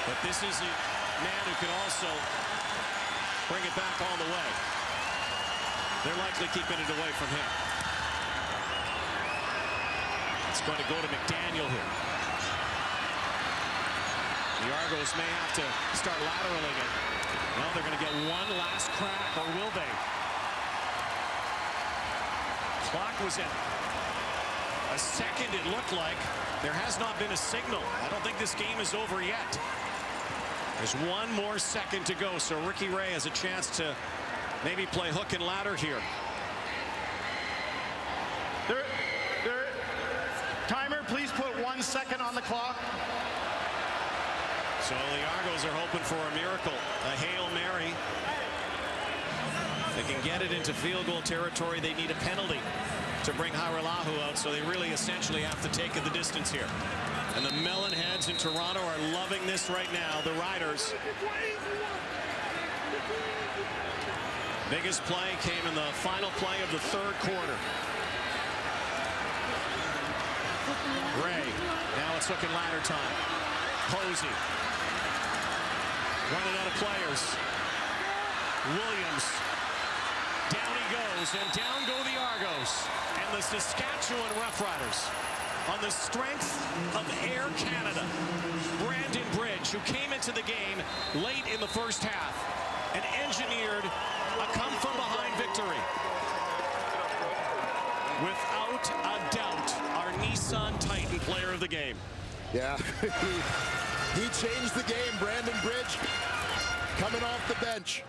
But this is a man who can also bring it back all the way. They're likely keeping it away from him. It's going to go to McDaniel here. The Argos may have to start lateraling it. Well, they're going to get one last crack, or will they? Clock was at a second, it looked like. There has not been a signal. I don't think this game is over yet. There's 1 more second to go, so Ricky Ray has a chance to maybe play hook and ladder here. Timer, please put 1 second on the clock. So the Argos are hoping for a miracle, a Hail Mary. If they can get it into field goal territory, they need a penalty to bring Harilahu out, so they really essentially have to take it the distance here. And the Melonheads in Toronto are loving this right now. The Riders. Biggest play came in the final play of the 3rd quarter. Gray. Now it's hook and ladder time. Posey. Running out of players. Williams. Down he goes, and down go the Argos. And the Saskatchewan Roughriders, on the strength of Air Canada, Brandon Bridge, who came into the game late in the first half and engineered a come-from-behind victory. Without a doubt, our Nissan Titan player of the game. Yeah, he changed the game. Brandon Bridge coming off the bench,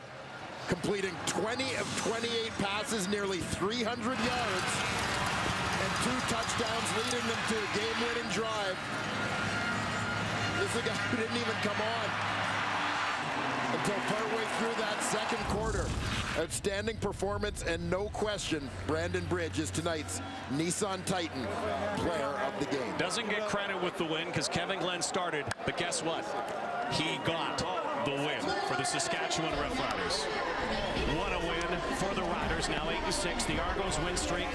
completing 20 of 28 passes, nearly 300 yards, and 2 touchdowns, leading them to a game-winning drive. This is a guy who didn't even come on until partway through that second quarter. Outstanding performance, and no question, Brandon Bridge is tonight's Nissan Titan player of the game. Doesn't get credit with the win because Kevin Glenn started, but guess what? He got the win for the Saskatchewan Roughriders. What a win for the Riders, now 8-6. The Argos win streak